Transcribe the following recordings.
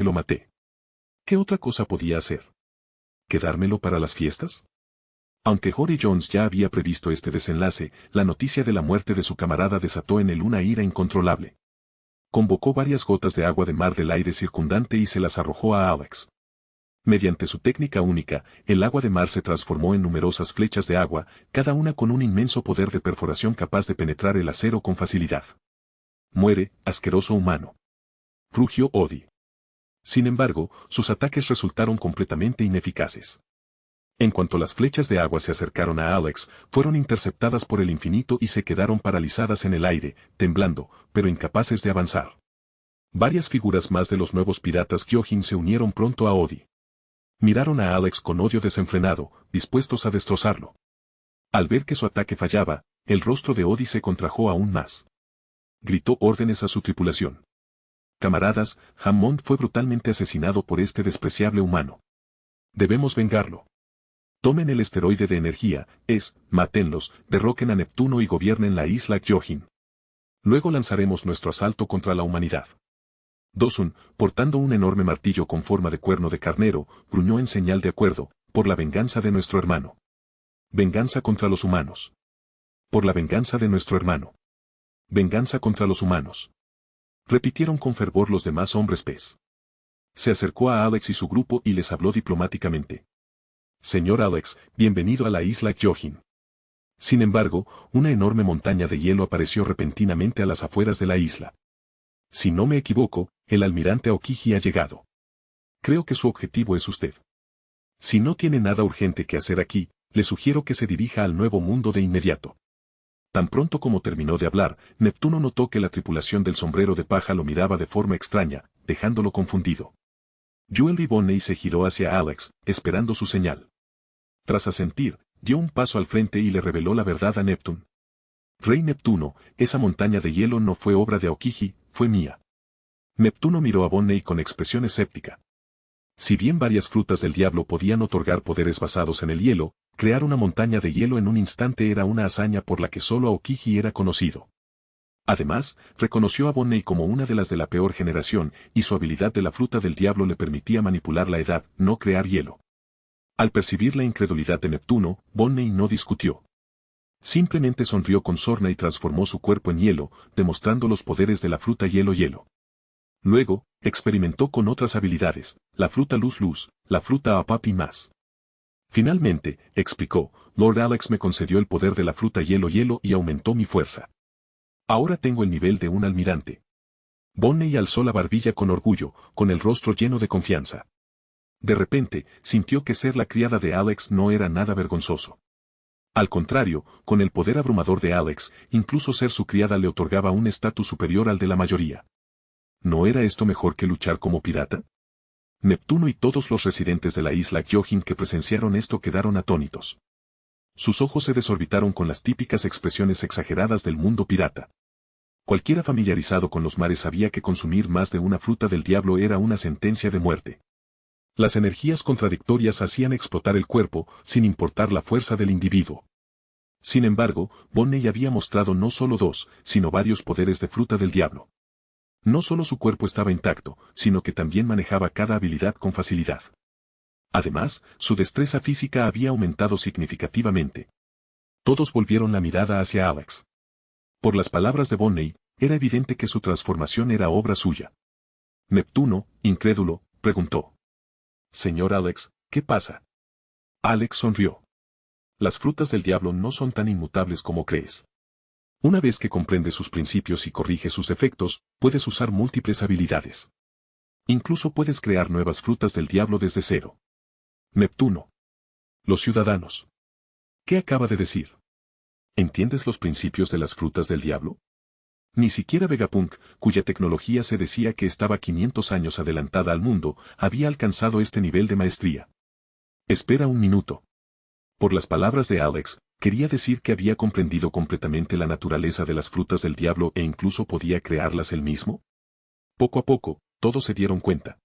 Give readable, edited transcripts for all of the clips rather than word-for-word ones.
lo maté. ¿Qué otra cosa podía hacer? ¿Quedármelo para las fiestas? Aunque Jory Jones ya había previsto este desenlace, la noticia de la muerte de su camarada desató en él una ira incontrolable. Convocó varias gotas de agua de mar del aire circundante y se las arrojó a Alex. Mediante su técnica única, el agua de mar se transformó en numerosas flechas de agua, cada una con un inmenso poder de perforación capaz de penetrar el acero con facilidad. «Muere, asqueroso humano», rugió Odie. Sin embargo, sus ataques resultaron completamente ineficaces. En cuanto las flechas de agua se acercaron a Alex, fueron interceptadas por el infinito y se quedaron paralizadas en el aire, temblando, pero incapaces de avanzar. Varias figuras más de los nuevos piratas Gyojin se unieron pronto a Odie. Miraron a Alex con odio desenfrenado, dispuestos a destrozarlo. Al ver que su ataque fallaba, el rostro de Odie se contrajo aún más. Gritó órdenes a su tripulación. «Camaradas, Hammond fue brutalmente asesinado por este despreciable humano. Debemos vengarlo. Tomen el esteroide de energía, mátenlos, derroquen a Neptuno y gobiernen la isla Gyojin. Luego lanzaremos nuestro asalto contra la humanidad». Dosun, portando un enorme martillo con forma de cuerno de carnero, gruñó en señal de acuerdo, por la venganza de nuestro hermano. Venganza contra los humanos. Por la venganza de nuestro hermano. Venganza contra los humanos. Repitieron con fervor los demás hombres pez. Se acercó a Alex y su grupo y les habló diplomáticamente. «Señor Alex, bienvenido a la isla Gyojin». Sin embargo, una enorme montaña de hielo apareció repentinamente a las afueras de la isla. «Si no me equivoco, el almirante Aokiji ha llegado. Creo que su objetivo es usted. Si no tiene nada urgente que hacer aquí, le sugiero que se dirija al Nuevo Mundo de inmediato». Tan pronto como terminó de hablar, Neptuno notó que la tripulación del sombrero de paja lo miraba de forma extraña, dejándolo confundido. Joel y Bonney se giró hacia Alex, esperando su señal. Tras asentir, dio un paso al frente y le reveló la verdad a Neptune. «Rey Neptuno, esa montaña de hielo no fue obra de Aokiji, fue mía». Neptuno miró a Bonney con expresión escéptica. Si bien varias frutas del diablo podían otorgar poderes basados en el hielo, crear una montaña de hielo en un instante era una hazaña por la que solo Aokiji era conocido. Además, reconoció a Bonney como una de las de la peor generación, y su habilidad de la fruta del diablo le permitía manipular la edad, no crear hielo. Al percibir la incredulidad de Neptuno, Bonney no discutió. Simplemente sonrió con sorna y transformó su cuerpo en hielo, demostrando los poderes de la fruta hielo-hielo. Luego, experimentó con otras habilidades, la fruta luz-luz, la fruta apap y más. Finalmente, explicó, Lord Alex me concedió el poder de la fruta hielo-hielo y aumentó mi fuerza. Ahora tengo el nivel de un almirante. Bonney alzó la barbilla con orgullo, con el rostro lleno de confianza. De repente, sintió que ser la criada de Alex no era nada vergonzoso. Al contrario, con el poder abrumador de Alex, incluso ser su criada le otorgaba un estatus superior al de la mayoría. ¿No era esto mejor que luchar como pirata? Neptuno y todos los residentes de la isla Gyojin que presenciaron esto quedaron atónitos. Sus ojos se desorbitaron con las típicas expresiones exageradas del mundo pirata. Cualquiera familiarizado con los mares sabía que consumir más de una fruta del diablo era una sentencia de muerte. Las energías contradictorias hacían explotar el cuerpo, sin importar la fuerza del individuo. Sin embargo, Bonney había mostrado no solo dos, sino varios poderes de fruta del diablo. No solo su cuerpo estaba intacto, sino que también manejaba cada habilidad con facilidad. Además, su destreza física había aumentado significativamente. Todos volvieron la mirada hacia Alex. Por las palabras de Bonney, era evidente que su transformación era obra suya. Neptuno, incrédulo, preguntó. «Señor Alex, ¿qué pasa?» Alex sonrió. «Las frutas del diablo no son tan inmutables como crees. Una vez que comprendes sus principios y corriges sus defectos, puedes usar múltiples habilidades. Incluso puedes crear nuevas frutas del diablo desde cero». Neptuno. «Los ciudadanos. ¿Qué acaba de decir? ¿Entiendes los principios de las frutas del diablo?» Ni siquiera Vegapunk, cuya tecnología se decía que estaba 500 años adelantada al mundo, había alcanzado este nivel de maestría. «Espera un minuto». Por las palabras de Alex, quería decir que había comprendido completamente la naturaleza de las frutas del diablo e incluso podía crearlas él mismo. Poco a poco, todos se dieron cuenta.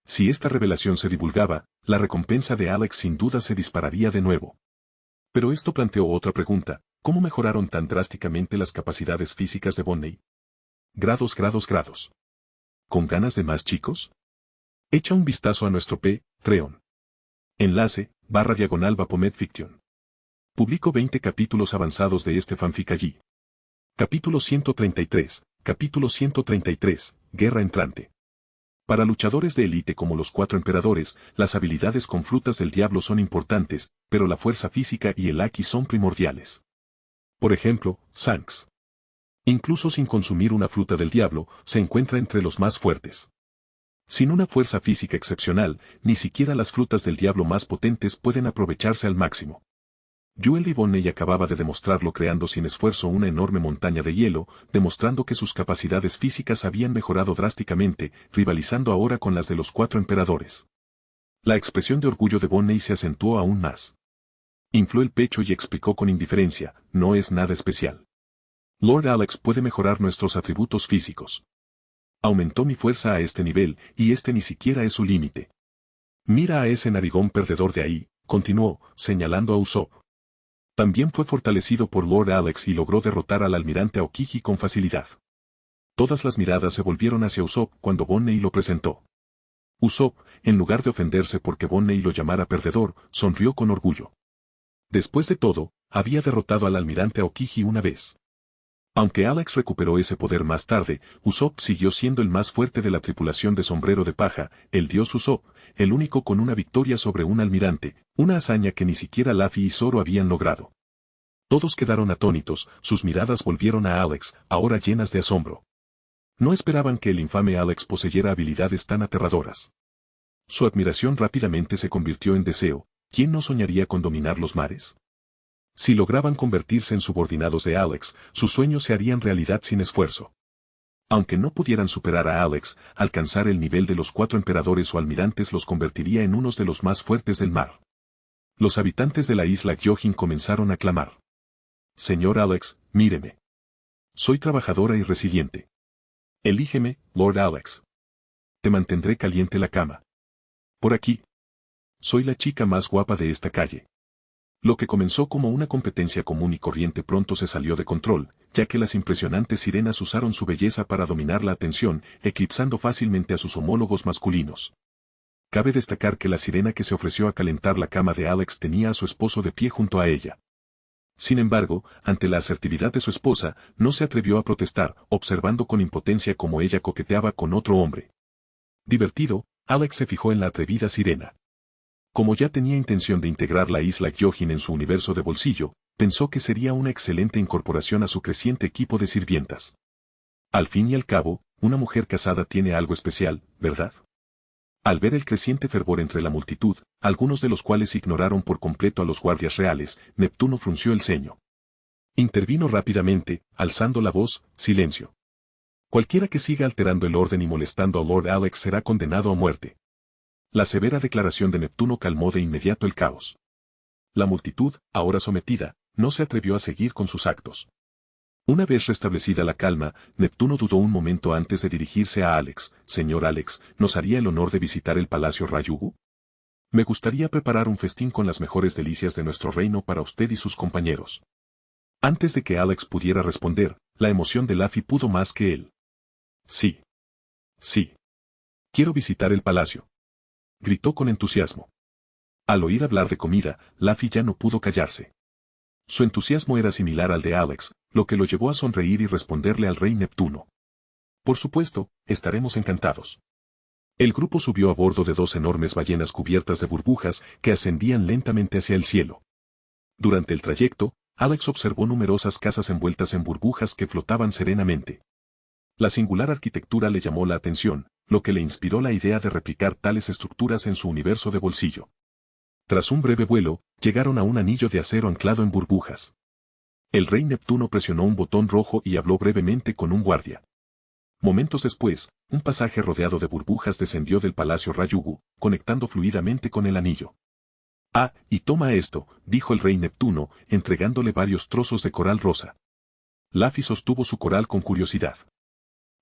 Si esta revelación se divulgaba, la recompensa de Alex sin duda se dispararía de nuevo. Pero esto planteó otra pregunta: ¿cómo mejoraron tan drásticamente las capacidades físicas de Bonney? Grados. ¿Con ganas de más, chicos? Echa un vistazo a nuestro Patreon. Enlace, /Bapomet Fiction. Publico 20 capítulos avanzados de este fanfic allí. Capítulo 133, Guerra entrante. Para luchadores de élite como los 4 emperadores, las habilidades con frutas del diablo son importantes, pero la fuerza física y el Haki son primordiales. Por ejemplo, Shanks. Incluso sin consumir una fruta del diablo, se encuentra entre los más fuertes. Sin una fuerza física excepcional, ni siquiera las frutas del diablo más potentes pueden aprovecharse al máximo. Joel y Bonney acababa de demostrarlo creando sin esfuerzo una enorme montaña de hielo, demostrando que sus capacidades físicas habían mejorado drásticamente, rivalizando ahora con las de los 4 emperadores. La expresión de orgullo de Bonney se acentuó aún más. Infló el pecho y explicó con indiferencia, no es nada especial. Lord Alex puede mejorar nuestros atributos físicos. Aumentó mi fuerza a este nivel, y este ni siquiera es su límite. Mira a ese narigón perdedor de ahí, continuó, señalando a Usopp. También fue fortalecido por Lord Alex y logró derrotar al almirante Aokiji con facilidad. Todas las miradas se volvieron hacia Usopp cuando Bonney lo presentó. Usopp, en lugar de ofenderse porque Bonney lo llamara perdedor, sonrió con orgullo. Después de todo, había derrotado al almirante Aokiji una vez. Aunque Alex recuperó ese poder más tarde, Usopp siguió siendo el más fuerte de la tripulación de Sombrero de Paja, el dios Usopp, el único con una victoria sobre un almirante, una hazaña que ni siquiera Luffy y Zoro habían logrado. Todos quedaron atónitos, sus miradas volvieron a Alex, ahora llenas de asombro. No esperaban que el infame Alex poseyera habilidades tan aterradoras. Su admiración rápidamente se convirtió en deseo. ¿Quién no soñaría con dominar los mares? Si lograban convertirse en subordinados de Alex, sus sueños se harían realidad sin esfuerzo. Aunque no pudieran superar a Alex, alcanzar el nivel de los 4 emperadores o almirantes los convertiría en unos de los más fuertes del mar. Los habitantes de la isla Gyojin comenzaron a clamar. Señor Alex, míreme. Soy trabajadora y resiliente. Elígeme, Lord Alex. Te mantendré caliente la cama. Por aquí. Soy la chica más guapa de esta calle. Lo que comenzó como una competencia común y corriente pronto se salió de control, ya que las impresionantes sirenas usaron su belleza para dominar la atención, eclipsando fácilmente a sus homólogos masculinos. Cabe destacar que la sirena que se ofreció a calentar la cama de Alex tenía a su esposo de pie junto a ella. Sin embargo, ante la asertividad de su esposa, no se atrevió a protestar, observando con impotencia cómo ella coqueteaba con otro hombre. Divertido, Alex se fijó en la atrevida sirena. Como ya tenía intención de integrar la isla Gyojin en su universo de bolsillo, pensó que sería una excelente incorporación a su creciente equipo de sirvientas. Al fin y al cabo, una mujer casada tiene algo especial, ¿verdad? Al ver el creciente fervor entre la multitud, algunos de los cuales ignoraron por completo a los guardias reales, Neptuno frunció el ceño. Intervino rápidamente, alzando la voz, silencio. Cualquiera que siga alterando el orden y molestando a Lord Alex será condenado a muerte. La severa declaración de Neptuno calmó de inmediato el caos. La multitud, ahora sometida, no se atrevió a seguir con sus actos. Una vez restablecida la calma, Neptuno dudó un momento antes de dirigirse a Alex. Señor Alex, ¿nos haría el honor de visitar el Palacio Ryugu? Me gustaría preparar un festín con las mejores delicias de nuestro reino para usted y sus compañeros. Antes de que Alex pudiera responder, la emoción de Luffy pudo más que él. Sí. Sí. Quiero visitar el palacio. Gritó con entusiasmo. Al oír hablar de comida, Luffy ya no pudo callarse. Su entusiasmo era similar al de Alex, lo que lo llevó a sonreír y responderle al rey Neptuno. Por supuesto, estaremos encantados. El grupo subió a bordo de 2 enormes ballenas cubiertas de burbujas que ascendían lentamente hacia el cielo. Durante el trayecto, Alex observó numerosas casas envueltas en burbujas que flotaban serenamente. La singular arquitectura le llamó la atención, lo que le inspiró la idea de replicar tales estructuras en su universo de bolsillo. Tras un breve vuelo, llegaron a un anillo de acero anclado en burbujas. El rey Neptuno presionó un botón rojo y habló brevemente con un guardia. Momentos después, un pasaje rodeado de burbujas descendió del Palacio Ryugu, conectando fluidamente con el anillo. Ah, y toma esto, dijo el rey Neptuno, entregándole varios trozos de coral rosa. Luffy sostuvo su coral con curiosidad.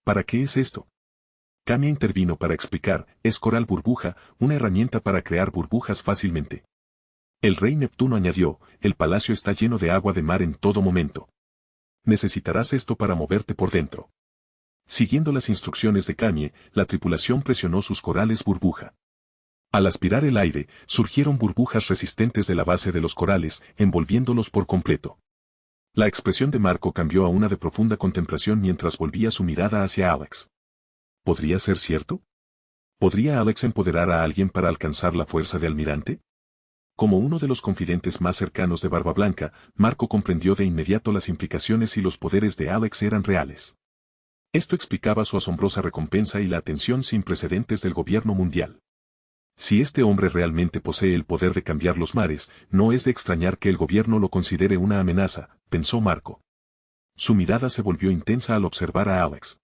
¿Para qué es esto? Kami intervino para explicar, es coral burbuja, una herramienta para crear burbujas fácilmente. El rey Neptuno añadió, el palacio está lleno de agua de mar en todo momento. Necesitarás esto para moverte por dentro. Siguiendo las instrucciones de Kanye, la tripulación presionó sus corales burbuja. Al aspirar el aire, surgieron burbujas resistentes de la base de los corales, envolviéndolos por completo. La expresión de Marco cambió a una de profunda contemplación mientras volvía su mirada hacia Alex. ¿Podría ser cierto? ¿Podría Alex empoderar a alguien para alcanzar la fuerza de Almirante? Como uno de los confidentes más cercanos de Barba Blanca, Marco comprendió de inmediato las implicaciones y los poderes de Alex eran reales. Esto explicaba su asombrosa recompensa y la atención sin precedentes del gobierno mundial. Si este hombre realmente posee el poder de cambiar los mares, no es de extrañar que el gobierno lo considere una amenaza, pensó Marco. Su mirada se volvió intensa al observar a Alex.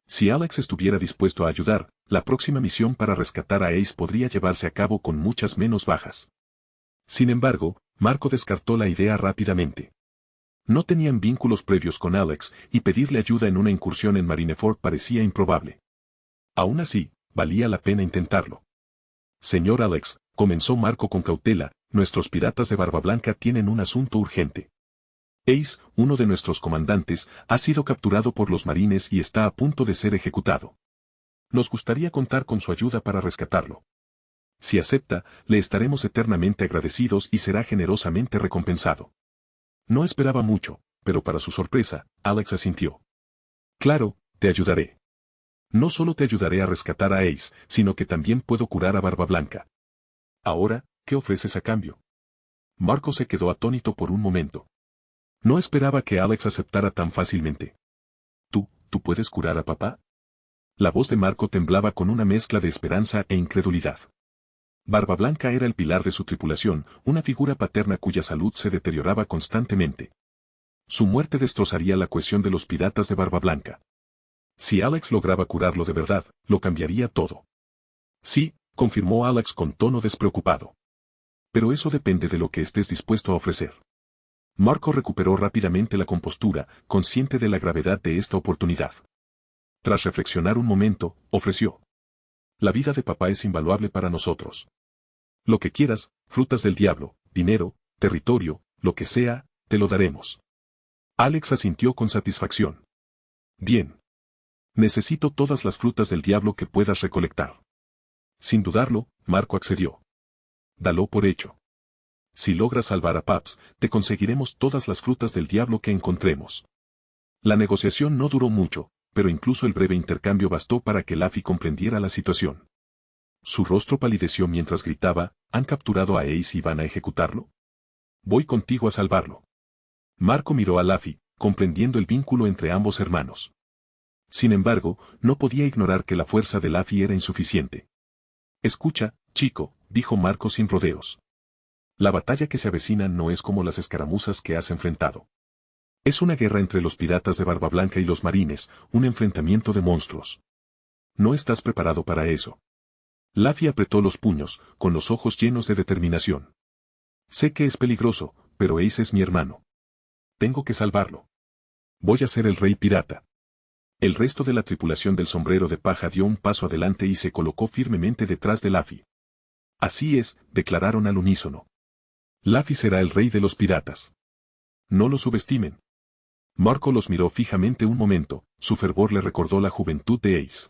Si Alex estuviera dispuesto a ayudar, la próxima misión para rescatar a Ace podría llevarse a cabo con muchas menos bajas. Sin embargo, Marco descartó la idea rápidamente. No tenían vínculos previos con Alex, y pedirle ayuda en una incursión en Marineford parecía improbable. Aún así, valía la pena intentarlo. Señor Alex, comenzó Marco con cautela, nuestros piratas de Barba Blanca tienen un asunto urgente. Ace, uno de nuestros comandantes, ha sido capturado por los marines y está a punto de ser ejecutado. Nos gustaría contar con su ayuda para rescatarlo. Si acepta, le estaremos eternamente agradecidos y será generosamente recompensado. No esperaba mucho, pero para su sorpresa, Alex asintió. Claro, te ayudaré. No solo te ayudaré a rescatar a Ace, sino que también puedo curar a Barba Blanca. Ahora, ¿qué ofreces a cambio? Marco se quedó atónito por un momento. No esperaba que Alex aceptara tan fácilmente. ¿Tú puedes curar a papá? La voz de Marco temblaba con una mezcla de esperanza e incredulidad. Barba Blanca era el pilar de su tripulación, una figura paterna cuya salud se deterioraba constantemente. Su muerte destrozaría la cohesión de los piratas de Barba Blanca. Si Alex lograba curarlo de verdad, lo cambiaría todo. Sí, confirmó Alex con tono despreocupado. Pero eso depende de lo que estés dispuesto a ofrecer. Marco recuperó rápidamente la compostura, consciente de la gravedad de esta oportunidad. Tras reflexionar un momento, ofreció. La vida de papá es invaluable para nosotros. Lo que quieras, frutas del diablo, dinero, territorio, lo que sea, te lo daremos. Alex asintió con satisfacción. Bien. Necesito todas las frutas del diablo que puedas recolectar. Sin dudarlo, Marco accedió. Dalo por hecho. Si logras salvar a Paps, te conseguiremos todas las frutas del diablo que encontremos. La negociación no duró mucho, pero incluso el breve intercambio bastó para que Laffy comprendiera la situación. Su rostro palideció mientras gritaba, ¿han capturado a Ace y van a ejecutarlo? Voy contigo a salvarlo. Marco miró a Laffy, comprendiendo el vínculo entre ambos hermanos. Sin embargo, no podía ignorar que la fuerza de Laffy era insuficiente. Escucha, chico, dijo Marco sin rodeos. La batalla que se avecina no es como las escaramuzas que has enfrentado. Es una guerra entre los piratas de Barba Blanca y los marines, un enfrentamiento de monstruos. No estás preparado para eso. Laffy apretó los puños, con los ojos llenos de determinación. Sé que es peligroso, pero Ace es mi hermano. Tengo que salvarlo. Voy a ser el rey pirata. El resto de la tripulación del sombrero de paja dio un paso adelante y se colocó firmemente detrás de Laffy. Así es, declararon al unísono. Laffy será el rey de los piratas. No lo subestimen. Marco los miró fijamente un momento, su fervor le recordó la juventud de Ace.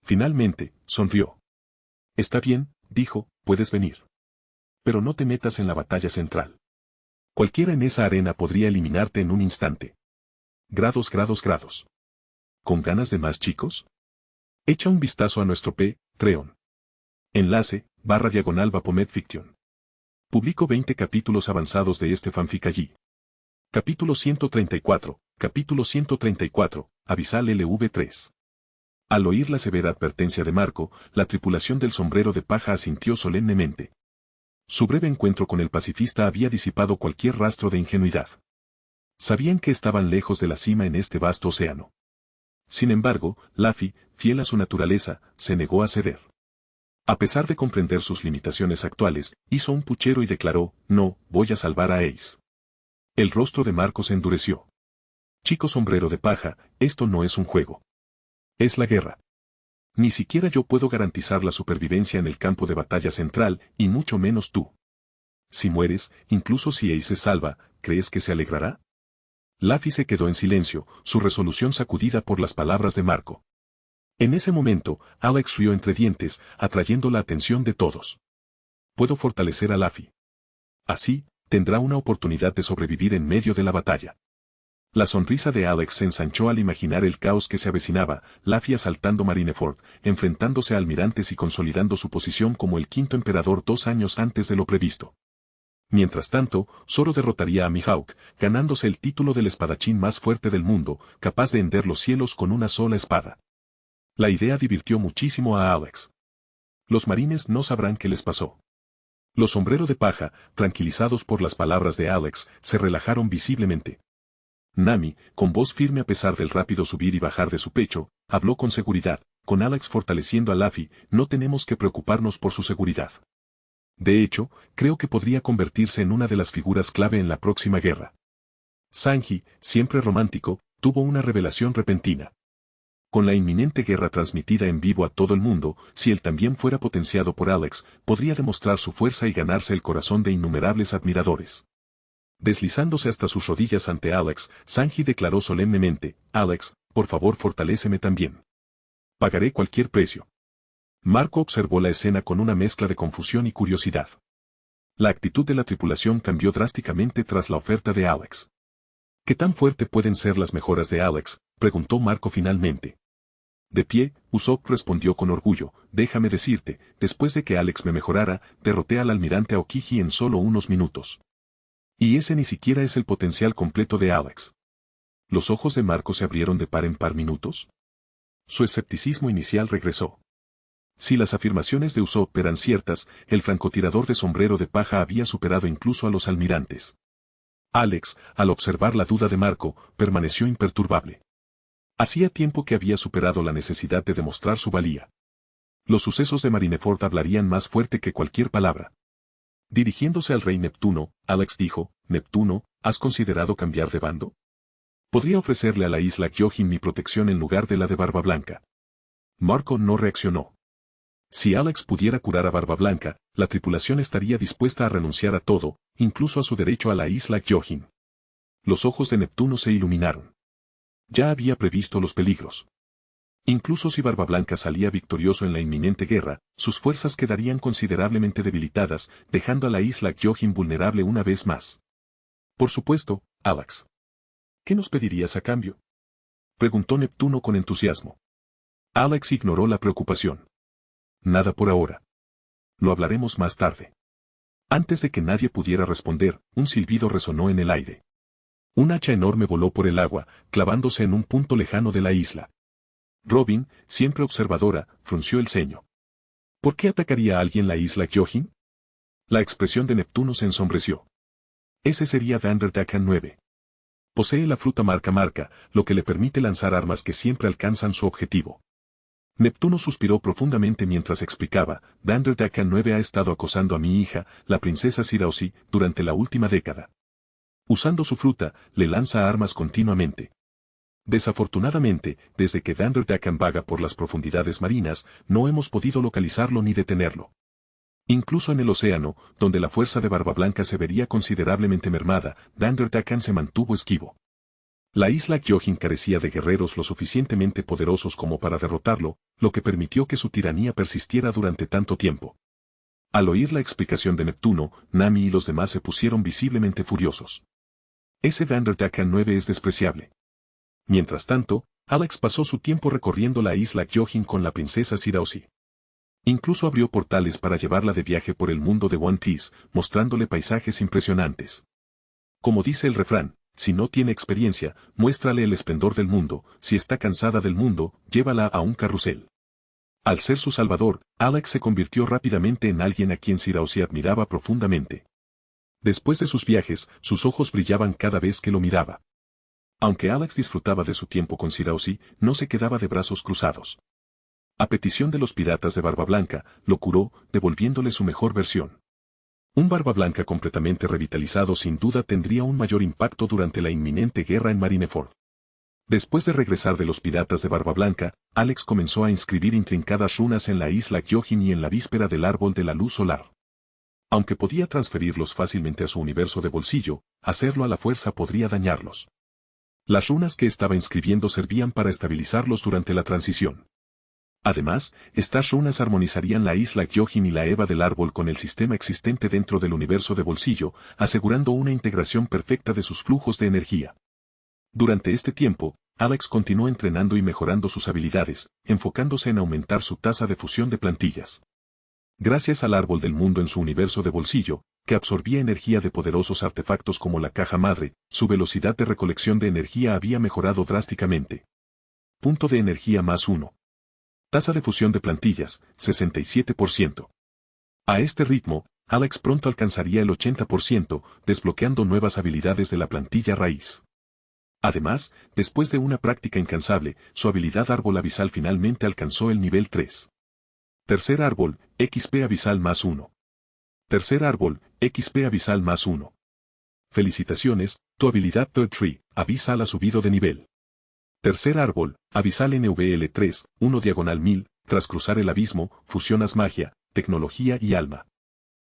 Finalmente, sonrió. Está bien, dijo, puedes venir. Pero no te metas en la batalla central. Cualquiera en esa arena podría eliminarte en un instante. Grados. ¿Con ganas de más, chicos? Echa un vistazo a nuestro Patreon. Enlace, /Bapomet Fiction. Publico 20 capítulos avanzados de este fanfic allí. Capítulo 134, Avisal LV3. Al oír la severa advertencia de Marco, la tripulación del sombrero de paja asintió solemnemente. Su breve encuentro con el pacifista había disipado cualquier rastro de ingenuidad. Sabían que estaban lejos de la cima en este vasto océano. Sin embargo, Laffy, fiel a su naturaleza, se negó a ceder. A pesar de comprender sus limitaciones actuales, hizo un puchero y declaró, no, voy a salvar a Ace. El rostro de Marco se endureció. Chico sombrero de paja, esto no es un juego. Es la guerra. Ni siquiera yo puedo garantizar la supervivencia en el campo de batalla central, y mucho menos tú. Si mueres, incluso si Ace se salva, ¿crees que se alegrará? Laffy se quedó en silencio, su resolución sacudida por las palabras de Marco. En ese momento, Alex rió entre dientes, atrayendo la atención de todos. Puedo fortalecer a Laffy. Así, tendrá una oportunidad de sobrevivir en medio de la batalla. La sonrisa de Alex se ensanchó al imaginar el caos que se avecinaba, Laffy asaltando Marineford, enfrentándose a almirantes y consolidando su posición como el quinto emperador 2 años antes de lo previsto. Mientras tanto, Zoro derrotaría a Mihawk, ganándose el título del espadachín más fuerte del mundo, capaz de hender los cielos con una sola espada. La idea divirtió muchísimo a Alex. Los marines no sabrán qué les pasó. Los sombrero de paja, tranquilizados por las palabras de Alex, se relajaron visiblemente. Nami, con voz firme a pesar del rápido subir y bajar de su pecho, habló con seguridad, con Alex fortaleciendo a Laffy, no tenemos que preocuparnos por su seguridad. De hecho, creo que podría convertirse en una de las figuras clave en la próxima guerra. Sanji, siempre romántico, tuvo una revelación repentina. Con la inminente guerra transmitida en vivo a todo el mundo, si él también fuera potenciado por Alex, podría demostrar su fuerza y ganarse el corazón de innumerables admiradores. Deslizándose hasta sus rodillas ante Alex, Sanji declaró solemnemente, Alex, por favor fortaléceme también. Pagaré cualquier precio. Marco observó la escena con una mezcla de confusión y curiosidad. La actitud de la tripulación cambió drásticamente tras la oferta de Alex. ¿Qué tan fuerte pueden ser las mejoras de Alex?, preguntó Marco finalmente. De pie, Usopp respondió con orgullo, déjame decirte, después de que Alex me mejorara, derroté al almirante Aokiji en solo unos minutos. Y ese ni siquiera es el potencial completo de Alex. ¿Los ojos de Marco se abrieron de par en par minutos? Su escepticismo inicial regresó. Si las afirmaciones de Usopp eran ciertas, el francotirador de sombrero de paja había superado incluso a los almirantes. Alex, al observar la duda de Marco, permaneció imperturbable. Hacía tiempo que había superado la necesidad de demostrar su valía. Los sucesos de Marineford hablarían más fuerte que cualquier palabra. Dirigiéndose al rey Neptuno, Alex dijo, Neptuno, ¿has considerado cambiar de bando? Podría ofrecerle a la isla Gyojin mi protección en lugar de la de Barba Blanca. Marco no reaccionó. Si Alex pudiera curar a Barba Blanca, la tripulación estaría dispuesta a renunciar a todo, incluso a su derecho a la isla Gyojin. Los ojos de Neptuno se iluminaron. Ya había previsto los peligros. Incluso si Barba Blanca salía victorioso en la inminente guerra, sus fuerzas quedarían considerablemente debilitadas, dejando a la isla Gyojin vulnerable una vez más. Por supuesto, Alex. ¿Qué nos pedirías a cambio? Preguntó Neptuno con entusiasmo. Alex ignoró la preocupación. Nada por ahora. Lo hablaremos más tarde. Antes de que nadie pudiera responder, un silbido resonó en el aire. Un hacha enorme voló por el agua, clavándose en un punto lejano de la isla. Robin, siempre observadora, frunció el ceño. ¿Por qué atacaría a alguien la isla Gyojin? La expresión de Neptuno se ensombreció. Ese sería Vanderdakan 9. Posee la fruta marca, lo que le permite lanzar armas que siempre alcanzan su objetivo. Neptuno suspiró profundamente mientras explicaba, Vanderdakan 9 ha estado acosando a mi hija, la princesa Shiraoshi, durante la última década. Usando su fruta, le lanza armas continuamente. Desafortunadamente, desde que Vanderdakan vaga por las profundidades marinas, no hemos podido localizarlo ni detenerlo. Incluso en el océano, donde la fuerza de Barba Blanca se vería considerablemente mermada, Vanderdakan se mantuvo esquivo. La isla Gyojin carecía de guerreros lo suficientemente poderosos como para derrotarlo, lo que permitió que su tiranía persistiera durante tanto tiempo. Al oír la explicación de Neptuno, Nami y los demás se pusieron visiblemente furiosos. Ese Vanderdakan 9 es despreciable. Mientras tanto, Alex pasó su tiempo recorriendo la isla Gyojin con la princesa Shiraoshi. Incluso abrió portales para llevarla de viaje por el mundo de One Piece, mostrándole paisajes impresionantes. Como dice el refrán, si no tiene experiencia, muéstrale el esplendor del mundo, si está cansada del mundo, llévala a un carrusel. Al ser su salvador, Alex se convirtió rápidamente en alguien a quien Shiraoshi admiraba profundamente. Después de sus viajes, sus ojos brillaban cada vez que lo miraba. Aunque Alex disfrutaba de su tiempo con Shiraoshi, no se quedaba de brazos cruzados. A petición de los piratas de Barba Blanca, lo curó, devolviéndole su mejor versión. Un Barba Blanca completamente revitalizado sin duda tendría un mayor impacto durante la inminente guerra en Marineford. Después de regresar de los piratas de Barba Blanca, Alex comenzó a inscribir intrincadas runas en la isla Gyojin y en la víspera del árbol de la luz solar. Aunque podía transferirlos fácilmente a su universo de bolsillo, hacerlo a la fuerza podría dañarlos. Las runas que estaba inscribiendo servían para estabilizarlos durante la transición. Además, estas runas armonizarían la isla Gyojin y la Eva del árbol con el sistema existente dentro del universo de bolsillo, asegurando una integración perfecta de sus flujos de energía. Durante este tiempo, Alex continuó entrenando y mejorando sus habilidades, enfocándose en aumentar su tasa de fusión de plantillas. Gracias al árbol del mundo en su universo de bolsillo, que absorbía energía de poderosos artefactos como la caja madre, su velocidad de recolección de energía había mejorado drásticamente. Punto de energía más 1. Tasa de fusión de plantillas, 67%. A este ritmo, Alex pronto alcanzaría el 80%, desbloqueando nuevas habilidades de la plantilla raíz. Además, después de una práctica incansable, su habilidad árbol abisal finalmente alcanzó el nivel 3. Tercer árbol, XP abisal más 1. Tercer árbol, XP abisal más 1. Felicitaciones, tu habilidad Third Tree, abisal ha subido de nivel. Tercer árbol, abisal NVL3, 1 diagonal 1000, tras cruzar el abismo, fusionas magia, tecnología y alma.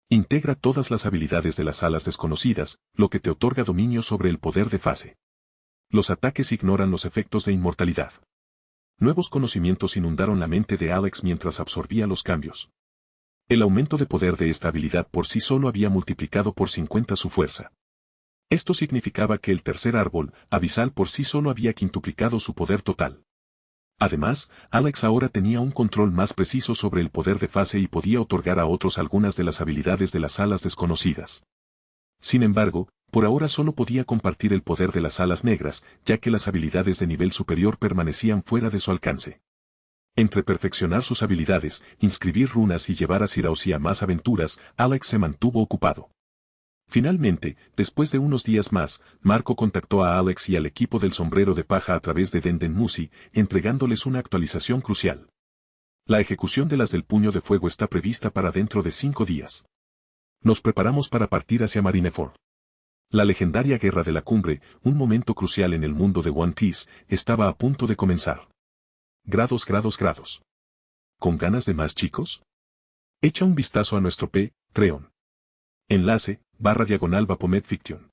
Integra todas las habilidades de las alas desconocidas, lo que te otorga dominio sobre el poder de fase. Los ataques ignoran los efectos de inmortalidad. Nuevos conocimientos inundaron la mente de Alex mientras absorbía los cambios. El aumento de poder de esta habilidad por sí solo había multiplicado por 50 su fuerza. Esto significaba que el tercer árbol, abisal por sí solo había quintuplicado su poder total. Además, Alex ahora tenía un control más preciso sobre el poder de fase y podía otorgar a otros algunas de las habilidades de las alas desconocidas. Sin embargo, por ahora solo podía compartir el poder de las alas negras, ya que las habilidades de nivel superior permanecían fuera de su alcance. Entre perfeccionar sus habilidades, inscribir runas y llevar a Sirausi a más aventuras, Alex se mantuvo ocupado. Finalmente, después de unos días más, Marco contactó a Alex y al equipo del sombrero de paja a través de Denden Musi, entregándoles una actualización crucial. La ejecución de las del puño de fuego está prevista para dentro de 5 días. Nos preparamos para partir hacia Marineford. La legendaria Guerra de la Cumbre, un momento crucial en el mundo de One Piece, estaba a punto de comenzar. Grados. ¿Con ganas de más, chicos? Echa un vistazo a nuestro Patreon. Enlace, /Bapomet Fiction.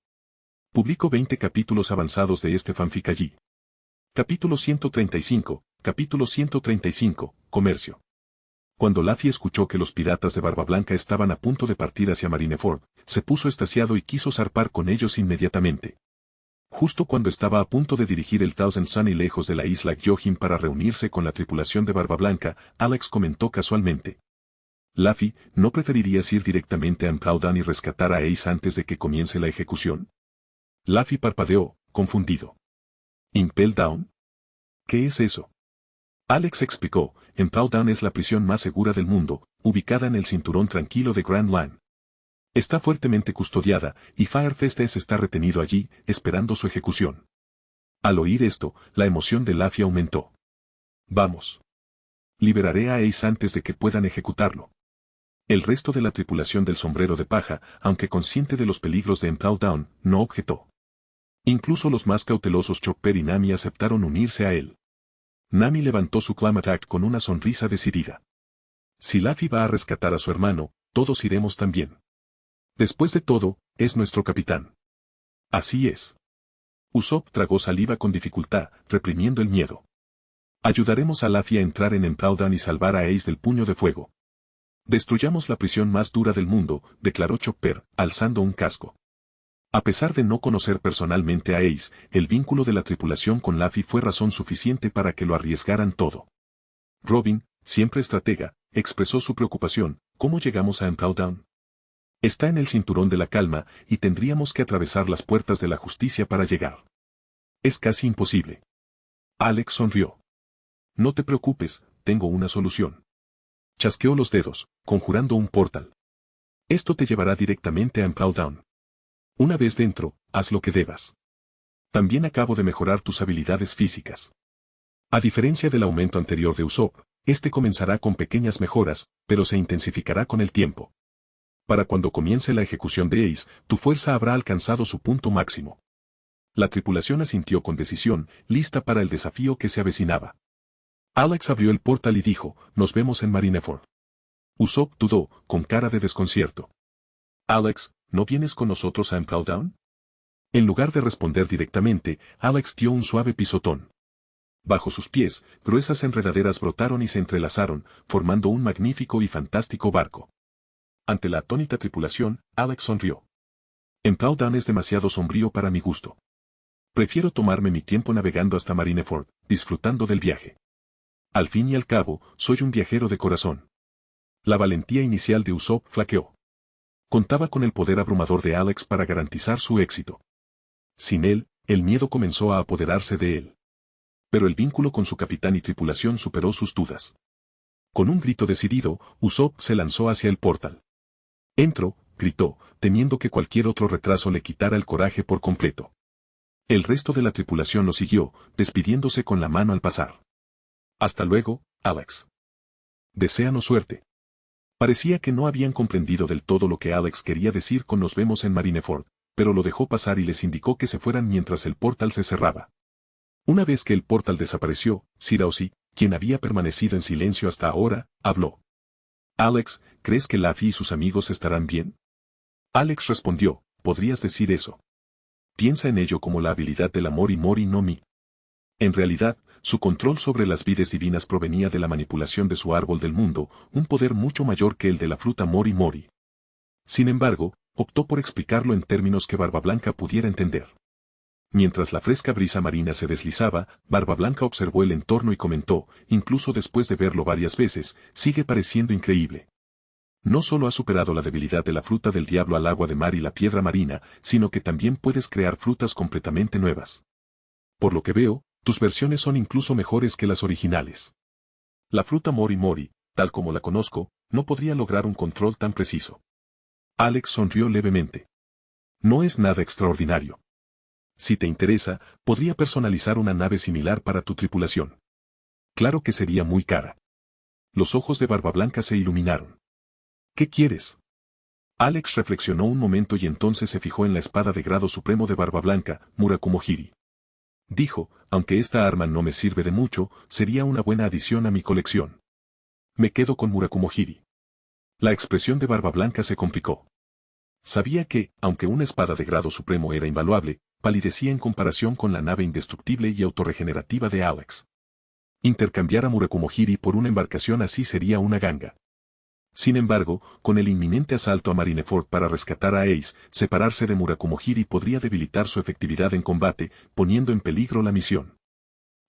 Publico 20 capítulos avanzados de este fanfic allí. Capítulo 135, Comercio. Cuando Luffy escuchó que los piratas de Barba Blanca estaban a punto de partir hacia Marineford, se puso extasiado y quiso zarpar con ellos inmediatamente. Justo cuando estaba a punto de dirigir el Thousand Sunny lejos de la isla Gyojin para reunirse con la tripulación de Barba Blanca, Alex comentó casualmente. Luffy, ¿no preferirías ir directamente a Impel Down y rescatar a Ace antes de que comience la ejecución? Luffy parpadeó, confundido. ¿Impel Down? ¿Qué es eso? Alex explicó, Impel Down es la prisión más segura del mundo, ubicada en el cinturón tranquilo de Grand Line. Está fuertemente custodiada, y Fire Festes está retenido allí, esperando su ejecución. Al oír esto, la emoción de Luffy aumentó. Vamos. Liberaré a Ace antes de que puedan ejecutarlo. El resto de la tripulación del sombrero de paja, aunque consciente de los peligros de Impel Down, no objetó. Incluso los más cautelosos Chopper y Nami aceptaron unirse a él. Nami levantó su Clam Attack con una sonrisa decidida. Si Luffy va a rescatar a su hermano, todos iremos también. Después de todo, es nuestro capitán. Así es. Usopp tragó saliva con dificultad, reprimiendo el miedo. Ayudaremos a Luffy a entrar en Impel Down y salvar a Ace del puño de fuego. Destruyamos la prisión más dura del mundo, declaró Chopper, alzando un casco. A pesar de no conocer personalmente a Ace, el vínculo de la tripulación con Luffy fue razón suficiente para que lo arriesgaran todo. Robin, siempre estratega, expresó su preocupación. ¿Cómo llegamos a Impel Down? Está en el cinturón de la calma, y tendríamos que atravesar las puertas de la justicia para llegar. Es casi imposible. Alex sonrió. No te preocupes, tengo una solución. Chasqueó los dedos, conjurando un portal. Esto te llevará directamente a Impel Down. Una vez dentro, haz lo que debas. También acabo de mejorar tus habilidades físicas. A diferencia del aumento anterior de Usopp, este comenzará con pequeñas mejoras, pero se intensificará con el tiempo. Para cuando comience la ejecución de Ace, tu fuerza habrá alcanzado su punto máximo. La tripulación asintió con decisión, lista para el desafío que se avecinaba. Alex abrió el portal y dijo, nos vemos en Marineford. Usopp dudó, con cara de desconcierto. Alex, ¿no vienes con nosotros a Impel Down? En lugar de responder directamente, Alex dio un suave pisotón. Bajo sus pies, gruesas enredaderas brotaron y se entrelazaron, formando un magnífico y fantástico barco. Ante la atónita tripulación, Alex sonrió. Empowdown es demasiado sombrío para mi gusto. Prefiero tomarme mi tiempo navegando hasta Marineford, disfrutando del viaje. Al fin y al cabo, soy un viajero de corazón. La valentía inicial de Usopp flaqueó. Contaba con el poder abrumador de Alex para garantizar su éxito. Sin él, el miedo comenzó a apoderarse de él. Pero el vínculo con su capitán y tripulación superó sus dudas. Con un grito decidido, Usopp se lanzó hacia el portal. «Entro», gritó, temiendo que cualquier otro retraso le quitara el coraje por completo. El resto de la tripulación lo siguió, despidiéndose con la mano al pasar. «Hasta luego, Alex. Deséanos suerte». Parecía que no habían comprendido del todo lo que Alex quería decir con «nos vemos en Marineford», pero lo dejó pasar y les indicó que se fueran mientras el portal se cerraba. Una vez que el portal desapareció, Siraosi, quien había permanecido en silencio hasta ahora, habló. «Alex, ¿crees que Luffy y sus amigos estarán bien?» Alex respondió, «podrías decir eso. Piensa en ello como la habilidad del amor y Mori no Mi». En realidad, su control sobre las vides divinas provenía de la manipulación de su árbol del mundo, un poder mucho mayor que el de la fruta Mori Mori. Sin embargo, optó por explicarlo en términos que Barba Blanca pudiera entender. Mientras la fresca brisa marina se deslizaba, Barba Blanca observó el entorno y comentó, incluso después de verlo varias veces, sigue pareciendo increíble. No solo has superado la debilidad de la fruta del diablo al agua de mar y la piedra marina, sino que también puedes crear frutas completamente nuevas. Por lo que veo, tus versiones son incluso mejores que las originales. La fruta Mori Mori, tal como la conozco, no podría lograr un control tan preciso. Alex sonrió levemente. No es nada extraordinario. Si te interesa, podría personalizar una nave similar para tu tripulación. Claro que sería muy cara. Los ojos de Barba Blanca se iluminaron. ¿Qué quieres? Alex reflexionó un momento y entonces se fijó en la espada de grado supremo de Barba Blanca, Murakumo-Hiri. Dijo, aunque esta arma no me sirve de mucho, sería una buena adición a mi colección. Me quedo con Murakumo-Hiri. La expresión de Barba Blanca se complicó. Sabía que, aunque una espada de grado supremo era invaluable, palidecía en comparación con la nave indestructible y autorregenerativa de Alex. Intercambiar a Murakumo-Hiri por una embarcación así sería una ganga. Sin embargo, con el inminente asalto a Marineford para rescatar a Ace, separarse de Murakumo-Hiri podría debilitar su efectividad en combate, poniendo en peligro la misión.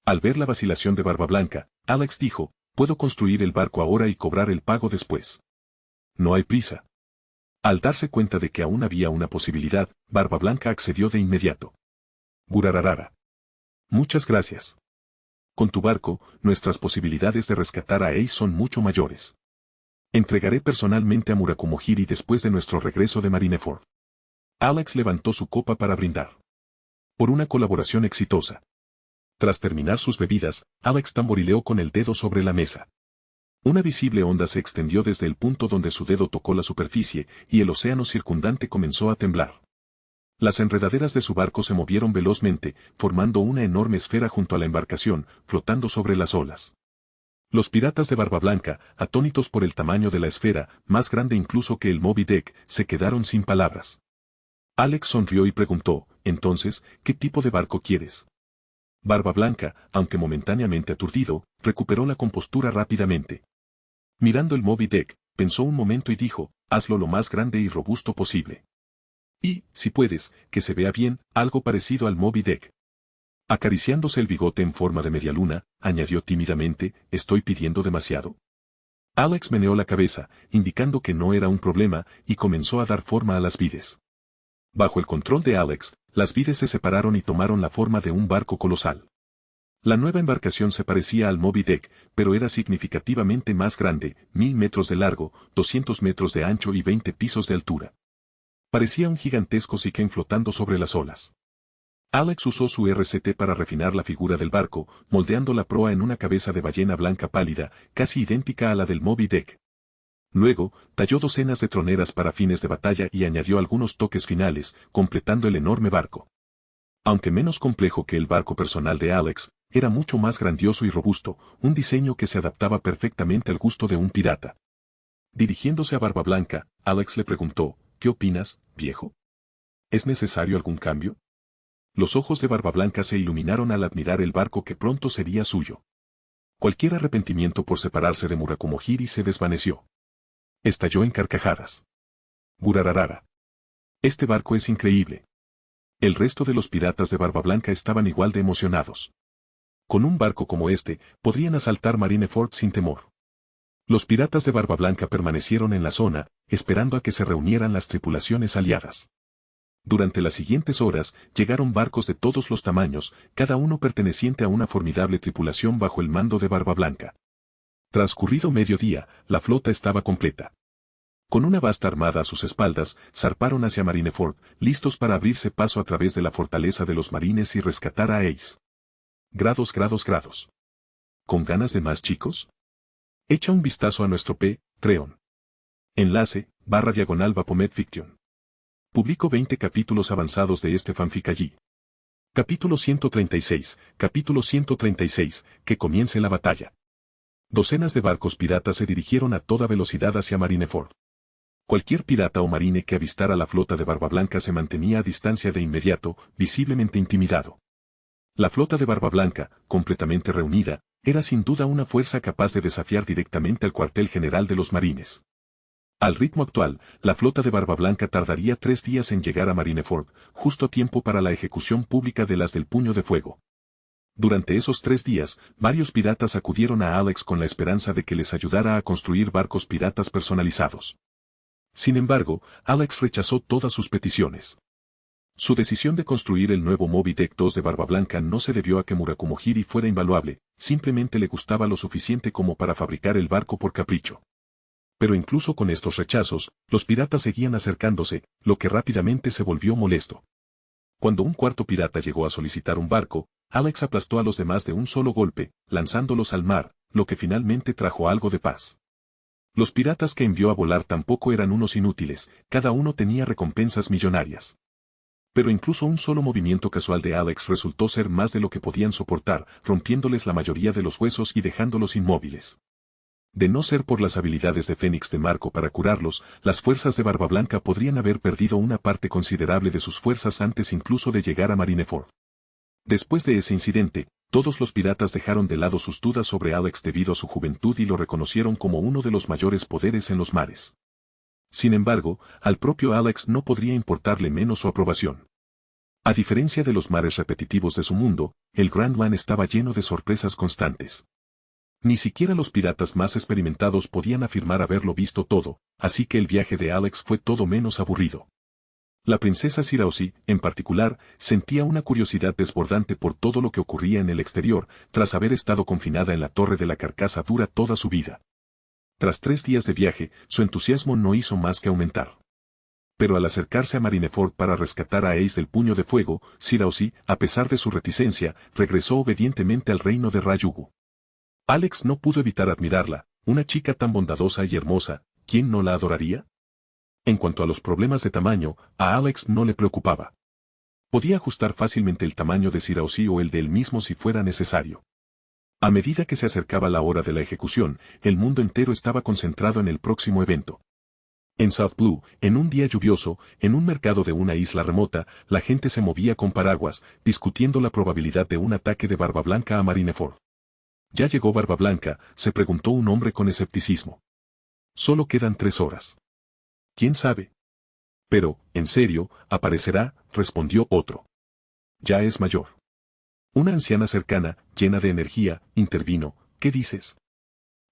Al ver la vacilación de Barba Blanca, Alex dijo, puedo construir el barco ahora y cobrar el pago después. No hay prisa. Al darse cuenta de que aún había una posibilidad, Barba Blanca accedió de inmediato. Gurararara. Muchas gracias. Con tu barco, nuestras posibilidades de rescatar a Ace son mucho mayores. Entregaré personalmente a Murakumo-Hiri después de nuestro regreso de Marineford. Alex levantó su copa para brindar. Por una colaboración exitosa. Tras terminar sus bebidas, Alex tamborileó con el dedo sobre la mesa. Una visible onda se extendió desde el punto donde su dedo tocó la superficie, y el océano circundante comenzó a temblar. Las enredaderas de su barco se movieron velozmente, formando una enorme esfera junto a la embarcación, flotando sobre las olas. Los piratas de Barba Blanca, atónitos por el tamaño de la esfera, más grande incluso que el Moby Dick, se quedaron sin palabras. Alex sonrió y preguntó, entonces, ¿qué tipo de barco quieres? Barba Blanca, aunque momentáneamente aturdido, recuperó la compostura rápidamente. Mirando el Moby Dick, pensó un momento y dijo, hazlo lo más grande y robusto posible. Y, si puedes, que se vea bien, algo parecido al Moby Dick. Acariciándose el bigote en forma de media luna, añadió tímidamente, ¿estoy pidiendo demasiado? Alex meneó la cabeza, indicando que no era un problema, y comenzó a dar forma a las vides. Bajo el control de Alex, las vides se separaron y tomaron la forma de un barco colosal. La nueva embarcación se parecía al Moby Dick, pero era significativamente más grande, 1000 metros de largo, 200 metros de ancho y 20 pisos de altura. Parecía un gigantesco Siquén flotando sobre las olas. Alex usó su RCT para refinar la figura del barco, moldeando la proa en una cabeza de ballena blanca pálida, casi idéntica a la del Moby Dick. Luego, talló docenas de troneras para fines de batalla y añadió algunos toques finales, completando el enorme barco. Aunque menos complejo que el barco personal de Alex, era mucho más grandioso y robusto, un diseño que se adaptaba perfectamente al gusto de un pirata. Dirigiéndose a Barba Blanca, Alex le preguntó, ¿qué opinas, viejo? ¿Es necesario algún cambio? Los ojos de Barba Blanca se iluminaron al admirar el barco que pronto sería suyo. Cualquier arrepentimiento por separarse de Murakumo-Hiri se desvaneció. Estalló en carcajadas. Burararara. Este barco es increíble. El resto de los piratas de Barba Blanca estaban igual de emocionados. Con un barco como este, podrían asaltar Marineford sin temor. Los piratas de Barba Blanca permanecieron en la zona, esperando a que se reunieran las tripulaciones aliadas. Durante las siguientes horas, llegaron barcos de todos los tamaños, cada uno perteneciente a una formidable tripulación bajo el mando de Barba Blanca. Transcurrido mediodía, la flota estaba completa. Con una vasta armada a sus espaldas, zarparon hacia Marineford, listos para abrirse paso a través de la fortaleza de los marines y rescatar a Ace. Grados. ¿Con ganas de más, chicos? Echa un vistazo a nuestro Patreon. Enlace, /Bapomet Fiction. Publico 20 capítulos avanzados de este fanfic allí. Capítulo 136, que comience la batalla. Docenas de barcos piratas se dirigieron a toda velocidad hacia Marineford. Cualquier pirata o marine que avistara la flota de Barba Blanca se mantenía a distancia de inmediato, visiblemente intimidado. La flota de Barba Blanca, completamente reunida, era sin duda una fuerza capaz de desafiar directamente al cuartel general de los marines. Al ritmo actual, la flota de Barba Blanca tardaría 3 días en llegar a Marineford, justo a tiempo para la ejecución pública de las del Puño de Fuego. Durante esos 3 días, varios piratas acudieron a Alex con la esperanza de que les ayudara a construir barcos piratas personalizados. Sin embargo, Alex rechazó todas sus peticiones. Su decisión de construir el nuevo Moby Dick 2 de Barba Blanca no se debió a que Murakumo-Hiri fuera invaluable, simplemente le gustaba lo suficiente como para fabricar el barco por capricho. Pero incluso con estos rechazos, los piratas seguían acercándose, lo que rápidamente se volvió molesto. Cuando un cuarto pirata llegó a solicitar un barco, Alex aplastó a los demás de un solo golpe, lanzándolos al mar, lo que finalmente trajo algo de paz. Los piratas que envió a volar tampoco eran unos inútiles, cada uno tenía recompensas millonarias. Pero incluso un solo movimiento casual de Alex resultó ser más de lo que podían soportar, rompiéndoles la mayoría de los huesos y dejándolos inmóviles. De no ser por las habilidades de Fénix de Marco para curarlos, las fuerzas de Barba Blanca podrían haber perdido una parte considerable de sus fuerzas antes incluso de llegar a Marineford. Después de ese incidente, todos los piratas dejaron de lado sus dudas sobre Alex debido a su juventud y lo reconocieron como uno de los mayores poderes en los mares. Sin embargo, al propio Alex no podría importarle menos su aprobación. A diferencia de los mares repetitivos de su mundo, el Grand Line estaba lleno de sorpresas constantes. Ni siquiera los piratas más experimentados podían afirmar haberlo visto todo, así que el viaje de Alex fue todo menos aburrido. La princesa Siraosi, en particular, sentía una curiosidad desbordante por todo lo que ocurría en el exterior, tras haber estado confinada en la torre de la carcasa dura toda su vida. Tras 3 días de viaje, su entusiasmo no hizo más que aumentar. Pero al acercarse a Marineford para rescatar a Ace del Puño de Fuego, Siraosi, a pesar de su reticencia, regresó obedientemente al reino de Rayugu. Alex no pudo evitar admirarla, una chica tan bondadosa y hermosa, ¿quién no la adoraría? En cuanto a los problemas de tamaño, a Alex no le preocupaba. Podía ajustar fácilmente el tamaño de Siraosi o el de él mismo si fuera necesario. A medida que se acercaba la hora de la ejecución, el mundo entero estaba concentrado en el próximo evento. En South Blue, en un día lluvioso, en un mercado de una isla remota, la gente se movía con paraguas, discutiendo la probabilidad de un ataque de Barba Blanca a Marineford. ¿Ya llegó Barba Blanca?, se preguntó un hombre con escepticismo. Solo quedan 3 horas. ¿Quién sabe? Pero, en serio, aparecerá, respondió otro. Ya es mayor. Una anciana cercana, llena de energía, intervino, ¿qué dices?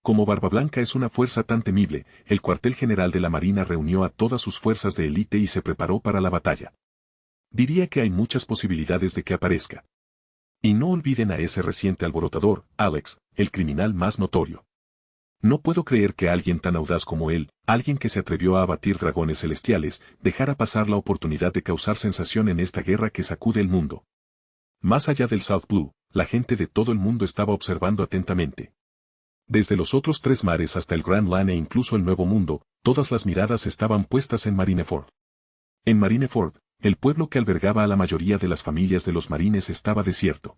Como Barba Blanca es una fuerza tan temible, el cuartel general de la Marina reunió a todas sus fuerzas de élite y se preparó para la batalla. Diría que hay muchas posibilidades de que aparezca. Y no olviden a ese reciente alborotador, Alex, el criminal más notorio. No puedo creer que alguien tan audaz como él, alguien que se atrevió a abatir dragones celestiales, dejara pasar la oportunidad de causar sensación en esta guerra que sacude el mundo. Más allá del South Blue, la gente de todo el mundo estaba observando atentamente. Desde los otros 3 mares hasta el Grand Line e incluso el Nuevo Mundo, todas las miradas estaban puestas en Marineford. En Marineford, el pueblo que albergaba a la mayoría de las familias de los marines estaba desierto.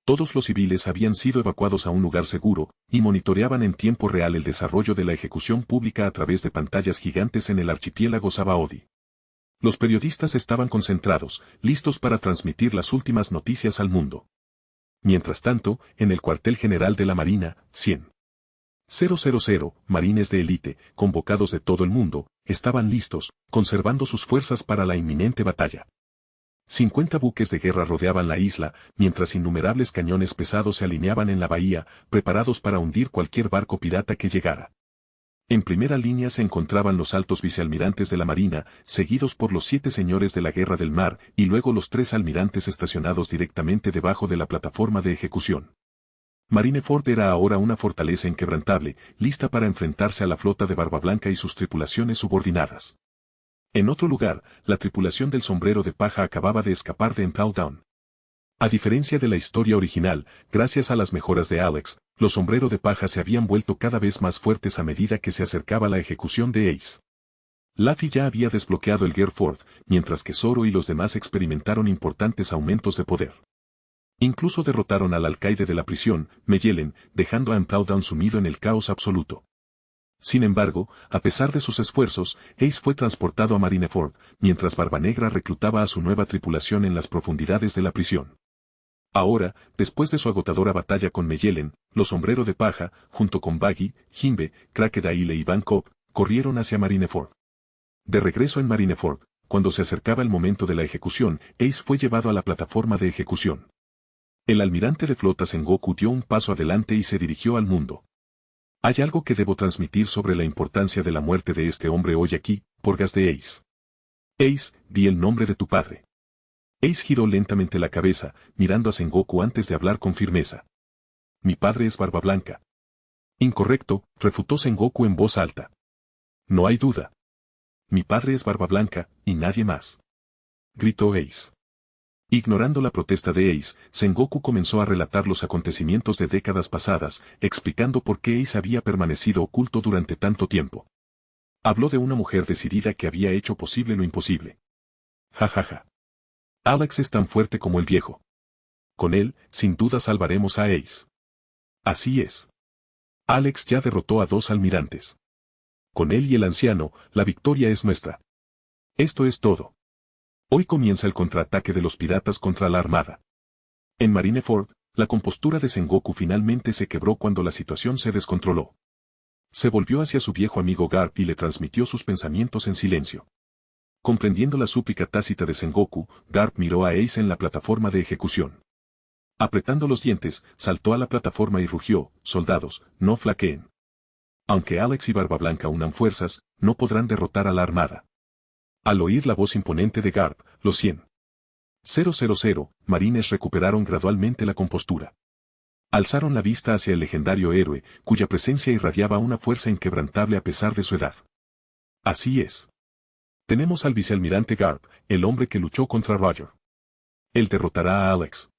Todos los civiles habían sido evacuados a un lugar seguro, y monitoreaban en tiempo real el desarrollo de la ejecución pública a través de pantallas gigantes en el archipiélago Sabaody. Los periodistas estaban concentrados, listos para transmitir las últimas noticias al mundo. Mientras tanto, en el cuartel general de la Marina, 100,000 marines de élite, convocados de todo el mundo, estaban listos, conservando sus fuerzas para la inminente batalla. 50 buques de guerra rodeaban la isla, mientras innumerables cañones pesados se alineaban en la bahía, preparados para hundir cualquier barco pirata que llegara. En primera línea se encontraban los altos vicealmirantes de la Marina, seguidos por los 7 señores de la Guerra del Mar, y luego los 3 almirantes estacionados directamente debajo de la plataforma de ejecución. Marineford era ahora una fortaleza inquebrantable, lista para enfrentarse a la flota de Barba Blanca y sus tripulaciones subordinadas. En otro lugar, la tripulación del Sombrero de Paja acababa de escapar de Empau Down. A diferencia de la historia original, gracias a las mejoras de Alex, los Sombrero de Paja se habían vuelto cada vez más fuertes a medida que se acercaba la ejecución de Ace. Luffy ya había desbloqueado el Gear Ford, mientras que Zoro y los demás experimentaron importantes aumentos de poder. Incluso derrotaron al alcaide de la prisión, Magellan, dejando a Empau Down sumido en el caos absoluto. Sin embargo, a pesar de sus esfuerzos, Ace fue transportado a Marineford, mientras Barba Negra reclutaba a su nueva tripulación en las profundidades de la prisión. Ahora, después de su agotadora batalla con Magellan, los Sombrero de Paja, junto con Baggy, Jinbe, Crocodile y Bangkok, corrieron hacia Marineford. De regreso en Marineford, cuando se acercaba el momento de la ejecución, Ace fue llevado a la plataforma de ejecución. El almirante de flota Sengoku dio un paso adelante y se dirigió al mundo. Hay algo que debo transmitir sobre la importancia de la muerte de este hombre hoy aquí, porgas de Ace. Ace, di el nombre de tu padre. Ace giró lentamente la cabeza, mirando a Sengoku antes de hablar con firmeza. Mi padre es Barba Blanca. Incorrecto, refutó Sengoku en voz alta. No hay duda. Mi padre es Barba Blanca, y nadie más. Gritó Ace. Ignorando la protesta de Ace, Sengoku comenzó a relatar los acontecimientos de décadas pasadas, explicando por qué Ace había permanecido oculto durante tanto tiempo. Habló de una mujer decidida que había hecho posible lo imposible. Ja. Alex es tan fuerte como el viejo. Con él, sin duda salvaremos a Ace. Así es. Alex ya derrotó a 2 almirantes. Con él y el anciano, la victoria es nuestra. Esto es todo. Hoy comienza el contraataque de los piratas contra la armada. En Marineford, la compostura de Sengoku finalmente se quebró cuando la situación se descontroló. Se volvió hacia su viejo amigo Garp y le transmitió sus pensamientos en silencio. Comprendiendo la súplica tácita de Sengoku, Garp miró a Ace en la plataforma de ejecución. Apretando los dientes, saltó a la plataforma y rugió: soldados, no flaqueen. Aunque Alex y Barba Blanca unan fuerzas, no podrán derrotar a la armada. Al oír la voz imponente de Garp, los 100,000 marines recuperaron gradualmente la compostura. Alzaron la vista hacia el legendario héroe, cuya presencia irradiaba una fuerza inquebrantable a pesar de su edad. Así es. Tenemos al vicealmirante Garp, el hombre que luchó contra Roger. Él derrotará a Alex.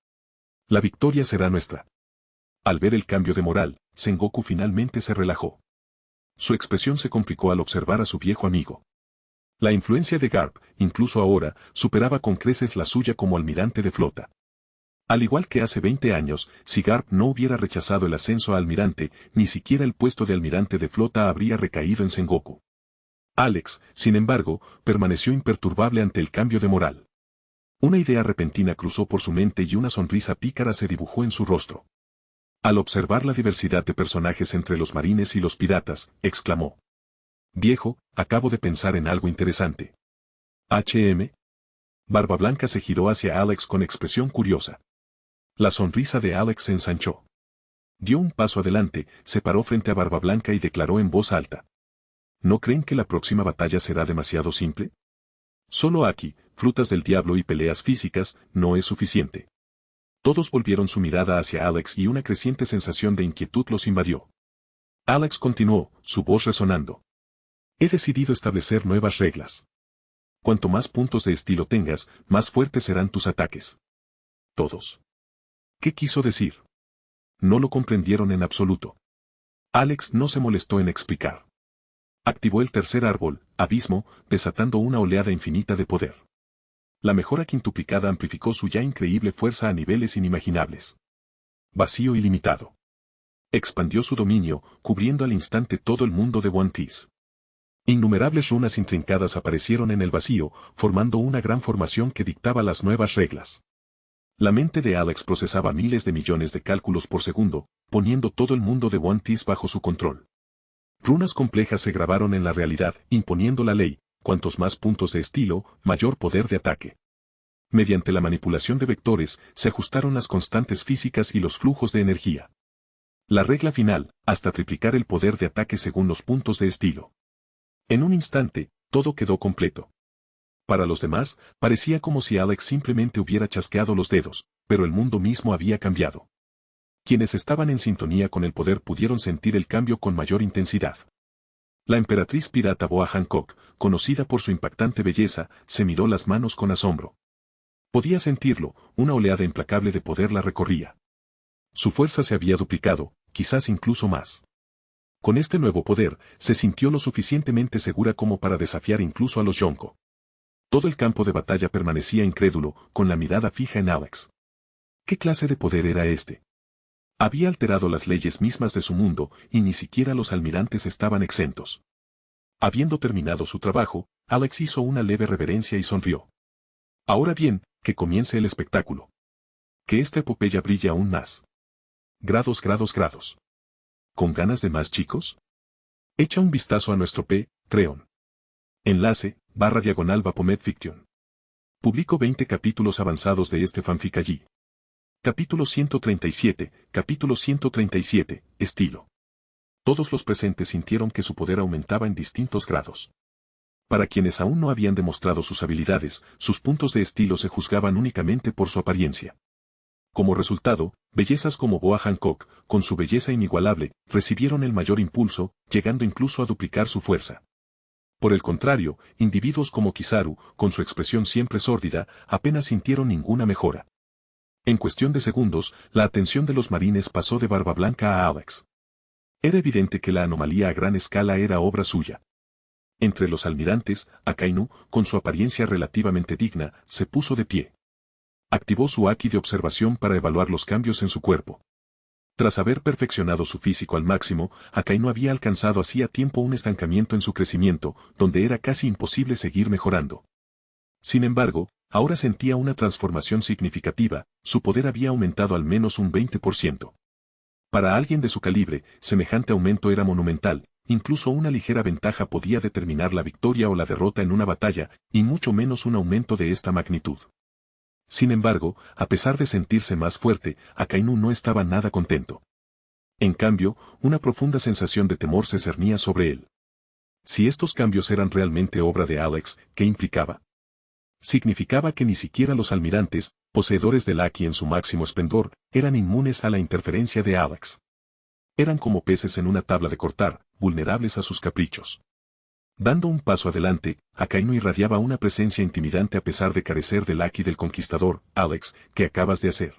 La victoria será nuestra. Al ver el cambio de moral, Sengoku finalmente se relajó. Su expresión se complicó al observar a su viejo amigo. La influencia de Garp, incluso ahora, superaba con creces la suya como almirante de flota. Al igual que hace 20 años, si Garp no hubiera rechazado el ascenso a almirante, ni siquiera el puesto de almirante de flota habría recaído en Sengoku. Alex, sin embargo, permaneció imperturbable ante el cambio de moral. Una idea repentina cruzó por su mente y una sonrisa pícara se dibujó en su rostro. Al observar la diversidad de personajes entre los marines y los piratas, exclamó: Viejo, acabo de pensar en algo interesante. ¿HM? Barba Blanca se giró hacia Alex con expresión curiosa. La sonrisa de Alex se ensanchó. Dio un paso adelante, se paró frente a Barba Blanca y declaró en voz alta: ¿No creen que la próxima batalla será demasiado simple? Solo aquí, frutas del diablo y peleas físicas, no es suficiente. Todos volvieron su mirada hacia Alex y una creciente sensación de inquietud los invadió. Alex continuó, su voz resonando. He decidido establecer nuevas reglas. Cuanto más puntos de estilo tengas, más fuertes serán tus ataques. Todos. ¿Qué quiso decir? No lo comprendieron en absoluto. Alex no se molestó en explicar. Activó el tercer árbol, abismo, desatando una oleada infinita de poder. La mejora quintuplicada amplificó su ya increíble fuerza a niveles inimaginables. Vacío ilimitado. Expandió su dominio, cubriendo al instante todo el mundo de One Piece. Innumerables runas intrincadas aparecieron en el vacío, formando una gran formación que dictaba las nuevas reglas. La mente de Alex procesaba miles de millones de cálculos por segundo, poniendo todo el mundo de One Piece bajo su control. Runas complejas se grabaron en la realidad, imponiendo la ley: cuantos más puntos de estilo, mayor poder de ataque. Mediante la manipulación de vectores, se ajustaron las constantes físicas y los flujos de energía. La regla final: hasta triplicar el poder de ataque según los puntos de estilo. En un instante, todo quedó completo. Para los demás, parecía como si Alex simplemente hubiera chasqueado los dedos, pero el mundo mismo había cambiado. Quienes estaban en sintonía con el poder pudieron sentir el cambio con mayor intensidad. La emperatriz pirata Boa Hancock, conocida por su impactante belleza, se miró las manos con asombro. Podía sentirlo, una oleada implacable de poder la recorría. Su fuerza se había duplicado, quizás incluso más. Con este nuevo poder, se sintió lo suficientemente segura como para desafiar incluso a los Yonko. Todo el campo de batalla permanecía incrédulo, con la mirada fija en Alex. ¿Qué clase de poder era este? Había alterado las leyes mismas de su mundo, y ni siquiera los almirantes estaban exentos. Habiendo terminado su trabajo, Alex hizo una leve reverencia y sonrió. Ahora bien, que comience el espectáculo. Que esta epopeya brille aún más. Grados, grados, grados. ¿Con ganas de más, chicos? Echa un vistazo a nuestro Patreon. Enlace, /Bapomet Fiction. Publico 20 capítulos avanzados de este fanfic allí. Capítulo 137, capítulo 137, estilo. Todos los presentes sintieron que su poder aumentaba en distintos grados. Para quienes aún no habían demostrado sus habilidades, sus puntos de estilo se juzgaban únicamente por su apariencia. Como resultado, bellezas como Boa Hancock, con su belleza inigualable, recibieron el mayor impulso, llegando incluso a duplicar su fuerza. Por el contrario, individuos como Kizaru, con su expresión siempre sórdida, apenas sintieron ninguna mejora. En cuestión de segundos, la atención de los marines pasó de Barba Blanca a Alex. Era evidente que la anomalía a gran escala era obra suya. Entre los almirantes, Akainu, con su apariencia relativamente digna, se puso de pie. Activó su Haki de observación para evaluar los cambios en su cuerpo. Tras haber perfeccionado su físico al máximo, Akainu había alcanzado hacía tiempo un estancamiento en su crecimiento, donde era casi imposible seguir mejorando. Sin embargo, ahora sentía una transformación significativa, su poder había aumentado al menos un 20%. Para alguien de su calibre, semejante aumento era monumental, incluso una ligera ventaja podía determinar la victoria o la derrota en una batalla, y mucho menos un aumento de esta magnitud. Sin embargo, a pesar de sentirse más fuerte, Akainu no estaba nada contento. En cambio, una profunda sensación de temor se cernía sobre él. Si estos cambios eran realmente obra de Alex, ¿qué implicaba? Significaba que ni siquiera los almirantes, poseedores del Haki en su máximo esplendor, eran inmunes a la interferencia de Alex. Eran como peces en una tabla de cortar, vulnerables a sus caprichos. Dando un paso adelante, Akainu irradiaba una presencia intimidante a pesar de carecer del Haki del conquistador. Alex, ¿qué acabas de hacer?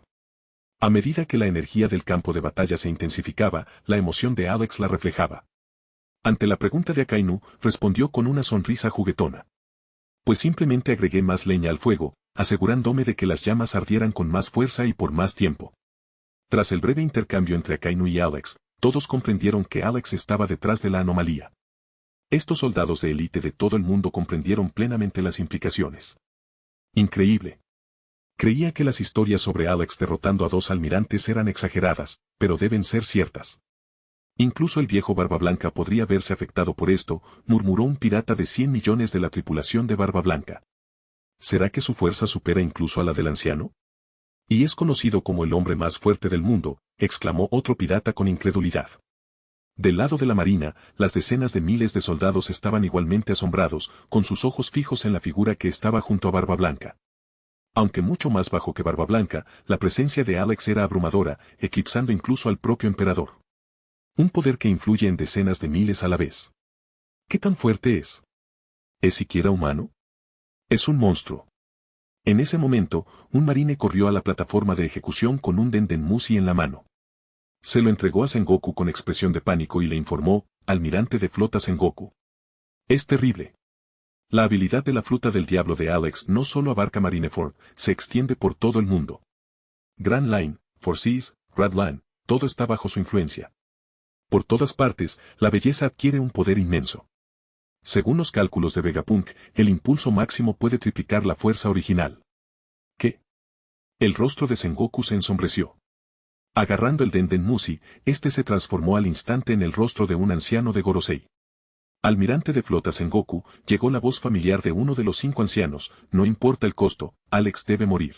A medida que la energía del campo de batalla se intensificaba, la emoción de Alex la reflejaba. Ante la pregunta de Akainu, respondió con una sonrisa juguetona. Pues simplemente agregué más leña al fuego, asegurándome de que las llamas ardieran con más fuerza y por más tiempo. Tras el breve intercambio entre Akainu y Alex, todos comprendieron que Alex estaba detrás de la anomalía. Estos soldados de élite de todo el mundo comprendieron plenamente las implicaciones. Increíble. Creía que las historias sobre Alex derrotando a dos almirantes eran exageradas, pero deben ser ciertas. Incluso el viejo Barba Blanca podría verse afectado por esto, murmuró un pirata de 100 millones de la tripulación de Barba Blanca. ¿Será que su fuerza supera incluso a la del anciano? Y es conocido como el hombre más fuerte del mundo, exclamó otro pirata con incredulidad. Del lado de la marina, las decenas de miles de soldados estaban igualmente asombrados, con sus ojos fijos en la figura que estaba junto a Barba Blanca. Aunque mucho más bajo que Barba Blanca, la presencia de Alex era abrumadora, eclipsando incluso al propio emperador. Un poder que influye en decenas de miles a la vez. ¿Qué tan fuerte es? ¿Es siquiera humano? Es un monstruo. En ese momento, un marine corrió a la plataforma de ejecución con un Dendenmushi en la mano. Se lo entregó a Sengoku con expresión de pánico y le informó: almirante de flota Sengoku. Es terrible. La habilidad de la fruta del diablo de Alex no solo abarca Marineford, se extiende por todo el mundo. Grand Line, Four Seas, Red Line, todo está bajo su influencia. Por todas partes, la belleza adquiere un poder inmenso. Según los cálculos de Vegapunk, el impulso máximo puede triplicar la fuerza original. ¿Qué? El rostro de Sengoku se ensombreció. Agarrando el Denden Mushi, este se transformó al instante en el rostro de un anciano de Gorosei. Almirante de flota Sengoku, llegó la voz familiar de uno de los 5 ancianos, no importa el costo, Alex debe morir.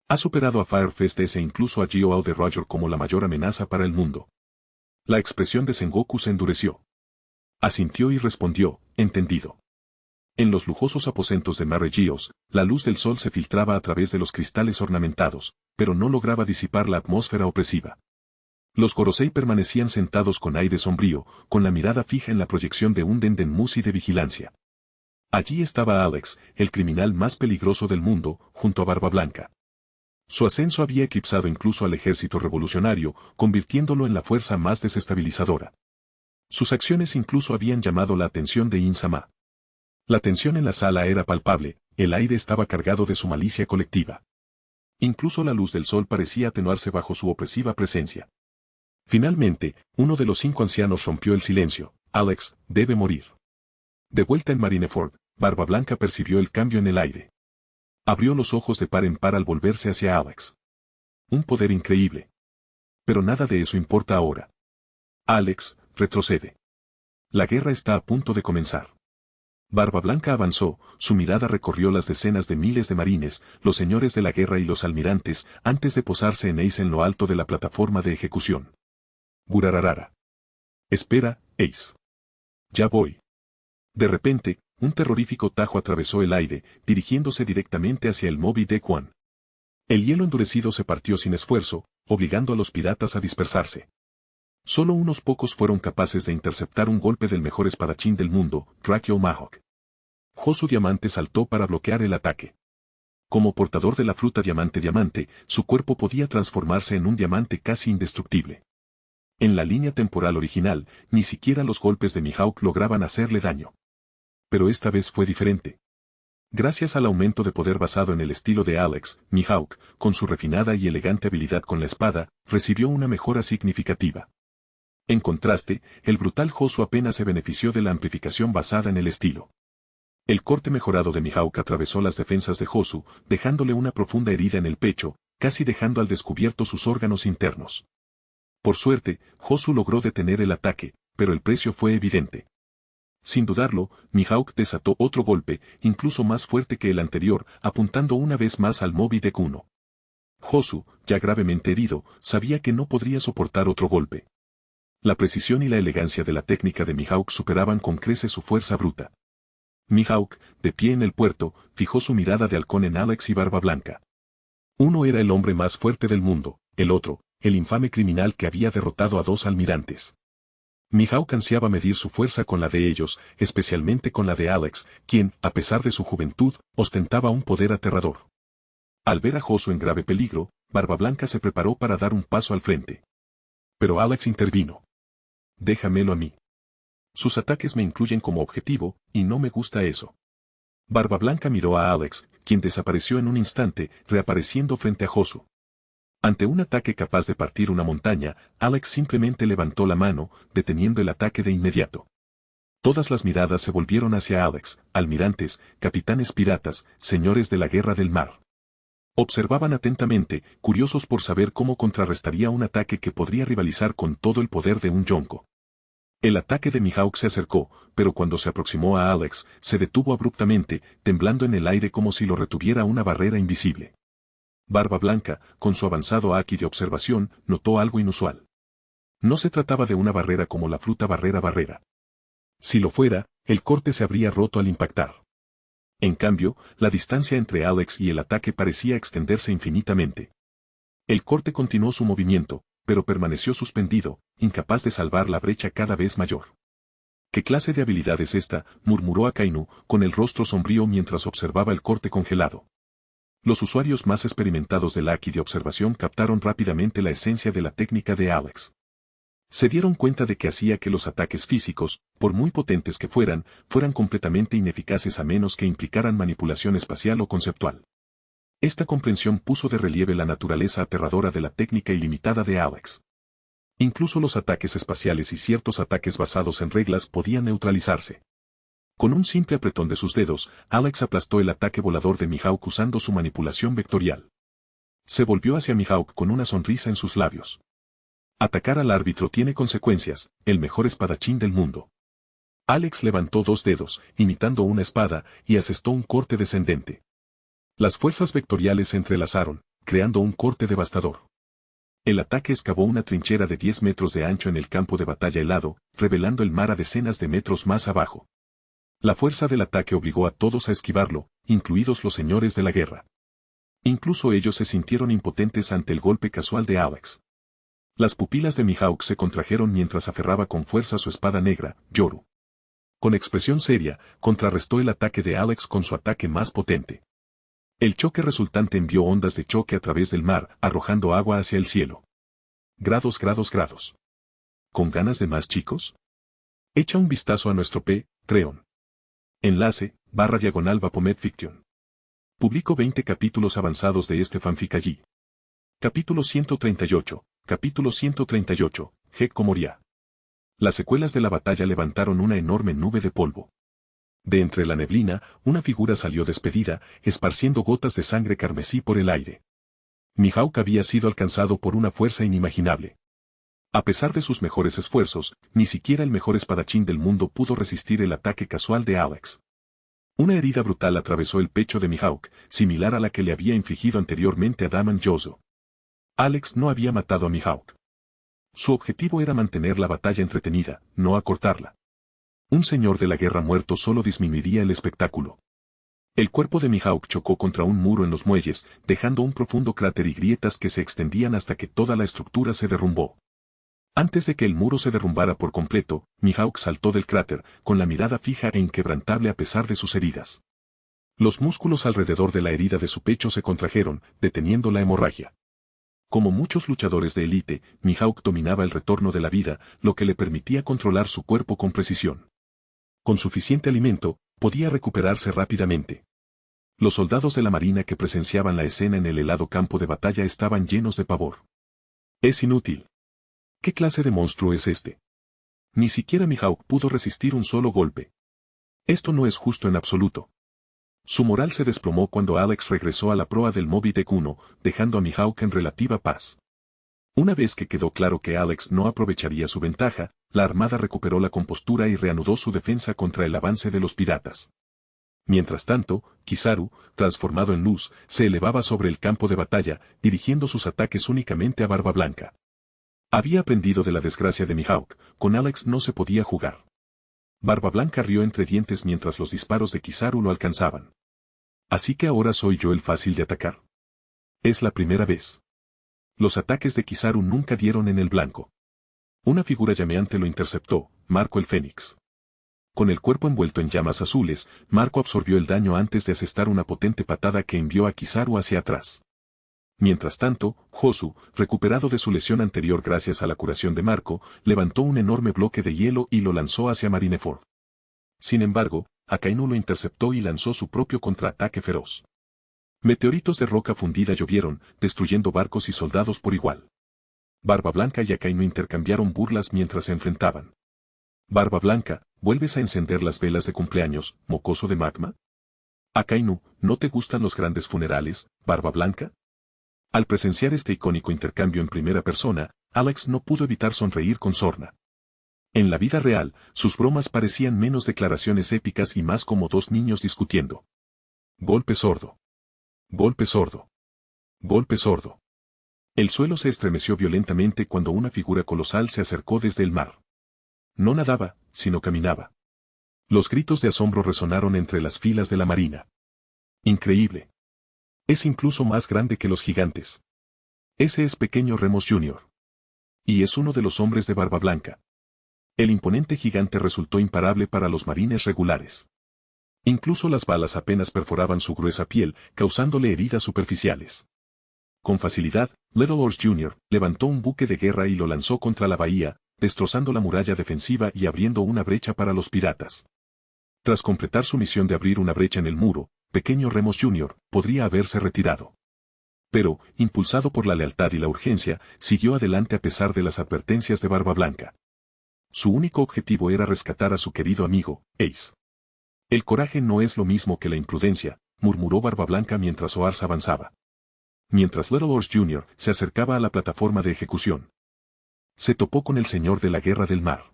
Ha superado a Firefest S e incluso a Gyo de Roger como la mayor amenaza para el mundo. La expresión de Sengoku se endureció. Asintió y respondió, entendido. En los lujosos aposentos de Mare Geos, la luz del sol se filtraba a través de los cristales ornamentados, pero no lograba disipar la atmósfera opresiva. Los Gorosei permanecían sentados con aire sombrío, con la mirada fija en la proyección de un Denden Mushi de vigilancia. Allí estaba Alex, el criminal más peligroso del mundo, junto a Barba Blanca. Su ascenso había eclipsado incluso al ejército revolucionario, convirtiéndolo en la fuerza más desestabilizadora. Sus acciones incluso habían llamado la atención de In-sama. La tensión en la sala era palpable, el aire estaba cargado de su malicia colectiva. Incluso la luz del sol parecía atenuarse bajo su opresiva presencia. Finalmente, uno de los 5 ancianos rompió el silencio. Alex, debe morir. De vuelta en Marineford, Barba Blanca percibió el cambio en el aire. Abrió los ojos de par en par al volverse hacia Alex. Un poder increíble. Pero nada de eso importa ahora. Alex, retrocede. La guerra está a punto de comenzar. Barba Blanca avanzó, su mirada recorrió las decenas de miles de marines, los señores de la guerra y los almirantes, antes de posarse en Ace en lo alto de la plataforma de ejecución. Gurararara. Espera, Ace. Ya voy. De repente, un terrorífico tajo atravesó el aire, dirigiéndose directamente hacia el Moby Dick One. El hielo endurecido se partió sin esfuerzo, obligando a los piratas a dispersarse. Solo unos pocos fueron capaces de interceptar un golpe del mejor espadachín del mundo, Drakeo Mahawk. Josu Diamante saltó para bloquear el ataque. Como portador de la fruta diamante, su cuerpo podía transformarse en un diamante casi indestructible. En la línea temporal original, ni siquiera los golpes de Mihawk lograban hacerle daño. Pero esta vez fue diferente. Gracias al aumento de poder basado en el estilo de Alex, Mihawk, con su refinada y elegante habilidad con la espada, recibió una mejora significativa. En contraste, el brutal Josu apenas se benefició de la amplificación basada en el estilo. El corte mejorado de Mihawk atravesó las defensas de Josu, dejándole una profunda herida en el pecho, casi dejando al descubierto sus órganos internos. Por suerte, Josu logró detener el ataque, pero el precio fue evidente. Sin dudarlo, Mihawk desató otro golpe, incluso más fuerte que el anterior, apuntando una vez más al Moby Dick 1. Josu, ya gravemente herido, sabía que no podría soportar otro golpe. La precisión y la elegancia de la técnica de Mihawk superaban con creces su fuerza bruta. Mihawk, de pie en el puerto, fijó su mirada de halcón en Alex y Barba Blanca. Uno era el hombre más fuerte del mundo, el otro, el infame criminal que había derrotado a 2 almirantes. Mihawk ansiaba medir su fuerza con la de ellos, especialmente con la de Alex, quien, a pesar de su juventud, ostentaba un poder aterrador. Al ver a Josu en grave peligro, Barba Blanca se preparó para dar un paso al frente. Pero Alex intervino. Déjamelo a mí. Sus ataques me incluyen como objetivo, y no me gusta eso. Barba Blanca miró a Alex, quien desapareció en un instante, reapareciendo frente a Josu. Ante un ataque capaz de partir una montaña, Alex simplemente levantó la mano, deteniendo el ataque de inmediato. Todas las miradas se volvieron hacia Alex, almirantes, capitanes piratas, señores de la guerra del mar. Observaban atentamente, curiosos por saber cómo contrarrestaría un ataque que podría rivalizar con todo el poder de un yonko. El ataque de Mihawk se acercó, pero cuando se aproximó a Alex, se detuvo abruptamente, temblando en el aire como si lo retuviera una barrera invisible. Barba Blanca, con su avanzado haki de observación, notó algo inusual. No se trataba de una barrera como la fruta barrera. Si lo fuera, el corte se habría roto al impactar. En cambio, la distancia entre Alex y el ataque parecía extenderse infinitamente. El corte continuó su movimiento, pero permaneció suspendido, incapaz de salvar la brecha cada vez mayor. ¿Qué clase de habilidad es esta?, murmuró Akainu, con el rostro sombrío mientras observaba el corte congelado. Los usuarios más experimentados del haki de observación captaron rápidamente la esencia de la técnica de Alex. Se dieron cuenta de que hacía que los ataques físicos, por muy potentes que fueran completamente ineficaces a menos que implicaran manipulación espacial o conceptual. Esta comprensión puso de relieve la naturaleza aterradora de la técnica ilimitada de Alex. Incluso los ataques espaciales y ciertos ataques basados en reglas podían neutralizarse. Con un simple apretón de sus dedos, Alex aplastó el ataque volador de Mihawk usando su manipulación vectorial. Se volvió hacia Mihawk con una sonrisa en sus labios. Atacar al árbitro tiene consecuencias, el mejor espadachín del mundo. Alex levantó dos dedos, imitando una espada, y asestó un corte descendente. Las fuerzas vectoriales se entrelazaron, creando un corte devastador. El ataque excavó una trinchera de 10 metros de ancho en el campo de batalla helado, revelando el mar a decenas de metros más abajo. La fuerza del ataque obligó a todos a esquivarlo, incluidos los señores de la guerra. Incluso ellos se sintieron impotentes ante el golpe casual de Alex. Las pupilas de Mihawk se contrajeron mientras aferraba con fuerza su espada negra, Yoru. Con expresión seria, contrarrestó el ataque de Alex con su ataque más potente. El choque resultante envió ondas de choque a través del mar, arrojando agua hacia el cielo. Grados. ¿Con ganas de más, chicos? Echa un vistazo a nuestro Patreon. Enlace, /Bapomet Fiction. Publico 20 capítulos avanzados de este fanfic allí. Capítulo 138, Gekko moría. Las secuelas de la batalla levantaron una enorme nube de polvo. De entre la neblina, una figura salió despedida, esparciendo gotas de sangre carmesí por el aire. Mihawk había sido alcanzado por una fuerza inimaginable. A pesar de sus mejores esfuerzos, ni siquiera el mejor espadachín del mundo pudo resistir el ataque casual de Alex. Una herida brutal atravesó el pecho de Mihawk, similar a la que le había infligido anteriormente a Daman Yozo. Alex no había matado a Mihawk. Su objetivo era mantener la batalla entretenida, no acortarla. Un señor de la guerra muerto solo disminuiría el espectáculo. El cuerpo de Mihawk chocó contra un muro en los muelles, dejando un profundo cráter y grietas que se extendían hasta que toda la estructura se derrumbó. Antes de que el muro se derrumbara por completo, Mihawk saltó del cráter, con la mirada fija e inquebrantable a pesar de sus heridas. Los músculos alrededor de la herida de su pecho se contrajeron, deteniendo la hemorragia. Como muchos luchadores de élite, Mihawk dominaba el retorno de la vida, lo que le permitía controlar su cuerpo con precisión. Con suficiente alimento, podía recuperarse rápidamente. Los soldados de la marina que presenciaban la escena en el helado campo de batalla estaban llenos de pavor. Es inútil. ¿Qué clase de monstruo es este? Ni siquiera Mihawk pudo resistir un solo golpe. Esto no es justo en absoluto. Su moral se desplomó cuando Alex regresó a la proa del Moby Dick 1, dejando a Mihawk en relativa paz. Una vez que quedó claro que Alex no aprovecharía su ventaja, la armada recuperó la compostura y reanudó su defensa contra el avance de los piratas. Mientras tanto, Kizaru, transformado en luz, se elevaba sobre el campo de batalla, dirigiendo sus ataques únicamente a Barba Blanca. Había aprendido de la desgracia de Mihawk, con Alex no se podía jugar. Barba Blanca rió entre dientes mientras los disparos de Kizaru lo alcanzaban. ¿Así que ahora soy yo el fácil de atacar? Es la primera vez. Los ataques de Kizaru nunca dieron en el blanco. Una figura llameante lo interceptó, Marco el Fénix. Con el cuerpo envuelto en llamas azules, Marco absorbió el daño antes de asestar una potente patada que envió a Kizaru hacia atrás. Mientras tanto, Josu, recuperado de su lesión anterior gracias a la curación de Marco, levantó un enorme bloque de hielo y lo lanzó hacia Marineford. Sin embargo, Akainu lo interceptó y lanzó su propio contraataque feroz. Meteoritos de roca fundida llovieron, destruyendo barcos y soldados por igual. Barba Blanca y Akainu intercambiaron burlas mientras se enfrentaban. Barba Blanca, ¿vuelves a encender las velas de cumpleaños, mocoso de magma? Akainu, ¿no te gustan los grandes funerales, Barba Blanca? Al presenciar este icónico intercambio en primera persona, Alex no pudo evitar sonreír con sorna. En la vida real, sus bromas parecían menos declaraciones épicas y más como dos niños discutiendo. Golpe sordo. Golpe sordo. Golpe sordo. El suelo se estremeció violentamente cuando una figura colosal se acercó desde el mar. No nadaba, sino caminaba. Los gritos de asombro resonaron entre las filas de la marina. Increíble. Es incluso más grande que los gigantes. Ese es Pequeño Remus Jr. Y es uno de los hombres de Barba Blanca. El imponente gigante resultó imparable para los marines regulares. Incluso las balas apenas perforaban su gruesa piel, causándole heridas superficiales. Con facilidad, Little Horse Jr. levantó un buque de guerra y lo lanzó contra la bahía, destrozando la muralla defensiva y abriendo una brecha para los piratas. Tras completar su misión de abrir una brecha en el muro, Pequeño Remus Jr. podría haberse retirado. Pero, impulsado por la lealtad y la urgencia, siguió adelante a pesar de las advertencias de Barba Blanca. Su único objetivo era rescatar a su querido amigo, Ace. El coraje no es lo mismo que la imprudencia, murmuró Barbablanca mientras Oars avanzaba. Mientras Little Oars Jr. se acercaba a la plataforma de ejecución, se topó con el señor de la guerra del mar.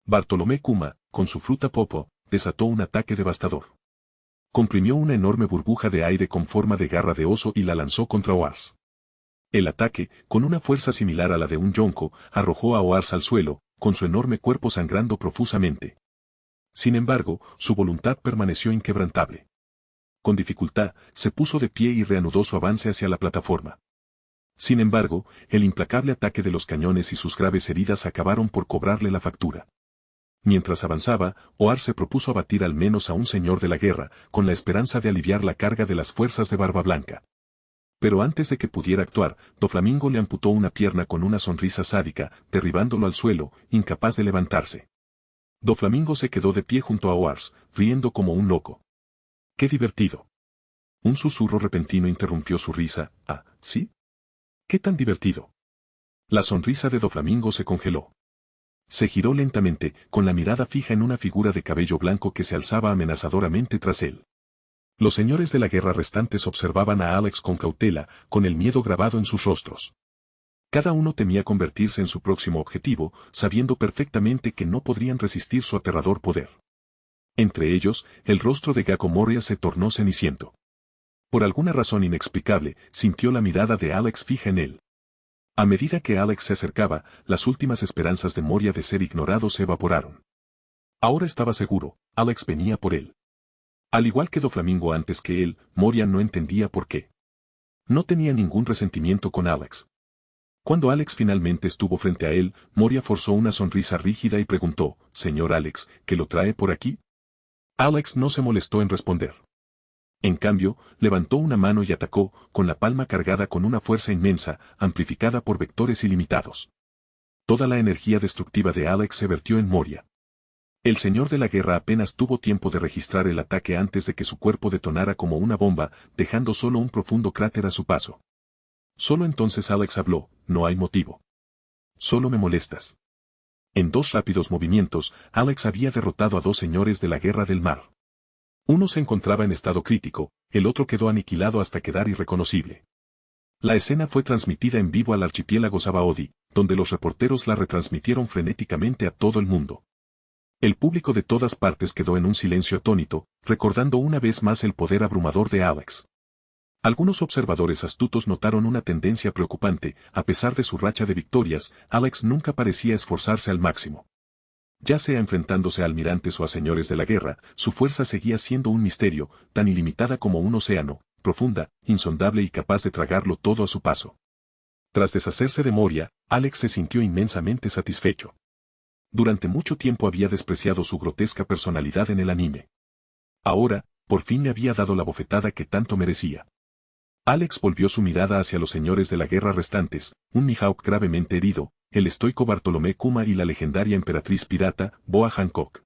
Bartolomé Kuma, con su fruta popo, desató un ataque devastador. Comprimió una enorme burbuja de aire con forma de garra de oso y la lanzó contra Oars. El ataque, con una fuerza similar a la de un yonko, arrojó a Oars al suelo, con su enorme cuerpo sangrando profusamente. Sin embargo, su voluntad permaneció inquebrantable. Con dificultad, se puso de pie y reanudó su avance hacia la plataforma. Sin embargo, el implacable ataque de los cañones y sus graves heridas acabaron por cobrarle la factura. Mientras avanzaba, Oars se propuso abatir al menos a un señor de la guerra, con la esperanza de aliviar la carga de las fuerzas de Barbablanca. Pero antes de que pudiera actuar, Doflamingo le amputó una pierna con una sonrisa sádica, derribándolo al suelo, incapaz de levantarse. Doflamingo se quedó de pie junto a Oars, riendo como un loco. ¡Qué divertido! Un susurro repentino interrumpió su risa. «Ah, ¿sí? ¿Qué tan divertido?» La sonrisa de Doflamingo se congeló. Se giró lentamente, con la mirada fija en una figura de cabello blanco que se alzaba amenazadoramente tras él. Los señores de la guerra restantes observaban a Alex con cautela, con el miedo grabado en sus rostros. Cada uno temía convertirse en su próximo objetivo, sabiendo perfectamente que no podrían resistir su aterrador poder. Entre ellos, el rostro de Gakko Moria se tornó ceniciento. Por alguna razón inexplicable, sintió la mirada de Alex fija en él. A medida que Alex se acercaba, las últimas esperanzas de Moria de ser ignorado se evaporaron. Ahora estaba seguro, Alex venía por él. Al igual que Doflamingo antes que él, Moria no entendía por qué. No tenía ningún resentimiento con Alex. Cuando Alex finalmente estuvo frente a él, Moria forzó una sonrisa rígida y preguntó, «Señor Alex, ¿qué lo trae por aquí?» Alex no se molestó en responder. En cambio, levantó una mano y atacó, con la palma cargada con una fuerza inmensa, amplificada por vectores ilimitados. Toda la energía destructiva de Alex se vertió en Moria. El señor de la guerra apenas tuvo tiempo de registrar el ataque antes de que su cuerpo detonara como una bomba, dejando solo un profundo cráter a su paso. Solo entonces Alex habló, «No hay motivo. Solo me molestas». En dos rápidos movimientos, Alex había derrotado a dos señores de la guerra del mar. Uno se encontraba en estado crítico, el otro quedó aniquilado hasta quedar irreconocible. La escena fue transmitida en vivo al archipiélago Sabaody, donde los reporteros la retransmitieron frenéticamente a todo el mundo. El público de todas partes quedó en un silencio atónito, recordando una vez más el poder abrumador de Alex. Algunos observadores astutos notaron una tendencia preocupante, a pesar de su racha de victorias, Alex nunca parecía esforzarse al máximo. Ya sea enfrentándose a almirantes o a señores de la guerra, su fuerza seguía siendo un misterio, tan ilimitada como un océano, profunda, insondable y capaz de tragarlo todo a su paso. Tras deshacerse de Moria, Alex se sintió inmensamente satisfecho. Durante mucho tiempo había despreciado su grotesca personalidad en el anime. Ahora, por fin le había dado la bofetada que tanto merecía. Alex volvió su mirada hacia los señores de la guerra restantes, un Mihawk gravemente herido, el estoico Bartolomé Kuma y la legendaria emperatriz pirata, Boa Hancock.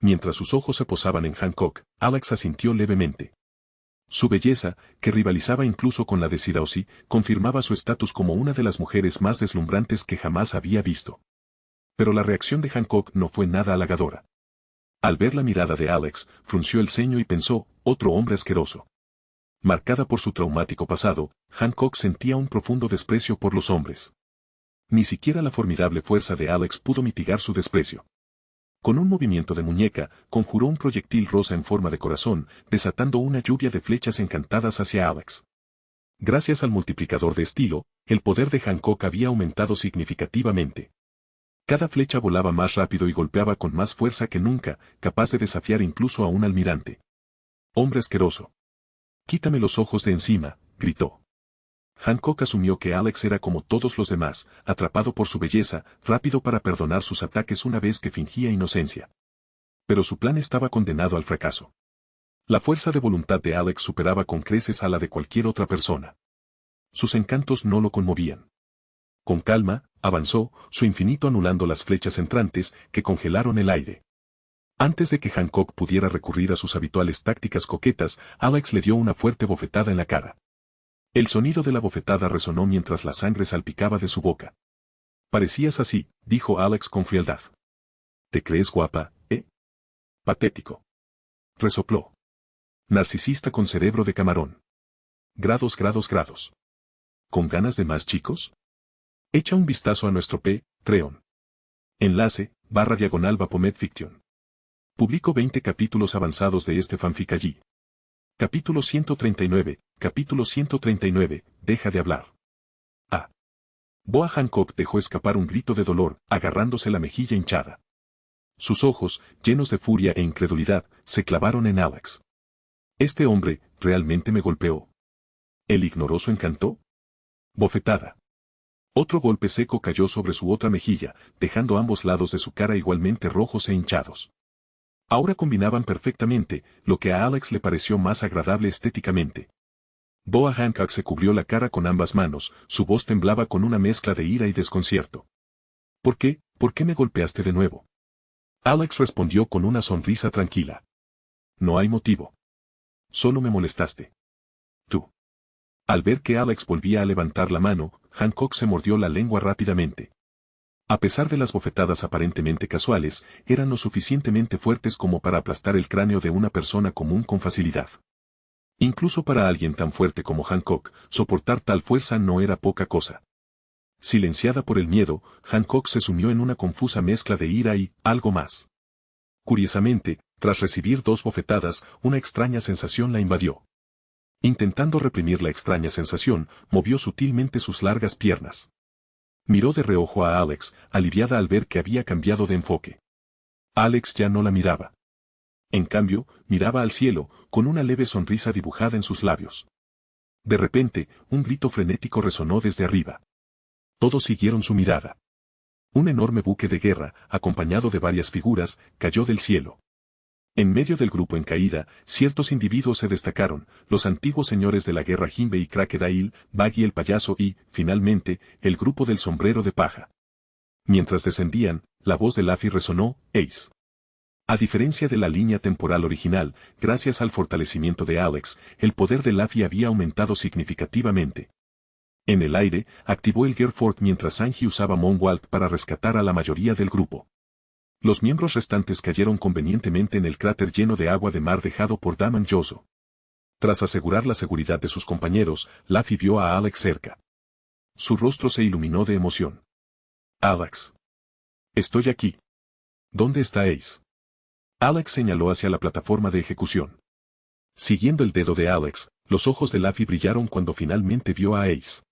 Mientras sus ojos se posaban en Hancock, Alex asintió levemente. Su belleza, que rivalizaba incluso con la de Shiraoshi, confirmaba su estatus como una de las mujeres más deslumbrantes que jamás había visto. Pero la reacción de Hancock no fue nada halagadora. Al ver la mirada de Alex, frunció el ceño y pensó, otro hombre asqueroso. Marcada por su traumático pasado, Hancock sentía un profundo desprecio por los hombres. Ni siquiera la formidable fuerza de Alex pudo mitigar su desprecio. Con un movimiento de muñeca, conjuró un proyectil rosa en forma de corazón, desatando una lluvia de flechas encantadas hacia Alex. Gracias al multiplicador de estilo, el poder de Hancock había aumentado significativamente. Cada flecha volaba más rápido y golpeaba con más fuerza que nunca, capaz de desafiar incluso a un almirante. «Hombre asqueroso. Quítame los ojos de encima», gritó. Hancock asumió que Alex era como todos los demás, atrapado por su belleza, rápido para perdonar sus ataques una vez que fingía inocencia. Pero su plan estaba condenado al fracaso. La fuerza de voluntad de Alex superaba con creces a la de cualquier otra persona. Sus encantos no lo conmovían. Con calma, avanzó, su infinito anulando las flechas entrantes, que congelaron el aire. Antes de que Hancock pudiera recurrir a sus habituales tácticas coquetas, Alex le dio una fuerte bofetada en la cara. El sonido de la bofetada resonó mientras la sangre salpicaba de su boca. «Parecías así», dijo Alex con frialdad. «¿Te crees guapa, eh?» «Patético». Resopló. Narcisista con cerebro de camarón. Grados, grados, grados. ¿Con ganas de más, chicos? Echa un vistazo a nuestro Patreon. Enlace, // Baphomet Fiction. Publico 20 capítulos avanzados de este fanfic allí. Capítulo 139, capítulo 139, deja de hablar. Ah. Boa Hancock dejó escapar un grito de dolor, agarrándose la mejilla hinchada. Sus ojos, llenos de furia e incredulidad, se clavaron en Alex. ¿Este hombre, realmente me golpeó? ¿Él ignoró su encanto? Bofetada. Otro golpe seco cayó sobre su otra mejilla, dejando ambos lados de su cara igualmente rojos e hinchados. Ahora combinaban perfectamente, lo que a Alex le pareció más agradable estéticamente. Boa Hancock se cubrió la cara con ambas manos, su voz temblaba con una mezcla de ira y desconcierto. ¿Por qué? ¿Por qué me golpeaste de nuevo? Alex respondió con una sonrisa tranquila. No hay motivo. Solo me molestaste. Tú. Al ver que Alex volvía a levantar la mano, Hancock se mordió la lengua rápidamente. A pesar de las bofetadas aparentemente casuales, eran lo suficientemente fuertes como para aplastar el cráneo de una persona común con facilidad. Incluso para alguien tan fuerte como Hancock, soportar tal fuerza no era poca cosa. Silenciada por el miedo, Hancock se sumió en una confusa mezcla de ira y algo más. Curiosamente, tras recibir 2 bofetadas, una extraña sensación la invadió. Intentando reprimir la extraña sensación, movió sutilmente sus largas piernas. Miró de reojo a Alex, aliviada al ver que había cambiado de enfoque. Alex ya no la miraba. En cambio, miraba al cielo, con una leve sonrisa dibujada en sus labios. De repente, un grito frenético resonó desde arriba. Todos siguieron su mirada. Un enorme buque de guerra, acompañado de varias figuras, cayó del cielo. En medio del grupo en caída, ciertos individuos se destacaron, los antiguos señores de la guerra Jimbe y Crocodile, Baggy el payaso y, finalmente, el grupo del sombrero de paja. Mientras descendían, la voz de Luffy resonó, Ace. A diferencia de la línea temporal original, gracias al fortalecimiento de Alex, el poder de Luffy había aumentado significativamente. En el aire, activó el Gear Fort mientras Sanji usaba Moonwalk para rescatar a la mayoría del grupo. Los miembros restantes cayeron convenientemente en el cráter lleno de agua de mar dejado por Daman Yoso. Tras asegurar la seguridad de sus compañeros, Luffy vio a Alex cerca. Su rostro se iluminó de emoción. Alex. Estoy aquí. ¿Dónde está Ace? Alex señaló hacia la plataforma de ejecución. Siguiendo el dedo de Alex, los ojos de Luffy brillaron cuando finalmente vio a Ace.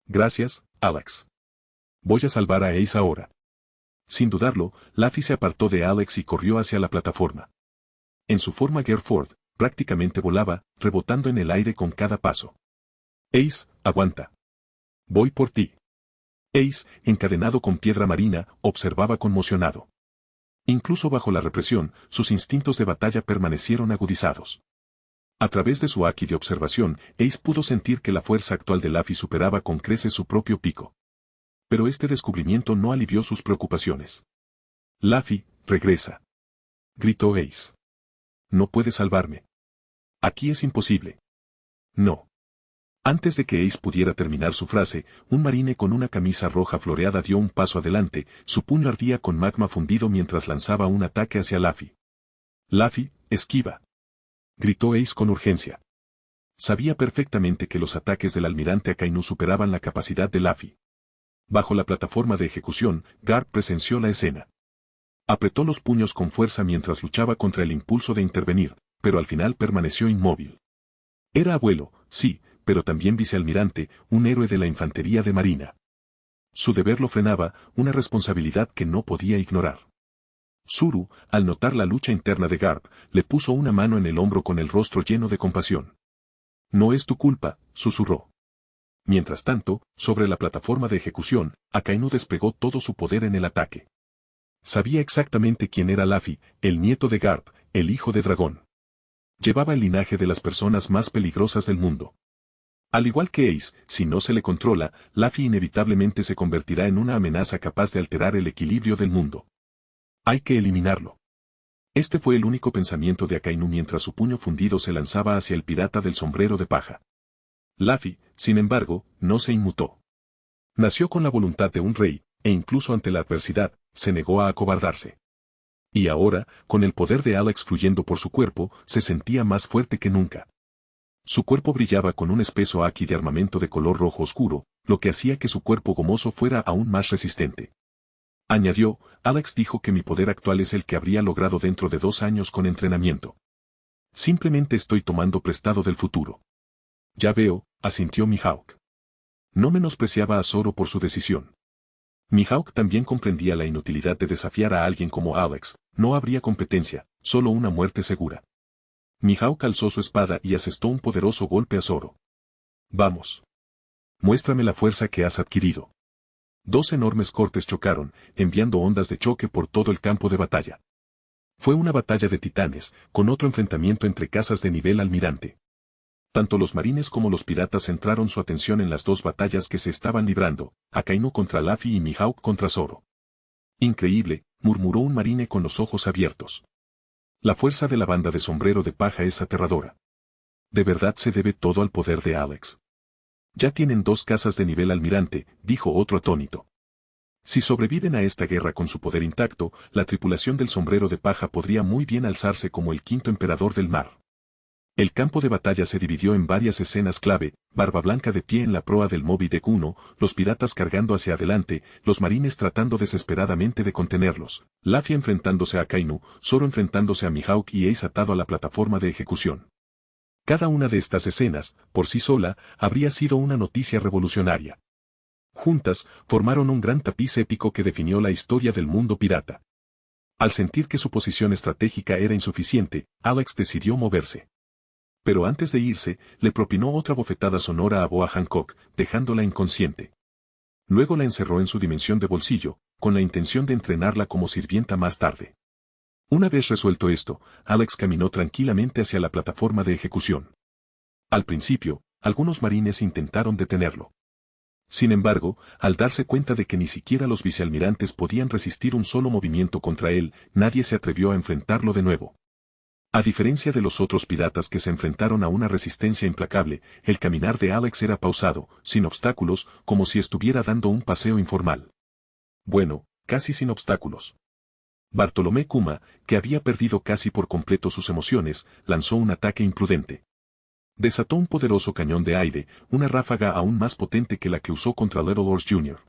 Gracias, Alex. Voy a salvar a Ace ahora. Sin dudarlo, Luffy se apartó de Alex y corrió hacia la plataforma. En su forma Gearford, prácticamente volaba, rebotando en el aire con cada paso. Ace, aguanta. Voy por ti. Ace, encadenado con piedra marina, observaba conmocionado. Incluso bajo la represión, sus instintos de batalla permanecieron agudizados. A través de su haki de observación, Ace pudo sentir que la fuerza actual de Luffy superaba con creces su propio pico. Pero este descubrimiento no alivió sus preocupaciones. Luffy, regresa. Gritó Ace. No puedes salvarme. Aquí es imposible. No. Antes de que Ace pudiera terminar su frase, un marine con una camisa roja floreada dio un paso adelante, su puño ardía con magma fundido mientras lanzaba un ataque hacia Luffy. Luffy, esquiva. Gritó Ace con urgencia. Sabía perfectamente que los ataques del almirante Akainu superaban la capacidad de Luffy. Bajo la plataforma de ejecución, Garp presenció la escena. Apretó los puños con fuerza mientras luchaba contra el impulso de intervenir, pero al final permaneció inmóvil. Era abuelo, sí, pero también vicealmirante, un héroe de la infantería de marina. Su deber lo frenaba, una responsabilidad que no podía ignorar. Zuru, al notar la lucha interna de Garp, le puso una mano en el hombro con el rostro lleno de compasión. No es tu culpa, susurró. Mientras tanto, sobre la plataforma de ejecución, Akainu desplegó todo su poder en el ataque. Sabía exactamente quién era Luffy, el nieto de Garp, el hijo de dragón. Llevaba el linaje de las personas más peligrosas del mundo. Al igual que Ace, si no se le controla, Luffy inevitablemente se convertirá en una amenaza capaz de alterar el equilibrio del mundo. Hay que eliminarlo. Este fue el único pensamiento de Akainu mientras su puño fundido se lanzaba hacia el pirata del sombrero de paja. Luffy, sin embargo, no se inmutó. Nació con la voluntad de un rey, e incluso ante la adversidad, se negó a acobardarse. Y ahora, con el poder de Alex fluyendo por su cuerpo, se sentía más fuerte que nunca. Su cuerpo brillaba con un espeso haki de armamento de color rojo oscuro, lo que hacía que su cuerpo gomoso fuera aún más resistente. Añadió, Alex dijo que mi poder actual es el que habría logrado dentro de 2 años con entrenamiento. Simplemente estoy tomando prestado del futuro. Ya veo, asintió Mihawk. No menospreciaba a Zoro por su decisión. Mihawk también comprendía la inutilidad de desafiar a alguien como Alex, no habría competencia, solo una muerte segura. Mihawk alzó su espada y asestó un poderoso golpe a Zoro. Vamos. Muéstrame la fuerza que has adquirido. 2 enormes cortes chocaron, enviando ondas de choque por todo el campo de batalla. Fue una batalla de titanes, con otro enfrentamiento entre casas de nivel almirante. Tanto los marines como los piratas centraron su atención en las 2 batallas que se estaban librando, Akainu contra Luffy y Mihawk contra Zoro. Increíble, murmuró un marine con los ojos abiertos. La fuerza de la banda de sombrero de paja es aterradora. De verdad se debe todo al poder de Alex. Ya tienen 2 casas de nivel almirante, dijo otro atónito. Si sobreviven a esta guerra con su poder intacto, la tripulación del sombrero de paja podría muy bien alzarse como el 5º emperador del mar. El campo de batalla se dividió en varias escenas clave, Barba Blanca de pie en la proa del Moby Dick 1, los piratas cargando hacia adelante, los marines tratando desesperadamente de contenerlos, Luffy enfrentándose a Akainu, Zoro enfrentándose a Mihawk y Ace atado a la plataforma de ejecución. Cada una de estas escenas, por sí sola, habría sido una noticia revolucionaria. Juntas, formaron un gran tapiz épico que definió la historia del mundo pirata. Al sentir que su posición estratégica era insuficiente, Alex decidió moverse. Pero antes de irse, le propinó otra bofetada sonora a Boa Hancock, dejándola inconsciente. Luego la encerró en su dimensión de bolsillo, con la intención de entrenarla como sirvienta más tarde. Una vez resuelto esto, Alex caminó tranquilamente hacia la plataforma de ejecución. Al principio, algunos marines intentaron detenerlo. Sin embargo, al darse cuenta de que ni siquiera los vicealmirantes podían resistir un solo movimiento contra él, nadie se atrevió a enfrentarlo de nuevo. A diferencia de los otros piratas que se enfrentaron a una resistencia implacable, el caminar de Alex era pausado, sin obstáculos, como si estuviera dando un paseo informal. Bueno, casi sin obstáculos. Bartolomé Kuma, que había perdido casi por completo sus emociones, lanzó un ataque imprudente. Desató un poderoso cañón de aire, una ráfaga aún más potente que la que usó contra Little Horse Jr.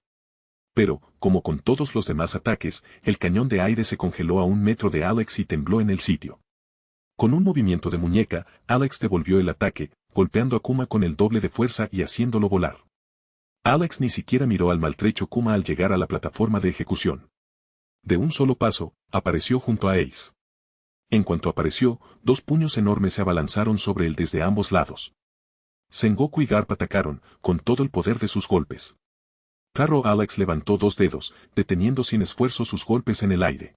Pero, como con todos los demás ataques, el cañón de aire se congeló a 1 metro de Alex y tembló en el sitio. Con un movimiento de muñeca, Alex devolvió el ataque, golpeando a Kuma con el doble de fuerza y haciéndolo volar. Alex ni siquiera miró al maltrecho Kuma al llegar a la plataforma de ejecución. De un solo paso, apareció junto a Ace. En cuanto apareció, 2 puños enormes se abalanzaron sobre él desde ambos lados. Sengoku y Garp atacaron, con todo el poder de sus golpes. Claro, Alex levantó 2 dedos, deteniendo sin esfuerzo sus golpes en el aire.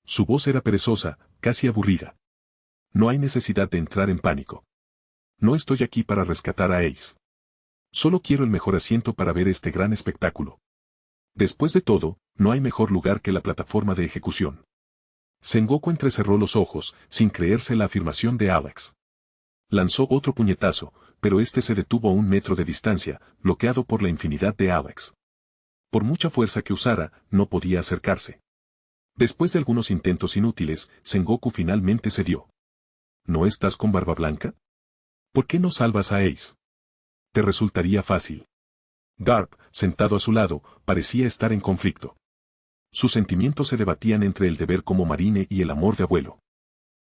Su voz era perezosa, casi aburrida. No hay necesidad de entrar en pánico. No estoy aquí para rescatar a Ace. Solo quiero el mejor asiento para ver este gran espectáculo. Después de todo, no hay mejor lugar que la plataforma de ejecución. Sengoku entrecerró los ojos, sin creerse la afirmación de Alex. Lanzó otro puñetazo, pero este se detuvo a 1 metro de distancia, bloqueado por la infinidad de Alex. Por mucha fuerza que usara, no podía acercarse. Después de algunos intentos inútiles, Sengoku finalmente cedió. ¿No estás con Barba Blanca? ¿Por qué no salvas a Ace? Te resultaría fácil. Garp, sentado a su lado, parecía estar en conflicto. Sus sentimientos se debatían entre el deber como marine y el amor de abuelo.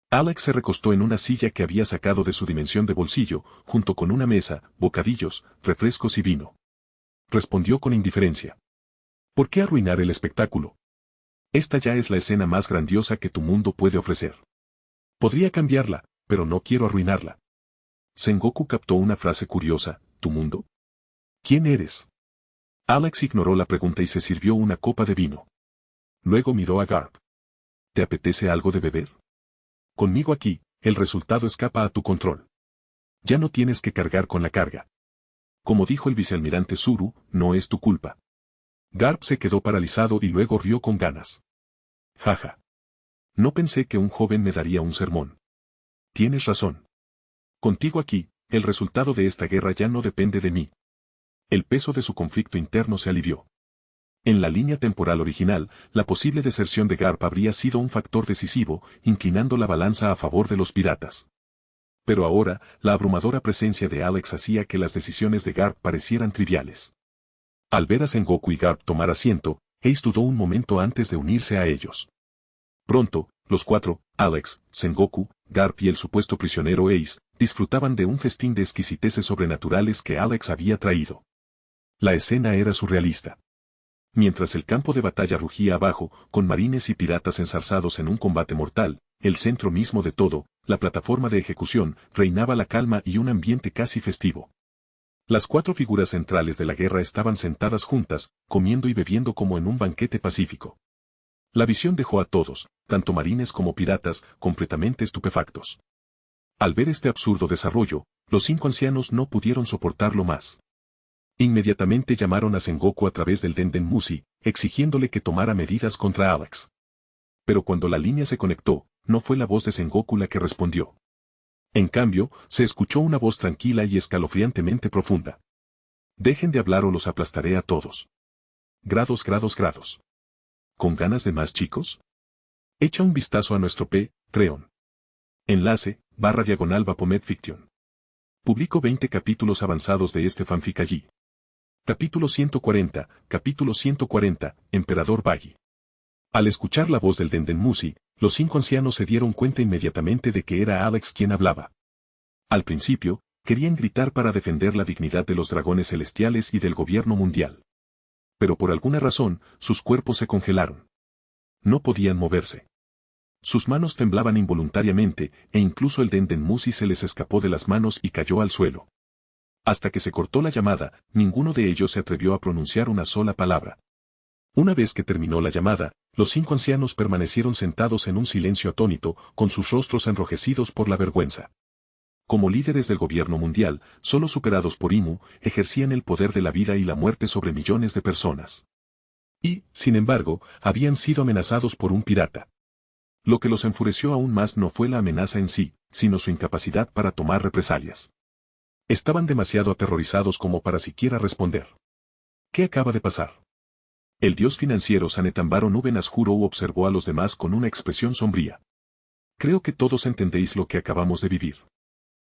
Alex se recostó en una silla que había sacado de su dimensión de bolsillo, junto con una mesa, bocadillos, refrescos y vino. Respondió con indiferencia. ¿Por qué arruinar el espectáculo? Esta ya es la escena más grandiosa que tu mundo puede ofrecer. Podría cambiarla, pero no quiero arruinarla. Sengoku captó una frase curiosa, ¿tu mundo? ¿Quién eres? Alex ignoró la pregunta y se sirvió una copa de vino. Luego miró a Garp. ¿Te apetece algo de beber? Conmigo aquí, el resultado escapa a tu control. Ya no tienes que cargar con la carga. Como dijo el vicealmirante Zuru, no es tu culpa. Garp se quedó paralizado y luego rió con ganas. Jaja. No pensé que un joven me daría un sermón. Tienes razón. Contigo aquí, el resultado de esta guerra ya no depende de mí. El peso de su conflicto interno se alivió. En la línea temporal original, la posible deserción de Garp habría sido un factor decisivo, inclinando la balanza a favor de los piratas. Pero ahora, la abrumadora presencia de Alex hacía que las decisiones de Garp parecieran triviales. Al ver a Sengoku y Garp tomar asiento, Ace dudó un momento antes de unirse a ellos. Pronto, los cuatro, Alex, Sengoku, Garp y el supuesto prisionero Ace, disfrutaban de un festín de exquisiteces sobrenaturales que Alex había traído. La escena era surrealista. Mientras el campo de batalla rugía abajo, con marines y piratas enzarzados en un combate mortal, el centro mismo de todo, la plataforma de ejecución, reinaba la calma y un ambiente casi festivo. Las cuatro figuras centrales de la guerra estaban sentadas juntas, comiendo y bebiendo como en un banquete pacífico. La visión dejó a todos, tanto marines como piratas, completamente estupefactos. Al ver este absurdo desarrollo, los 5 ancianos no pudieron soportarlo más. Inmediatamente llamaron a Sengoku a través del Denden Mushi, exigiéndole que tomara medidas contra Alex. Pero cuando la línea se conectó, no fue la voz de Sengoku la que respondió. En cambio, se escuchó una voz tranquila y escalofriantemente profunda. Dejen de hablar o los aplastaré a todos. Grados. ¿Con ganas de más, chicos? Echa un vistazo a nuestro Patreon. Enlace, /Bapomet Fiction. Publico 20 capítulos avanzados de este fanfic allí. Capítulo 140, Emperador Bagi. Al escuchar la voz del Denden Mushi, los 5 ancianos se dieron cuenta inmediatamente de que era Alex quien hablaba. Al principio, querían gritar para defender la dignidad de los dragones celestiales y del gobierno mundial. Pero por alguna razón, sus cuerpos se congelaron. No podían moverse. Sus manos temblaban involuntariamente, e incluso el Denden Mushi se les escapó de las manos y cayó al suelo. Hasta que se cortó la llamada, ninguno de ellos se atrevió a pronunciar una sola palabra. Una vez que terminó la llamada, los 5 ancianos permanecieron sentados en un silencio atónito, con sus rostros enrojecidos por la vergüenza. Como líderes del gobierno mundial, solo superados por Imu, ejercían el poder de la vida y la muerte sobre millones de personas. Y, sin embargo, habían sido amenazados por un pirata. Lo que los enfureció aún más no fue la amenaza en sí, sino su incapacidad para tomar represalias. Estaban demasiado aterrorizados como para siquiera responder. ¿Qué acaba de pasar? El dios financiero Sanetambaro Nubenashuro observó a los demás con una expresión sombría. Creo que todos entendéis lo que acabamos de vivir.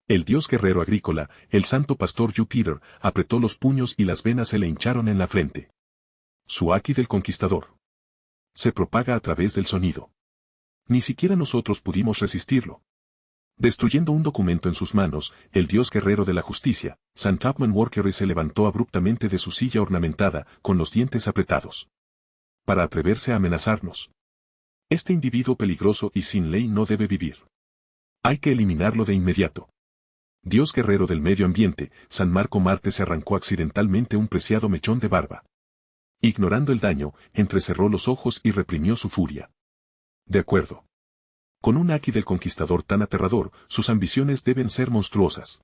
El dios guerrero agrícola, el santo pastor Júpiter, apretó los puños y las venas se le hincharon en la frente. Su Aki del conquistador. Se propaga a través del sonido. Ni siquiera nosotros pudimos resistirlo. Destruyendo un documento en sus manos, el dios guerrero de la justicia, San Chapman Worker se levantó abruptamente de su silla ornamentada, con los dientes apretados. Para atreverse a amenazarnos. Este individuo peligroso y sin ley no debe vivir. Hay que eliminarlo de inmediato. Dios guerrero del medio ambiente, San Marco Marte se arrancó accidentalmente un preciado mechón de barba. Ignorando el daño, entrecerró los ojos y reprimió su furia. De acuerdo. Con un Aki del conquistador tan aterrador, sus ambiciones deben ser monstruosas.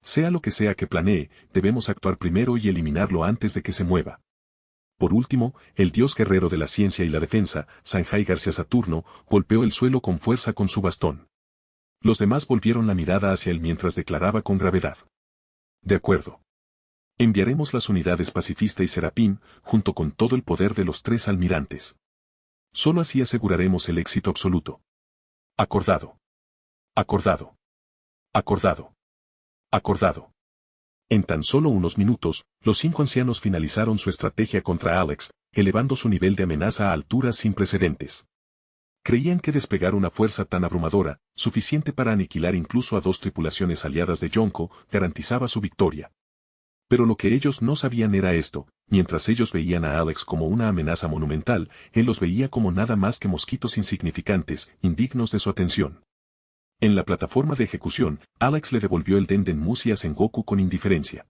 Sea lo que sea que planee, debemos actuar primero y eliminarlo antes de que se mueva. Por último, el dios guerrero de la ciencia y la defensa, Sanjay García Saturno, golpeó el suelo con fuerza con su bastón. Los demás volvieron la mirada hacia él mientras declaraba con gravedad. De acuerdo. Enviaremos las unidades Pacifista y Serapín, junto con todo el poder de los 3 almirantes. Solo así aseguraremos el éxito absoluto. Acordado. Acordado. Acordado. Acordado. En tan solo unos minutos, los 5 ancianos finalizaron su estrategia contra Alex, elevando su nivel de amenaza a alturas sin precedentes. Creían que desplegar una fuerza tan abrumadora, suficiente para aniquilar incluso a 2 tripulaciones aliadas de Yonko, garantizaba su victoria. Pero lo que ellos no sabían era esto: mientras ellos veían a Alex como una amenaza monumental, él los veía como nada más que mosquitos insignificantes, indignos de su atención. En la plataforma de ejecución, Alex le devolvió el Denden Mushi a Sengoku con indiferencia.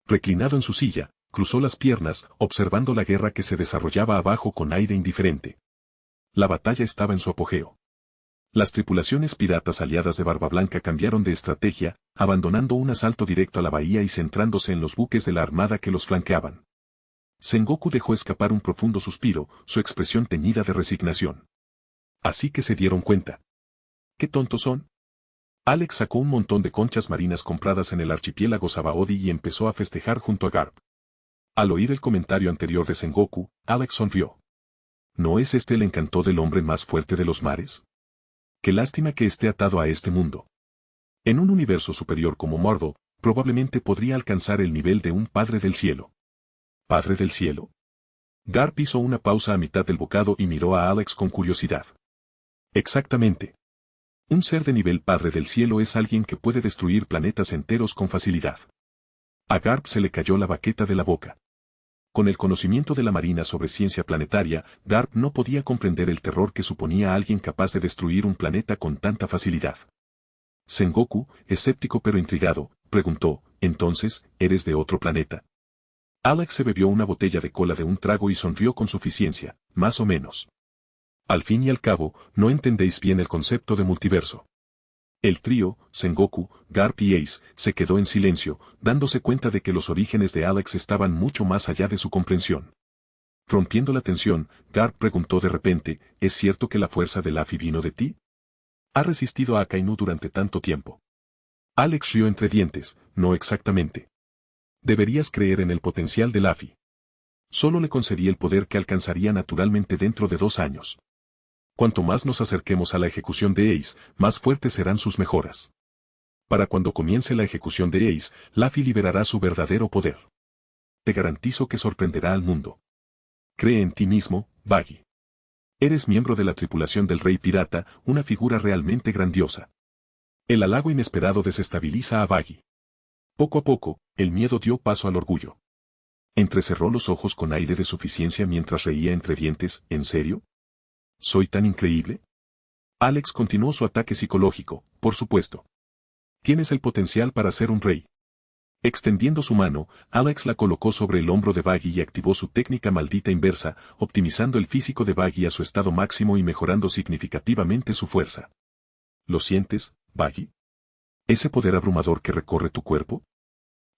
Reclinado en su silla, cruzó las piernas, observando la guerra que se desarrollaba abajo con aire indiferente. La batalla estaba en su apogeo. Las tripulaciones piratas aliadas de Barba Blanca cambiaron de estrategia, abandonando un asalto directo a la bahía y centrándose en los buques de la armada que los flanqueaban. Sengoku dejó escapar un profundo suspiro, su expresión teñida de resignación. Así que se dieron cuenta. ¿Qué tontos son? Alex sacó un montón de conchas marinas compradas en el archipiélago Sabaody y empezó a festejar junto a Garp. Al oír el comentario anterior de Sengoku, Alex sonrió. ¿No es este el encanto del hombre más fuerte de los mares? Qué lástima que esté atado a este mundo. En un universo superior como Mordo, probablemente podría alcanzar el nivel de un padre del cielo. ¿Padre del cielo? Garp hizo una pausa a mitad del bocado y miró a Alex con curiosidad. Exactamente. Un ser de nivel padre del cielo es alguien que puede destruir planetas enteros con facilidad. A Garp se le cayó la baqueta de la boca. Con el conocimiento de la Marina sobre ciencia planetaria, Garp no podía comprender el terror que suponía a alguien capaz de destruir un planeta con tanta facilidad. Sengoku, escéptico pero intrigado, preguntó, ¿entonces, eres de otro planeta? Alex se bebió una botella de cola de un trago y sonrió con suficiencia, más o menos. Al fin y al cabo, no entendéis bien el concepto de multiverso. El trío, Sengoku, Garp y Ace, se quedó en silencio, dándose cuenta de que los orígenes de Alex estaban mucho más allá de su comprensión. Rompiendo la tensión, Garp preguntó de repente, ¿es cierto que la fuerza de Luffy vino de ti? ¿Ha resistido a Akainu durante tanto tiempo? Alex rió entre dientes, no exactamente. Deberías creer en el potencial de Luffy. Solo le concedí el poder que alcanzaría naturalmente dentro de 2 años. Cuanto más nos acerquemos a la ejecución de Ace, más fuertes serán sus mejoras. Para cuando comience la ejecución de Ace, Luffy liberará su verdadero poder. Te garantizo que sorprenderá al mundo. Cree en ti mismo, Baggy. Eres miembro de la tripulación del Rey Pirata, una figura realmente grandiosa. El halago inesperado desestabiliza a Baggy. Poco a poco, el miedo dio paso al orgullo. Entrecerró los ojos con aire de suficiencia mientras reía entre dientes, ¿en serio? ¿Soy tan increíble? Alex continuó su ataque psicológico, por supuesto. Tienes el potencial para ser un rey. Extendiendo su mano, Alex la colocó sobre el hombro de Baggy y activó su técnica maldita inversa, optimizando el físico de Baggy a su estado máximo y mejorando significativamente su fuerza. ¿Lo sientes, Baggy? ¿Ese poder abrumador que recorre tu cuerpo?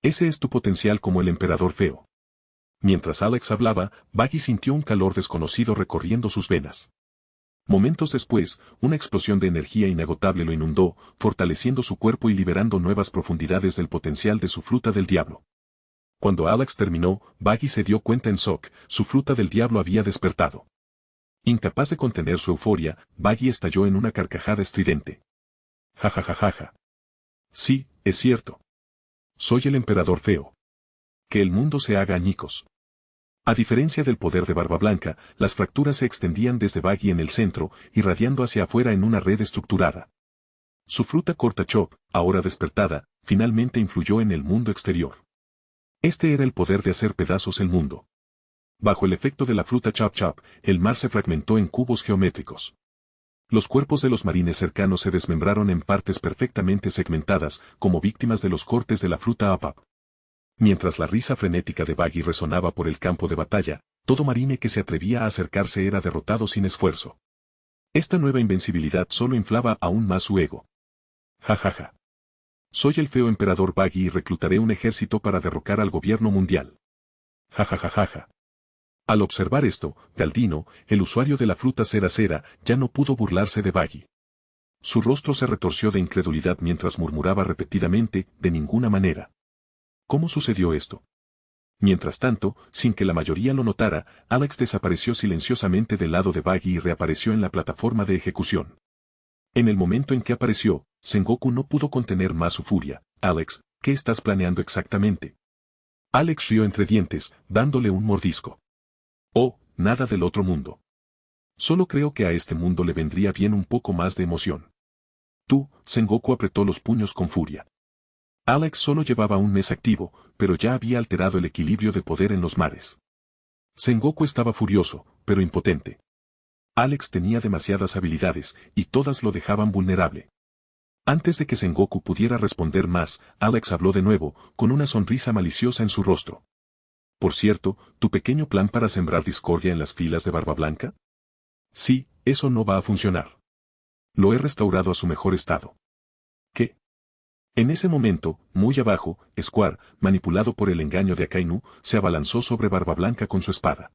Ese es tu potencial como el emperador feo. Mientras Alex hablaba, Baggy sintió un calor desconocido recorriendo sus venas. Momentos después, una explosión de energía inagotable lo inundó, fortaleciendo su cuerpo y liberando nuevas profundidades del potencial de su fruta del diablo. Cuando Alex terminó, Baggy se dio cuenta en shock, su fruta del diablo había despertado. Incapaz de contener su euforia, Baggy estalló en una carcajada estridente. Ja ja ja ja ja. Sí, es cierto. Soy el emperador feo. Que el mundo se haga añicos. A diferencia del poder de Barba Blanca, las fracturas se extendían desde Baggy en el centro, irradiando hacia afuera en una red estructurada. Su fruta corta Chop, ahora despertada, finalmente influyó en el mundo exterior. Este era el poder de hacer pedazos el mundo. Bajo el efecto de la fruta Chop Chop, el mar se fragmentó en cubos geométricos. Los cuerpos de los marines cercanos se desmembraron en partes perfectamente segmentadas, como víctimas de los cortes de la fruta Apap. Mientras la risa frenética de Baggy resonaba por el campo de batalla, todo marine que se atrevía a acercarse era derrotado sin esfuerzo. Esta nueva invencibilidad solo inflaba aún más su ego. Ja ja ja. Soy el feo emperador Baggy y reclutaré un ejército para derrocar al gobierno mundial. Ja ja ja ja ja. Al observar esto, Galdino, el usuario de la fruta Cera Cera, ya no pudo burlarse de Baggy. Su rostro se retorció de incredulidad mientras murmuraba repetidamente, de ninguna manera. ¿Cómo sucedió esto? Mientras tanto, sin que la mayoría lo notara, Alex desapareció silenciosamente del lado de Baggy y reapareció en la plataforma de ejecución. En el momento en que apareció, Sengoku no pudo contener más su furia. Alex, ¿qué estás planeando exactamente? Alex rió entre dientes, dándole un mordisco. Oh, nada del otro mundo. Solo creo que a este mundo le vendría bien un poco más de emoción. Tú, Sengoku apretó los puños con furia. Alex solo llevaba un mes activo, pero ya había alterado el equilibrio de poder en los mares. Sengoku estaba furioso, pero impotente. Alex tenía demasiadas habilidades, y todas lo dejaban vulnerable. Antes de que Sengoku pudiera responder más, Alex habló de nuevo, con una sonrisa maliciosa en su rostro. Por cierto, ¿tu pequeño plan para sembrar discordia en las filas de Barba Blanca? Sí, eso no va a funcionar. Lo he restaurado a su mejor estado. ¿Qué? En ese momento, muy abajo, Square, manipulado por el engaño de Akainu, se abalanzó sobre Barba Blanca con su espada.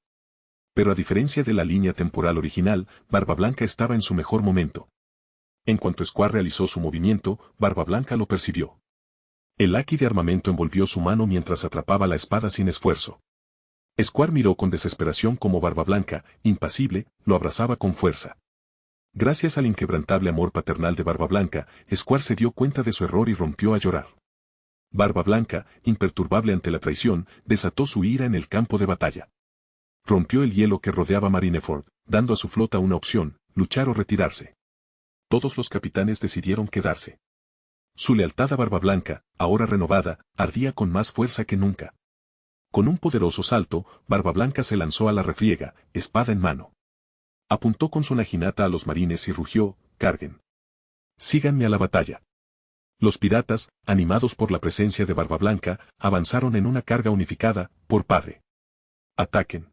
Pero a diferencia de la línea temporal original, Barba Blanca estaba en su mejor momento. En cuanto Square realizó su movimiento, Barba Blanca lo percibió. El haki de armamento envolvió su mano mientras atrapaba la espada sin esfuerzo. Square miró con desesperación como Barba Blanca, impasible, lo abrazaba con fuerza. Gracias al inquebrantable amor paternal de Barba Blanca, Square se dio cuenta de su error y rompió a llorar. Barba Blanca, imperturbable ante la traición, desató su ira en el campo de batalla. Rompió el hielo que rodeaba Marineford, dando a su flota una opción, luchar o retirarse. Todos los capitanes decidieron quedarse. Su lealtad a Barba Blanca, ahora renovada, ardía con más fuerza que nunca. Con un poderoso salto, Barba Blanca se lanzó a la refriega, espada en mano. Apuntó con su naginata a los marines y rugió: «Carguen. Síganme a la batalla». Los piratas, animados por la presencia de Barba Blanca, avanzaron en una carga unificada: «Por padre. Ataquen».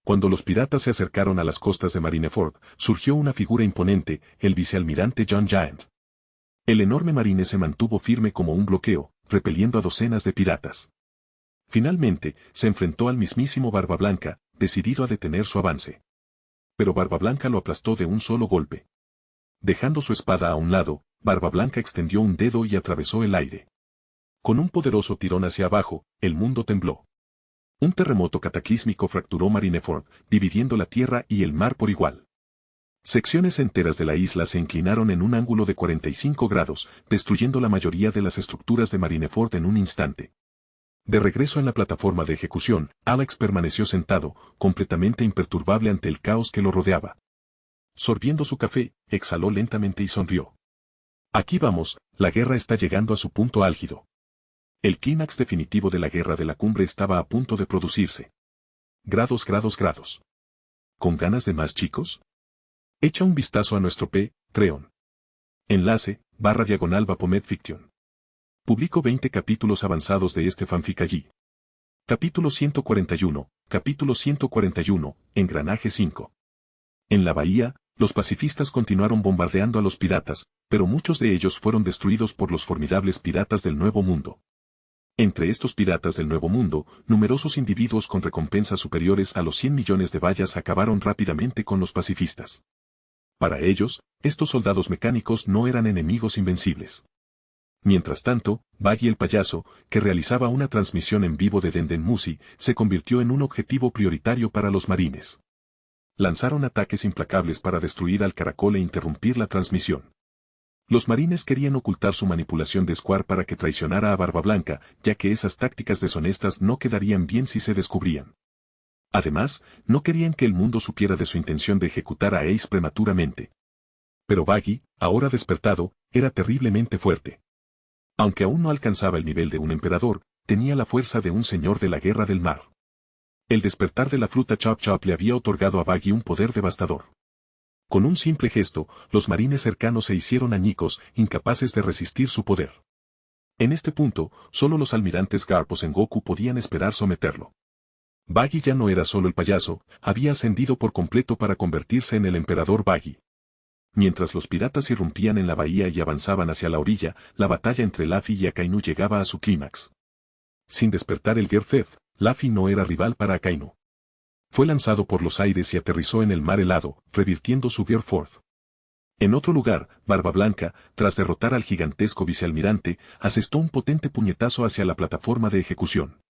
Cuando los piratas se acercaron a las costas de Marineford, surgió una figura imponente, el vicealmirante John Giant. El enorme marine se mantuvo firme como un bloqueo, repeliendo a docenas de piratas. Finalmente, se enfrentó al mismísimo Barba Blanca, decidido a detener su avance. Pero Barba Blanca lo aplastó de un solo golpe. Dejando su espada a un lado, Barba Blanca extendió un dedo y atravesó el aire. Con un poderoso tirón hacia abajo, el mundo tembló. Un terremoto cataclísmico fracturó Marineford, dividiendo la tierra y el mar por igual. Secciones enteras de la isla se inclinaron en un ángulo de 45 grados, destruyendo la mayoría de las estructuras de Marineford en un instante. De regreso en la plataforma de ejecución, Alex permaneció sentado, completamente imperturbable ante el caos que lo rodeaba. Sorbiendo su café, exhaló lentamente y sonrió. Aquí vamos, la guerra está llegando a su punto álgido. El clímax definitivo de la guerra de la cumbre estaba a punto de producirse. Grados. ¿Con ganas de más, chicos? Echa un vistazo a nuestro Patreon. Enlace, /Bapomet Fiction. Publico 20 capítulos avanzados de este fanfic allí. Capítulo 141, Engranaje 5. En la bahía, los pacifistas continuaron bombardeando a los piratas, pero muchos de ellos fueron destruidos por los formidables piratas del Nuevo Mundo. Entre estos piratas del Nuevo Mundo, numerosos individuos con recompensas superiores a los 100 millones de bayas acabaron rápidamente con los pacifistas. Para ellos, estos soldados mecánicos no eran enemigos invencibles. Mientras tanto, Baggy el payaso, que realizaba una transmisión en vivo de Denden Musi, se convirtió en un objetivo prioritario para los marines. Lanzaron ataques implacables para destruir al caracol e interrumpir la transmisión. Los marines querían ocultar su manipulación de Square para que traicionara a Barba Blanca, ya que esas tácticas deshonestas no quedarían bien si se descubrían. Además, no querían que el mundo supiera de su intención de ejecutar a Ace prematuramente. Pero Baggy, ahora despertado, era terriblemente fuerte. Aunque aún no alcanzaba el nivel de un emperador, tenía la fuerza de un señor de la guerra del mar. El despertar de la fruta Chop Chop le había otorgado a Baggy un poder devastador. Con un simple gesto, los marines cercanos se hicieron añicos, incapaces de resistir su poder. En este punto, solo los almirantes Garp o Sengoku podían esperar someterlo. Baggy ya no era solo el payaso, había ascendido por completo para convertirse en el emperador Baggy. Mientras los piratas irrumpían en la bahía y avanzaban hacia la orilla, la batalla entre Luffy y Akainu llegaba a su clímax. Sin despertar el Gearfed, Luffy no era rival para Akainu. Fue lanzado por los aires y aterrizó en el mar helado, revirtiendo su Gearford. En otro lugar, Barba Blanca, tras derrotar al gigantesco vicealmirante, asestó un potente puñetazo hacia la plataforma de ejecución.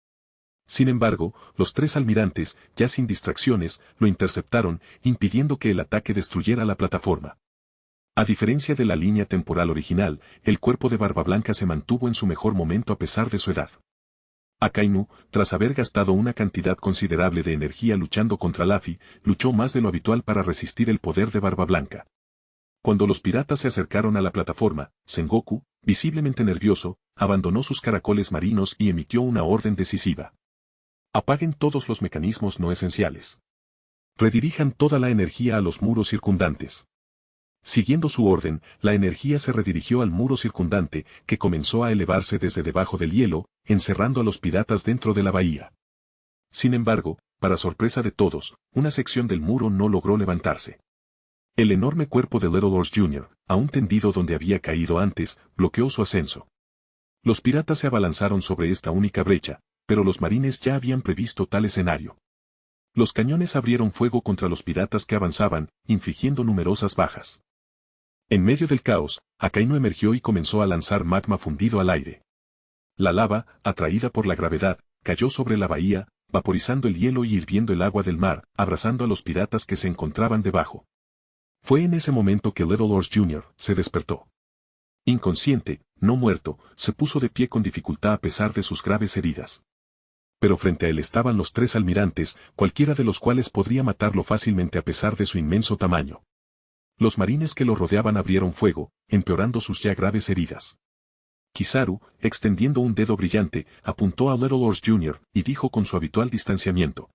Sin embargo, los tres almirantes, ya sin distracciones, lo interceptaron, impidiendo que el ataque destruyera la plataforma. A diferencia de la línea temporal original, el cuerpo de Barba Blanca se mantuvo en su mejor momento a pesar de su edad. Akainu, tras haber gastado una cantidad considerable de energía luchando contra Luffy, luchó más de lo habitual para resistir el poder de Barba Blanca. Cuando los piratas se acercaron a la plataforma, Sengoku, visiblemente nervioso, abandonó sus caracoles marinos y emitió una orden decisiva. Apaguen todos los mecanismos no esenciales. Redirijan toda la energía a los muros circundantes. Siguiendo su orden, la energía se redirigió al muro circundante, que comenzó a elevarse desde debajo del hielo, encerrando a los piratas dentro de la bahía. Sin embargo, para sorpresa de todos, una sección del muro no logró levantarse. El enorme cuerpo de Little Horse Jr., aún tendido donde había caído antes, bloqueó su ascenso. Los piratas se abalanzaron sobre esta única brecha, pero los marines ya habían previsto tal escenario. Los cañones abrieron fuego contra los piratas que avanzaban, infligiendo numerosas bajas. En medio del caos, Akainu emergió y comenzó a lanzar magma fundido al aire. La lava, atraída por la gravedad, cayó sobre la bahía, vaporizando el hielo y hirviendo el agua del mar, abrazando a los piratas que se encontraban debajo. Fue en ese momento que Little Orr Jr. se despertó. Inconsciente, no muerto, se puso de pie con dificultad a pesar de sus graves heridas. Pero frente a él estaban los 3 almirantes, cualquiera de los cuales podría matarlo fácilmente a pesar de su inmenso tamaño. Los marines que lo rodeaban abrieron fuego, empeorando sus ya graves heridas. Kizaru, extendiendo un dedo brillante, apuntó a Little Orr Jr. y dijo con su habitual distanciamiento: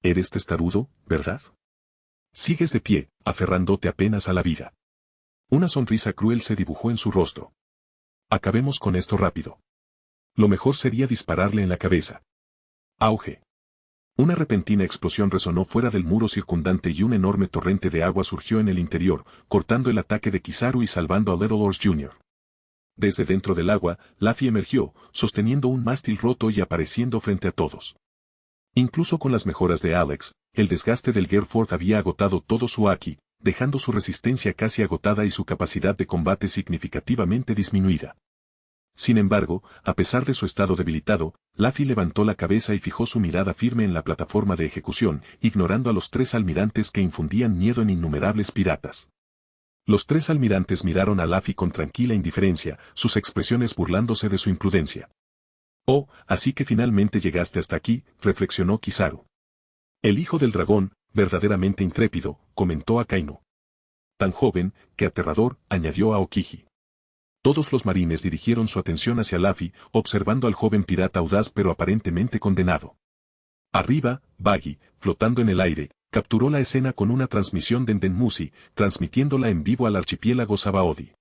«Eres testarudo, ¿verdad? Sigues de pie, aferrándote apenas a la vida». Una sonrisa cruel se dibujó en su rostro. «Acabemos con esto rápido. Lo mejor sería dispararle en la cabeza». Auge. Una repentina explosión resonó fuera del muro circundante y un enorme torrente de agua surgió en el interior, cortando el ataque de Kizaru y salvando a Little Orr Jr. Desde dentro del agua, Luffy emergió, sosteniendo un mástil roto y apareciendo frente a todos. Incluso con las mejoras de Alex, el desgaste del Gearford había agotado todo su Haki, dejando su resistencia casi agotada y su capacidad de combate significativamente disminuida. Sin embargo, a pesar de su estado debilitado, Luffy levantó la cabeza y fijó su mirada firme en la plataforma de ejecución, ignorando a los 3 almirantes que infundían miedo en innumerables piratas. Los 3 almirantes miraron a Luffy con tranquila indiferencia, sus expresiones burlándose de su imprudencia. «Oh, así que finalmente llegaste hasta aquí», reflexionó Kizaru. «El hijo del dragón, verdaderamente intrépido», comentó Akainu. «Tan joven, que aterrador», añadió Aokiji. Todos los marines dirigieron su atención hacia Luffy, observando al joven pirata audaz pero aparentemente condenado. Arriba, Buggy, flotando en el aire, capturó la escena con una transmisión de Endenmusi, transmitiéndola en vivo al archipiélago Sabaody.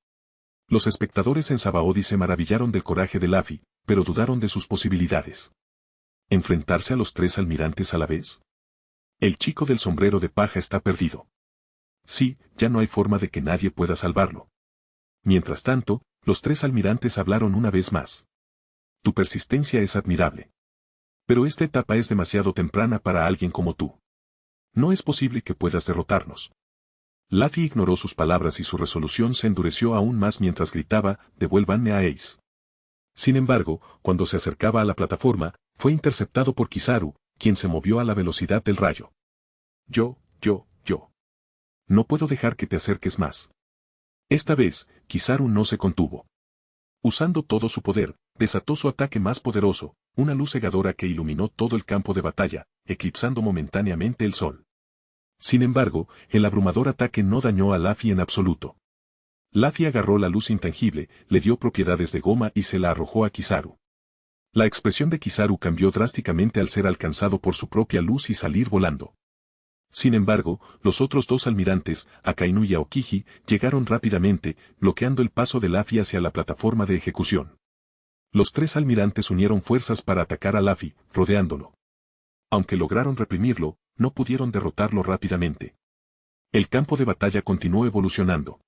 Los espectadores en Sabaody se maravillaron del coraje de Luffy, pero dudaron de sus posibilidades. ¿Enfrentarse a los 3 almirantes a la vez? El chico del sombrero de paja está perdido. Sí, ya no hay forma de que nadie pueda salvarlo. Mientras tanto, los 3 almirantes hablaron una vez más. Tu persistencia es admirable. Pero esta etapa es demasiado temprana para alguien como tú. No es posible que puedas derrotarnos. Luffy ignoró sus palabras y su resolución se endureció aún más mientras gritaba: «Devuélvanme a Ace». Sin embargo, cuando se acercaba a la plataforma, fue interceptado por Kizaru, quien se movió a la velocidad del rayo. Yo. No puedo dejar que te acerques más. Esta vez, Kizaru no se contuvo. Usando todo su poder, desató su ataque más poderoso, una luz cegadora que iluminó todo el campo de batalla, eclipsando momentáneamente el sol. Sin embargo, el abrumador ataque no dañó a Luffy en absoluto. Luffy agarró la luz intangible, le dio propiedades de goma y se la arrojó a Kizaru. La expresión de Kizaru cambió drásticamente al ser alcanzado por su propia luz y salir volando. Sin embargo, los otros 2 almirantes, Akainu y Aokiji, llegaron rápidamente, bloqueando el paso de Luffy hacia la plataforma de ejecución. Los 3 almirantes unieron fuerzas para atacar a Luffy, rodeándolo. Aunque lograron reprimirlo, no pudieron derrotarlo rápidamente. El campo de batalla continuó evolucionando.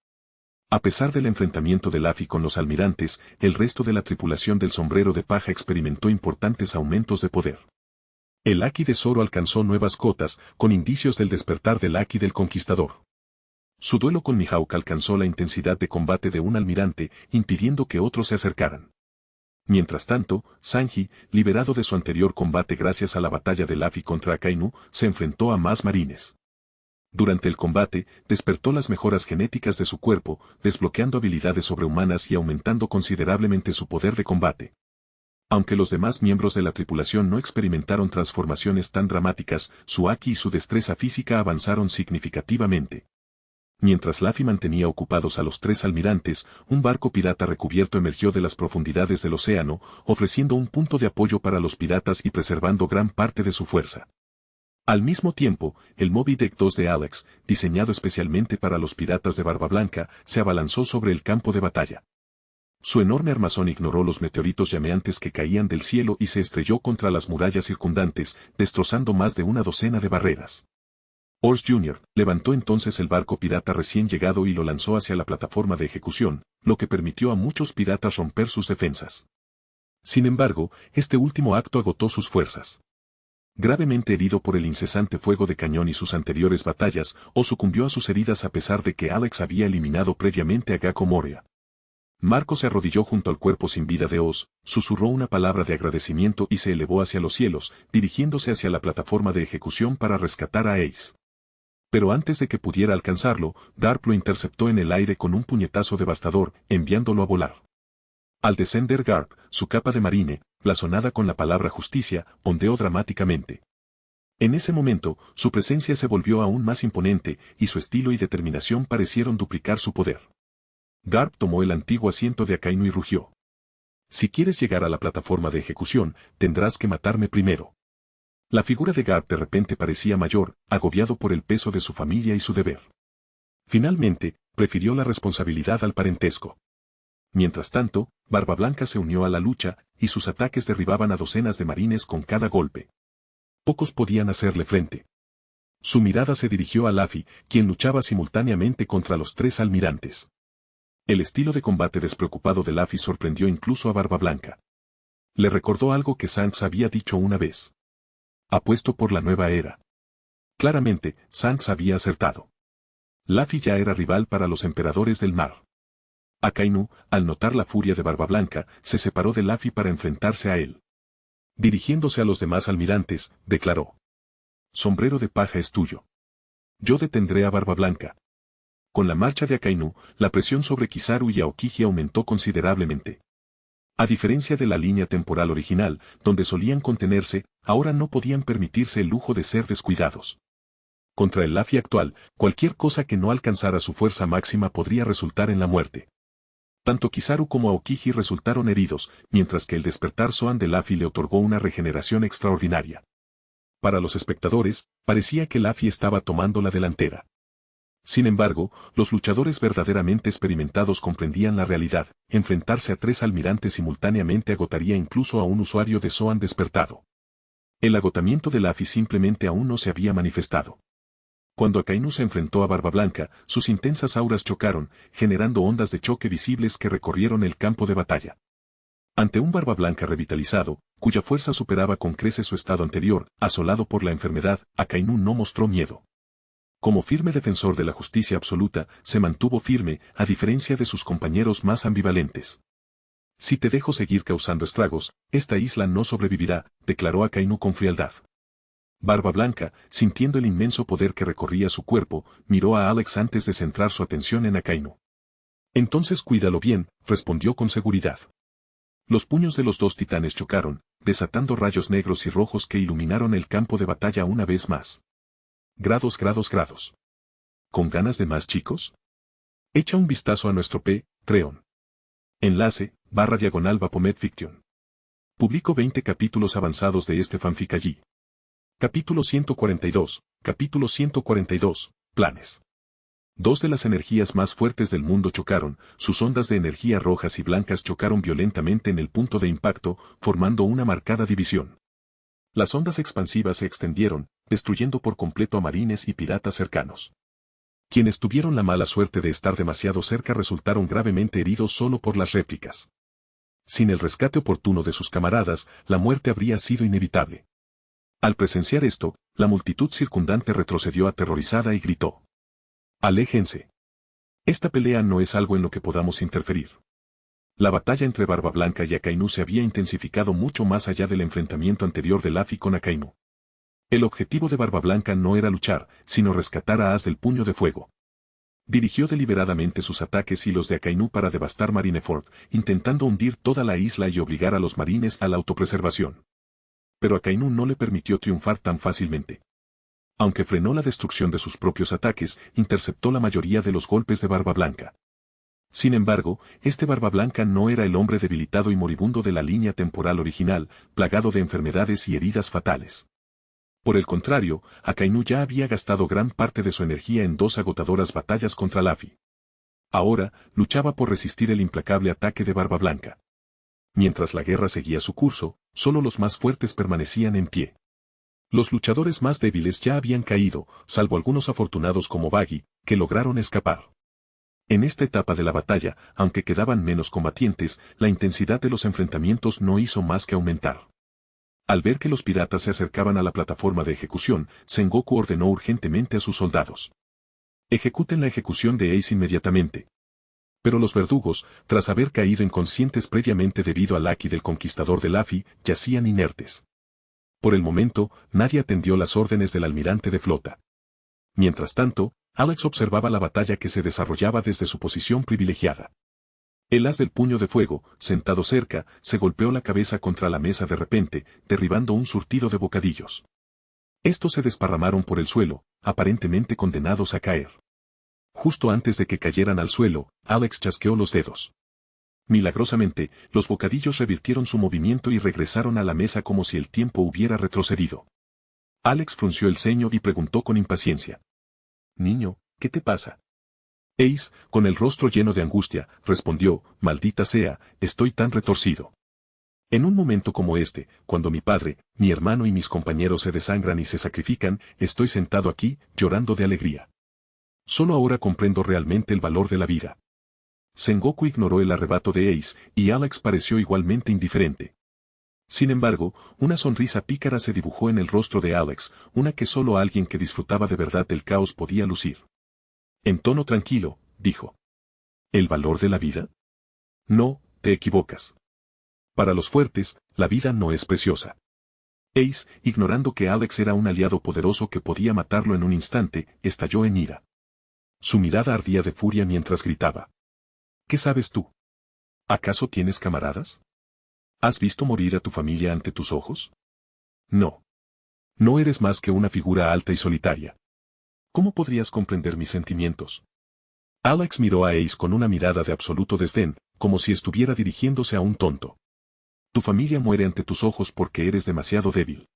A pesar del enfrentamiento de Luffy con los almirantes, el resto de la tripulación del sombrero de paja experimentó importantes aumentos de poder. El Haki de Zoro alcanzó nuevas cotas, con indicios del despertar del Haki del Conquistador. Su duelo con Mihawk alcanzó la intensidad de combate de un almirante, impidiendo que otros se acercaran. Mientras tanto, Sanji, liberado de su anterior combate gracias a la batalla de Luffy contra Akainu, se enfrentó a más marines. Durante el combate, despertó las mejoras genéticas de su cuerpo, desbloqueando habilidades sobrehumanas y aumentando considerablemente su poder de combate. Aunque los demás miembros de la tripulación no experimentaron transformaciones tan dramáticas, su Haki y su destreza física avanzaron significativamente. Mientras Luffy mantenía ocupados a los 3 almirantes, un barco pirata recubierto emergió de las profundidades del océano, ofreciendo un punto de apoyo para los piratas y preservando gran parte de su fuerza. Al mismo tiempo, el Moby Dick 2 de Alex, diseñado especialmente para los piratas de Barba Blanca, se abalanzó sobre el campo de batalla. Su enorme armazón ignoró los meteoritos llameantes que caían del cielo y se estrelló contra las murallas circundantes, destrozando más de una docena de barreras. Orr Jr. levantó entonces el barco pirata recién llegado y lo lanzó hacia la plataforma de ejecución, lo que permitió a muchos piratas romper sus defensas. Sin embargo, este último acto agotó sus fuerzas. Gravemente herido por el incesante fuego de cañón y sus anteriores batallas, O sucumbió a sus heridas a pesar de que Alex había eliminado previamente a Gakko Moria. Marco se arrodilló junto al cuerpo sin vida de Oz, susurró una palabra de agradecimiento y se elevó hacia los cielos, dirigiéndose hacia la plataforma de ejecución para rescatar a Ace. Pero antes de que pudiera alcanzarlo, Garp lo interceptó en el aire con un puñetazo devastador, enviándolo a volar. Al descender Garp, su capa de marine, blasonada con la palabra justicia, ondeó dramáticamente. En ese momento, su presencia se volvió aún más imponente, y su estilo y determinación parecieron duplicar su poder. Garp tomó el antiguo asiento de Akainu y rugió. Si quieres llegar a la plataforma de ejecución, tendrás que matarme primero. La figura de Garp de repente parecía mayor, agobiado por el peso de su familia y su deber. Finalmente, prefirió la responsabilidad al parentesco. Mientras tanto, Barba Blanca se unió a la lucha, y sus ataques derribaban a docenas de marines con cada golpe. Pocos podían hacerle frente. Su mirada se dirigió a Luffy, quien luchaba simultáneamente contra los 3 almirantes. El estilo de combate despreocupado de Luffy sorprendió incluso a Barba Blanca. Le recordó algo que Shanks había dicho una vez. Apuesto por la nueva era. Claramente, Shanks había acertado. Luffy ya era rival para los emperadores del mar. Akainu, al notar la furia de Barba Blanca, se separó de Luffy para enfrentarse a él. Dirigiéndose a los demás almirantes, declaró. Sombrero de paja es tuyo. Yo detendré a Barba Blanca. Con la marcha de Akainu, la presión sobre Kizaru y Aokiji aumentó considerablemente. A diferencia de la línea temporal original, donde solían contenerse, ahora no podían permitirse el lujo de ser descuidados. Contra el Luffy actual, cualquier cosa que no alcanzara su fuerza máxima podría resultar en la muerte. Tanto Kizaru como Aokiji resultaron heridos, mientras que el despertar Zoan de Luffy le otorgó una regeneración extraordinaria. Para los espectadores, parecía que Luffy estaba tomando la delantera. Sin embargo, los luchadores verdaderamente experimentados comprendían la realidad. Enfrentarse a 3 almirantes simultáneamente agotaría incluso a un usuario de Zoan despertado. El agotamiento de Luffy simplemente aún no se había manifestado. Cuando Akainu se enfrentó a Barba Blanca, sus intensas auras chocaron, generando ondas de choque visibles que recorrieron el campo de batalla. Ante un Barba Blanca revitalizado, cuya fuerza superaba con creces su estado anterior, asolado por la enfermedad, Akainu no mostró miedo. Como firme defensor de la justicia absoluta, se mantuvo firme, a diferencia de sus compañeros más ambivalentes. Si te dejo seguir causando estragos, esta isla no sobrevivirá, declaró Akainu con frialdad. Barba Blanca, sintiendo el inmenso poder que recorría su cuerpo, miró a Alex antes de centrar su atención en Akainu. Entonces cuídalo bien, respondió con seguridad. Los puños de los 2 titanes chocaron, desatando rayos negros y rojos que iluminaron el campo de batalla una vez más. Grados. ¿Con ganas de más, chicos? Echa un vistazo a nuestro Patreon. Enlace, /Bapomet Fiction. Publico 20 capítulos avanzados de este fanfic allí. Capítulo 142, planes. 2 de las energías más fuertes del mundo chocaron, sus ondas de energía rojas y blancas chocaron violentamente en el punto de impacto, formando una marcada división. Las ondas expansivas se extendieron, destruyendo por completo a marines y piratas cercanos. Quienes tuvieron la mala suerte de estar demasiado cerca resultaron gravemente heridos solo por las réplicas. Sin el rescate oportuno de sus camaradas, la muerte habría sido inevitable. Al presenciar esto, la multitud circundante retrocedió aterrorizada y gritó. ¡Aléjense! Esta pelea no es algo en lo que podamos interferir. La batalla entre Barba Blanca y Akainu se había intensificado mucho más allá del enfrentamiento anterior de Luffy con Akainu. El objetivo de Barba Blanca no era luchar, sino rescatar a Ace del puño de fuego. Dirigió deliberadamente sus ataques y los de Akainu para devastar Marineford, intentando hundir toda la isla y obligar a los marines a la autopreservación. Pero Akainu no le permitió triunfar tan fácilmente. Aunque frenó la destrucción de sus propios ataques, interceptó la mayoría de los golpes de Barba Blanca. Sin embargo, este Barba Blanca no era el hombre debilitado y moribundo de la línea temporal original, plagado de enfermedades y heridas fatales. Por el contrario, Akainu ya había gastado gran parte de su energía en 2 agotadoras batallas contra Luffy. Ahora, luchaba por resistir el implacable ataque de Barba Blanca. Mientras la guerra seguía su curso, solo los más fuertes permanecían en pie. Los luchadores más débiles ya habían caído, salvo algunos afortunados como Baggy, que lograron escapar. En esta etapa de la batalla, aunque quedaban menos combatientes, la intensidad de los enfrentamientos no hizo más que aumentar. Al ver que los piratas se acercaban a la plataforma de ejecución, Sengoku ordenó urgentemente a sus soldados. Ejecuten la ejecución de Ace inmediatamente. Pero los verdugos, tras haber caído inconscientes previamente debido al haki del conquistador de Laffy, yacían inertes. Por el momento, nadie atendió las órdenes del almirante de flota. Mientras tanto, Alex observaba la batalla que se desarrollaba desde su posición privilegiada. El as del puño de fuego, sentado cerca, se golpeó la cabeza contra la mesa de repente, derribando un surtido de bocadillos. Estos se desparramaron por el suelo, aparentemente condenados a caer. Justo antes de que cayeran al suelo, Alex chasqueó los dedos. Milagrosamente, los bocadillos revirtieron su movimiento y regresaron a la mesa como si el tiempo hubiera retrocedido. Alex frunció el ceño y preguntó con impaciencia. «Niño, ¿qué te pasa?» Ace, con el rostro lleno de angustia, respondió, «Maldita sea, estoy tan retorcido. En un momento como este, cuando mi padre, mi hermano y mis compañeros se desangran y se sacrifican, estoy sentado aquí, llorando de alegría. Solo ahora comprendo realmente el valor de la vida». Sengoku ignoró el arrebato de Ace, y Alex pareció igualmente indiferente. Sin embargo, una sonrisa pícara se dibujó en el rostro de Alex, una que solo alguien que disfrutaba de verdad del caos podía lucir. En tono tranquilo, dijo. ¿El valor de la vida? No, te equivocas. Para los fuertes, la vida no es preciosa. Ace, ignorando que Alex era un aliado poderoso que podía matarlo en un instante, estalló en ira. Su mirada ardía de furia mientras gritaba. ¿Qué sabes tú? ¿Acaso tienes camaradas? ¿Has visto morir a tu familia ante tus ojos? No. No eres más que una figura alta y solitaria. ¿Cómo podrías comprender mis sentimientos? Alex miró a Ace con una mirada de absoluto desdén, como si estuviera dirigiéndose a un tonto. Tu familia muere ante tus ojos porque eres demasiado débil.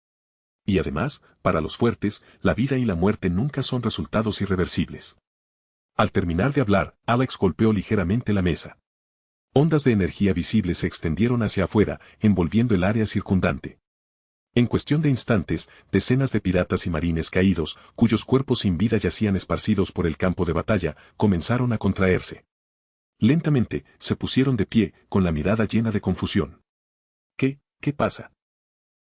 Y además, para los fuertes, la vida y la muerte nunca son resultados irreversibles. Al terminar de hablar, Alex golpeó ligeramente la mesa. Ondas de energía visibles se extendieron hacia afuera, envolviendo el área circundante. En cuestión de instantes, decenas de piratas y marines caídos, cuyos cuerpos sin vida yacían esparcidos por el campo de batalla, comenzaron a contraerse. Lentamente, se pusieron de pie, con la mirada llena de confusión. ¿Qué pasa?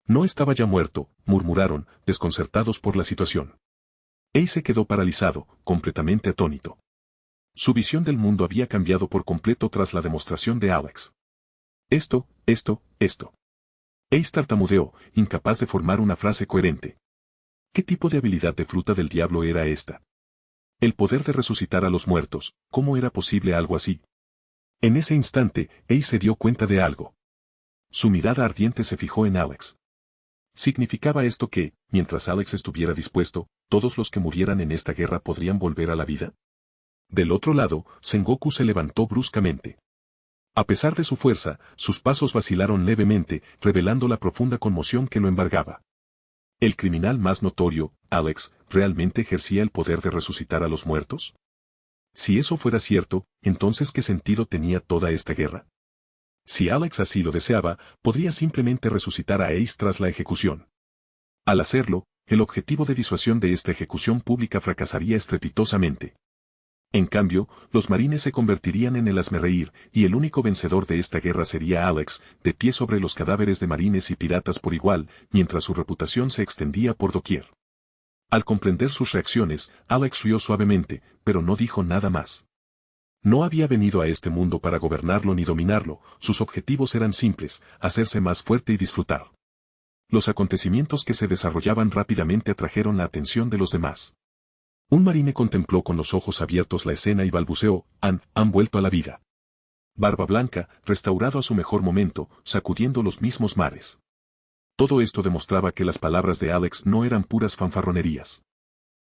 No estaba ya muerto, murmuraron, desconcertados por la situación. Ace se quedó paralizado, completamente atónito. Su visión del mundo había cambiado por completo tras la demostración de Alex. Esto. Ace tartamudeó, incapaz de formar una frase coherente. ¿Qué tipo de habilidad de fruta del diablo era esta? El poder de resucitar a los muertos, ¿cómo era posible algo así? En ese instante, Ace se dio cuenta de algo. Su mirada ardiente se fijó en Alex. ¿Significaba esto que, mientras Alex estuviera dispuesto, todos los que murieran en esta guerra podrían volver a la vida? Del otro lado, Sengoku se levantó bruscamente. A pesar de su fuerza, sus pasos vacilaron levemente, revelando la profunda conmoción que lo embargaba. ¿El criminal más notorio, Alex, realmente ejercía el poder de resucitar a los muertos? Si eso fuera cierto, entonces ¿qué sentido tenía toda esta guerra? Si Alex así lo deseaba, podría simplemente resucitar a Ace tras la ejecución. Al hacerlo, el objetivo de disuasión de esta ejecución pública fracasaría estrepitosamente. En cambio, los marines se convertirían en el hazmerreír, y el único vencedor de esta guerra sería Alex, de pie sobre los cadáveres de marines y piratas por igual, mientras su reputación se extendía por doquier. Al comprender sus reacciones, Alex rió suavemente, pero no dijo nada más. No había venido a este mundo para gobernarlo ni dominarlo, sus objetivos eran simples, hacerse más fuerte y disfrutar. Los acontecimientos que se desarrollaban rápidamente atrajeron la atención de los demás. Un marine contempló con los ojos abiertos la escena y balbuceó, han vuelto a la vida. Barba Blanca, restaurado a su mejor momento, sacudiendo los mismos mares. Todo esto demostraba que las palabras de Alex no eran puras fanfarronerías.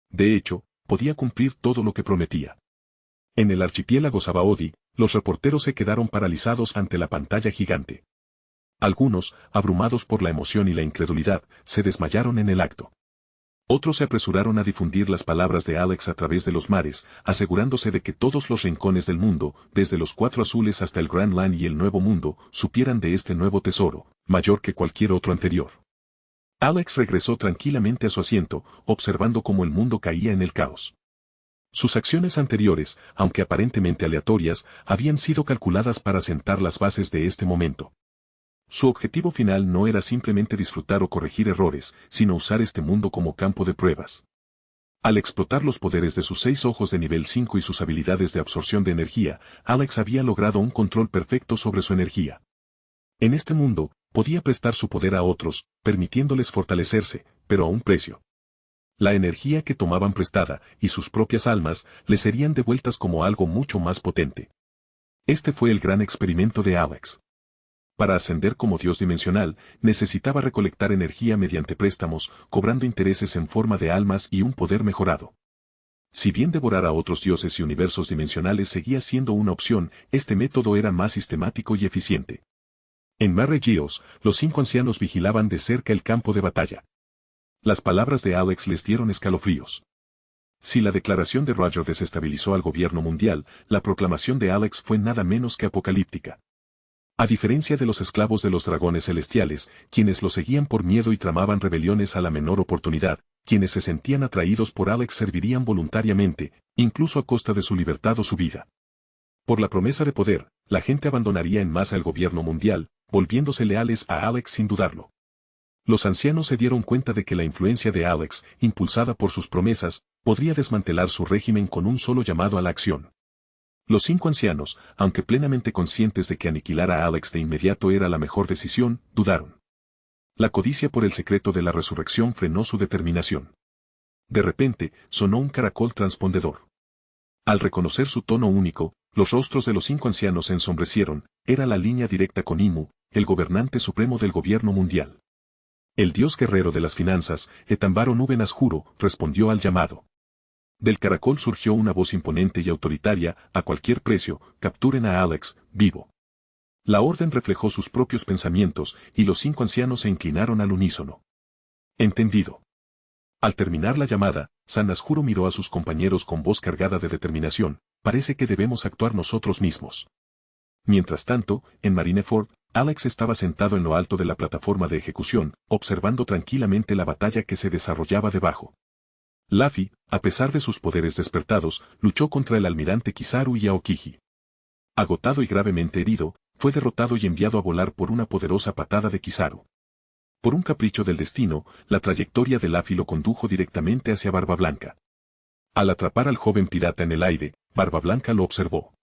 De hecho, podía cumplir todo lo que prometía. En el archipiélago Sabaody, los reporteros se quedaron paralizados ante la pantalla gigante. Algunos, abrumados por la emoción y la incredulidad, se desmayaron en el acto. Otros se apresuraron a difundir las palabras de Alex a través de los mares, asegurándose de que todos los rincones del mundo, desde los Cuatro Azules hasta el Grand Line y el Nuevo Mundo, supieran de este nuevo tesoro, mayor que cualquier otro anterior. Alex regresó tranquilamente a su asiento, observando cómo el mundo caía en el caos. Sus acciones anteriores, aunque aparentemente aleatorias, habían sido calculadas para sentar las bases de este momento. Su objetivo final no era simplemente disfrutar o corregir errores, sino usar este mundo como campo de pruebas. Al explotar los poderes de sus 6 ojos de nivel 5 y sus habilidades de absorción de energía, Alex había logrado un control perfecto sobre su energía. En este mundo, podía prestar su poder a otros, permitiéndoles fortalecerse, pero a un precio. La energía que tomaban prestada, y sus propias almas, les serían devueltas como algo mucho más potente. Este fue el gran experimento de Alex. Para ascender como dios dimensional, necesitaba recolectar energía mediante préstamos, cobrando intereses en forma de almas y un poder mejorado. Si bien devorar a otros dioses y universos dimensionales seguía siendo una opción, este método era más sistemático y eficiente. En Mare Geos, los 5 ancianos vigilaban de cerca el campo de batalla. Las palabras de Alex les dieron escalofríos. Si la declaración de Roger desestabilizó al gobierno mundial, la proclamación de Alex fue nada menos que apocalíptica. A diferencia de los esclavos de los dragones celestiales, quienes lo seguían por miedo y tramaban rebeliones a la menor oportunidad, quienes se sentían atraídos por Alex servirían voluntariamente, incluso a costa de su libertad o su vida. Por la promesa de poder, la gente abandonaría en masa el gobierno mundial, volviéndose leales a Alex sin dudarlo. Los ancianos se dieron cuenta de que la influencia de Alex, impulsada por sus promesas, podría desmantelar su régimen con un solo llamado a la acción. Los 5 ancianos, aunque plenamente conscientes de que aniquilar a Alex de inmediato era la mejor decisión, dudaron. La codicia por el secreto de la resurrección frenó su determinación. De repente, sonó un caracol transpondedor. Al reconocer su tono único, los rostros de los 5 ancianos se ensombrecieron, era la línea directa con Imu, el gobernante supremo del gobierno mundial. El dios guerrero de las finanzas, Etambaro Nubenasjuro, respondió al llamado. Del caracol surgió una voz imponente y autoritaria, a cualquier precio, capturen a Alex, vivo. La orden reflejó sus propios pensamientos, y los 5 ancianos se inclinaron al unísono. Entendido. Al terminar la llamada, Sanasjuro miró a sus compañeros con voz cargada de determinación, parece que debemos actuar nosotros mismos. Mientras tanto, en Marineford, Alex estaba sentado en lo alto de la plataforma de ejecución, observando tranquilamente la batalla que se desarrollaba debajo. Luffy, a pesar de sus poderes despertados, luchó contra el almirante Kizaru y Aokiji. Agotado y gravemente herido, fue derrotado y enviado a volar por una poderosa patada de Kizaru. Por un capricho del destino, la trayectoria de Luffy lo condujo directamente hacia Barba Blanca. Al atrapar al joven pirata en el aire, Barba Blanca lo observó.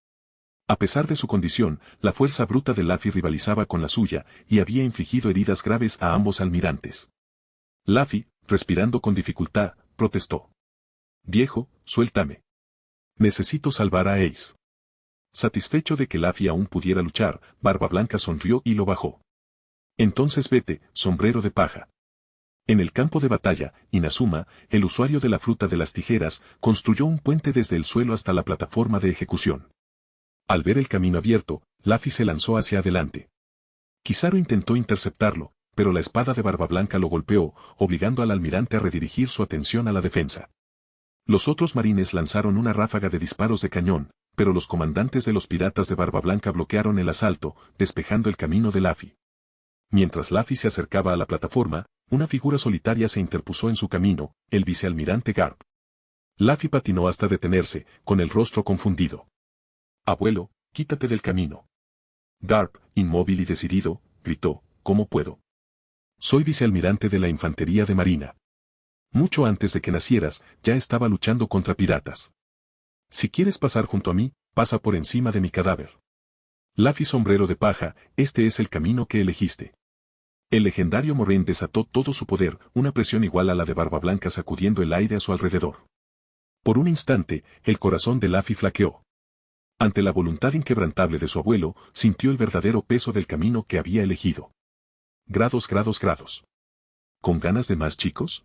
A pesar de su condición, la fuerza bruta de Luffy rivalizaba con la suya, y había infligido heridas graves a ambos almirantes. Luffy, respirando con dificultad, protestó. Viejo, suéltame. Necesito salvar a Ace. Satisfecho de que Luffy aún pudiera luchar, Barba Blanca sonrió y lo bajó. Entonces vete, sombrero de paja. En el campo de batalla, Inazuma, el usuario de la fruta de las tijeras, construyó un puente desde el suelo hasta la plataforma de ejecución. Al ver el camino abierto, Luffy se lanzó hacia adelante. Kizaru intentó interceptarlo, pero la espada de Barba Blanca lo golpeó, obligando al almirante a redirigir su atención a la defensa. Los otros marines lanzaron una ráfaga de disparos de cañón, pero los comandantes de los piratas de Barba Blanca bloquearon el asalto, despejando el camino de Luffy. Mientras Luffy se acercaba a la plataforma, una figura solitaria se interpuso en su camino, el vicealmirante Garp. Luffy patinó hasta detenerse, con el rostro confundido. Abuelo, quítate del camino. Garp, inmóvil y decidido, gritó, ¿cómo puedo? Soy vicealmirante de la infantería de marina. Mucho antes de que nacieras, ya estaba luchando contra piratas. Si quieres pasar junto a mí, pasa por encima de mi cadáver. Luffy sombrero de paja, este es el camino que elegiste. El legendario Moraine desató todo su poder, una presión igual a la de Barba Blanca sacudiendo el aire a su alrededor. Por un instante, el corazón de Luffy flaqueó. Ante la voluntad inquebrantable de su abuelo, sintió el verdadero peso del camino que había elegido. Grados. ¿Con ganas de más, chicos?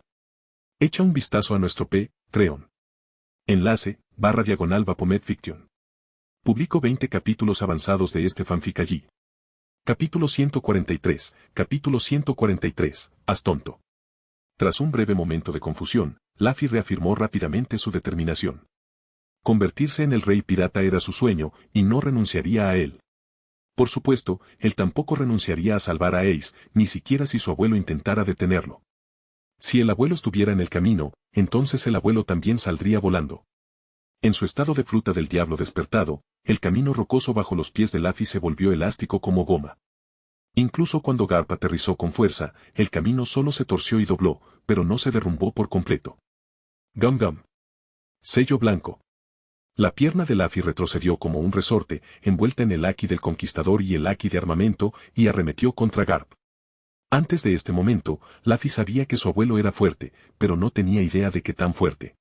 Echa un vistazo a nuestro Patreon. Enlace, /Bapomet Fiction. Publico 20 capítulos avanzados de este fanfic allí. Capítulo 143, capítulo 143, haz tonto. Tras un breve momento de confusión, Luffy reafirmó rápidamente su determinación. Convertirse en el rey pirata era su sueño, y no renunciaría a él. Por supuesto, él tampoco renunciaría a salvar a Ace, ni siquiera si su abuelo intentara detenerlo. Si el abuelo estuviera en el camino, entonces el abuelo también saldría volando. En su estado de fruta del diablo despertado, el camino rocoso bajo los pies de Luffy se volvió elástico como goma. Incluso cuando Garp aterrizó con fuerza, el camino solo se torció y dobló, pero no se derrumbó por completo. Gum gum. Sello blanco. La pierna de Luffy retrocedió como un resorte, envuelta en el haki del conquistador y el haki de armamento, y arremetió contra Garp. Antes de este momento, Luffy sabía que su abuelo era fuerte, pero no tenía idea de qué tan fuerte.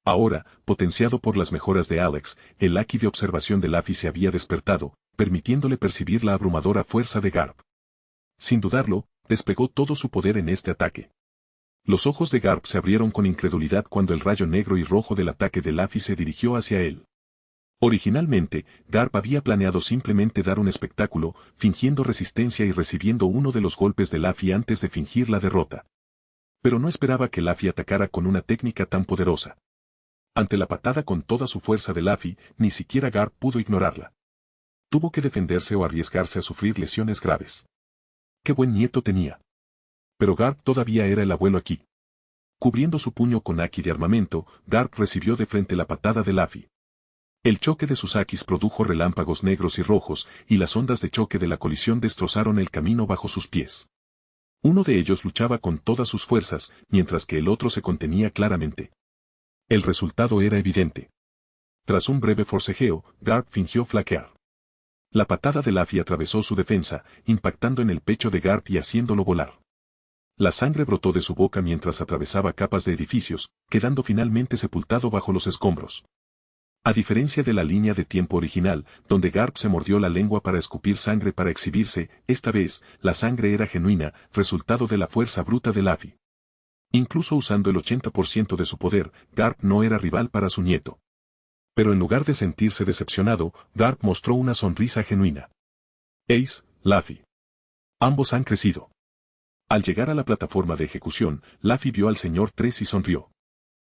Ahora, potenciado por las mejoras de Alex, el haki de observación de Luffy se había despertado, permitiéndole percibir la abrumadora fuerza de Garp. Sin dudarlo, desplegó todo su poder en este ataque. Los ojos de Garp se abrieron con incredulidad cuando el rayo negro y rojo del ataque de Luffy se dirigió hacia él. Originalmente, Garp había planeado simplemente dar un espectáculo, fingiendo resistencia y recibiendo uno de los golpes de Luffy antes de fingir la derrota. Pero no esperaba que Luffy atacara con una técnica tan poderosa. Ante la patada con toda su fuerza de Luffy, ni siquiera Garp pudo ignorarla. Tuvo que defenderse o arriesgarse a sufrir lesiones graves. ¡Qué buen nieto tenía! Pero Garp todavía era el abuelo aquí. Cubriendo su puño con haki de armamento, Garp recibió de frente la patada de Luffy. El choque de sus hakis produjo relámpagos negros y rojos, y las ondas de choque de la colisión destrozaron el camino bajo sus pies. Uno de ellos luchaba con todas sus fuerzas, mientras que el otro se contenía claramente. El resultado era evidente. Tras un breve forcejeo, Garp fingió flaquear. La patada de Luffy atravesó su defensa, impactando en el pecho de Garp y haciéndolo volar. La sangre brotó de su boca mientras atravesaba capas de edificios, quedando finalmente sepultado bajo los escombros. A diferencia de la línea de tiempo original, donde Garp se mordió la lengua para escupir sangre para exhibirse, esta vez, la sangre era genuina, resultado de la fuerza bruta de Luffy. Incluso usando el 80% de su poder, Garp no era rival para su nieto. Pero en lugar de sentirse decepcionado, Garp mostró una sonrisa genuina. Ace, Luffy. Ambos han crecido. Al llegar a la plataforma de ejecución, Luffy vio al Señor 3 y sonrió.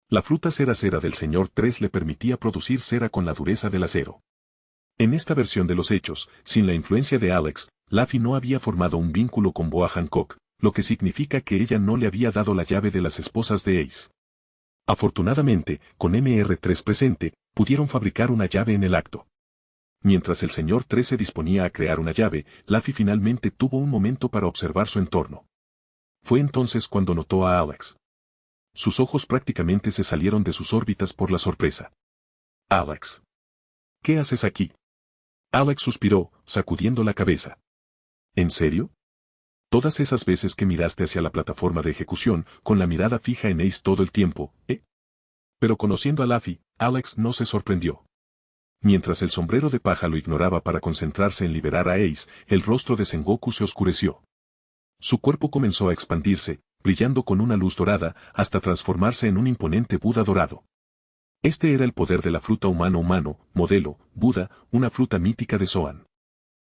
La fruta cera del Señor 3 le permitía producir cera con la dureza del acero. En esta versión de los hechos, sin la influencia de Alex, Luffy no había formado un vínculo con Boa Hancock, lo que significa que ella no le había dado la llave de las esposas de Ace. Afortunadamente, con MR3 presente, pudieron fabricar una llave en el acto. Mientras el Señor 3 se disponía a crear una llave, Luffy finalmente tuvo un momento para observar su entorno. Fue entonces cuando notó a Alex. Sus ojos prácticamente se salieron de sus órbitas por la sorpresa. Alex. ¿Qué haces aquí? Alex suspiró, sacudiendo la cabeza. ¿En serio? Todas esas veces que miraste hacia la plataforma de ejecución, con la mirada fija en Ace todo el tiempo, ¿eh? Pero conociendo a Luffy, Alex no se sorprendió. Mientras el sombrero de paja lo ignoraba para concentrarse en liberar a Ace, el rostro de Sengoku se oscureció. Su cuerpo comenzó a expandirse, brillando con una luz dorada, hasta transformarse en un imponente Buda dorado. Este era el poder de la fruta humano, modelo, Buda, una fruta mítica de Zoan.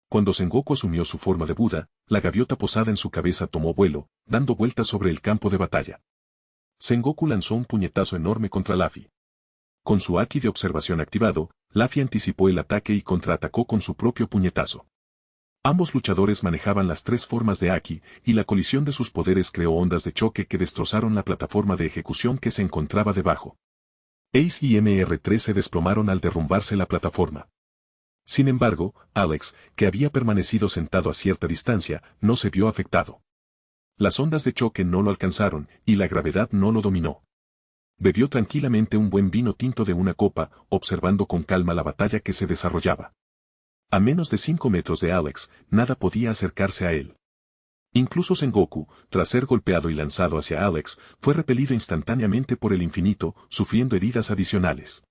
Cuando Sengoku asumió su forma de Buda, la gaviota posada en su cabeza tomó vuelo, dando vueltas sobre el campo de batalla. Sengoku lanzó un puñetazo enorme contra Luffy. Con su haki de observación activado, Luffy anticipó el ataque y contraatacó con su propio puñetazo. Ambos luchadores manejaban las tres formas de haki, y la colisión de sus poderes creó ondas de choque que destrozaron la plataforma de ejecución que se encontraba debajo. Ace y MR3 se desplomaron al derrumbarse la plataforma. Sin embargo, Alex, que había permanecido sentado a cierta distancia, no se vio afectado. Las ondas de choque no lo alcanzaron, y la gravedad no lo dominó. Bebió tranquilamente un buen vino tinto de una copa, observando con calma la batalla que se desarrollaba. A menos de 5 metros de Alex, nada podía acercarse a él. Incluso Sengoku, tras ser golpeado y lanzado hacia Alex, fue repelido instantáneamente por el infinito, sufriendo heridas adicionales.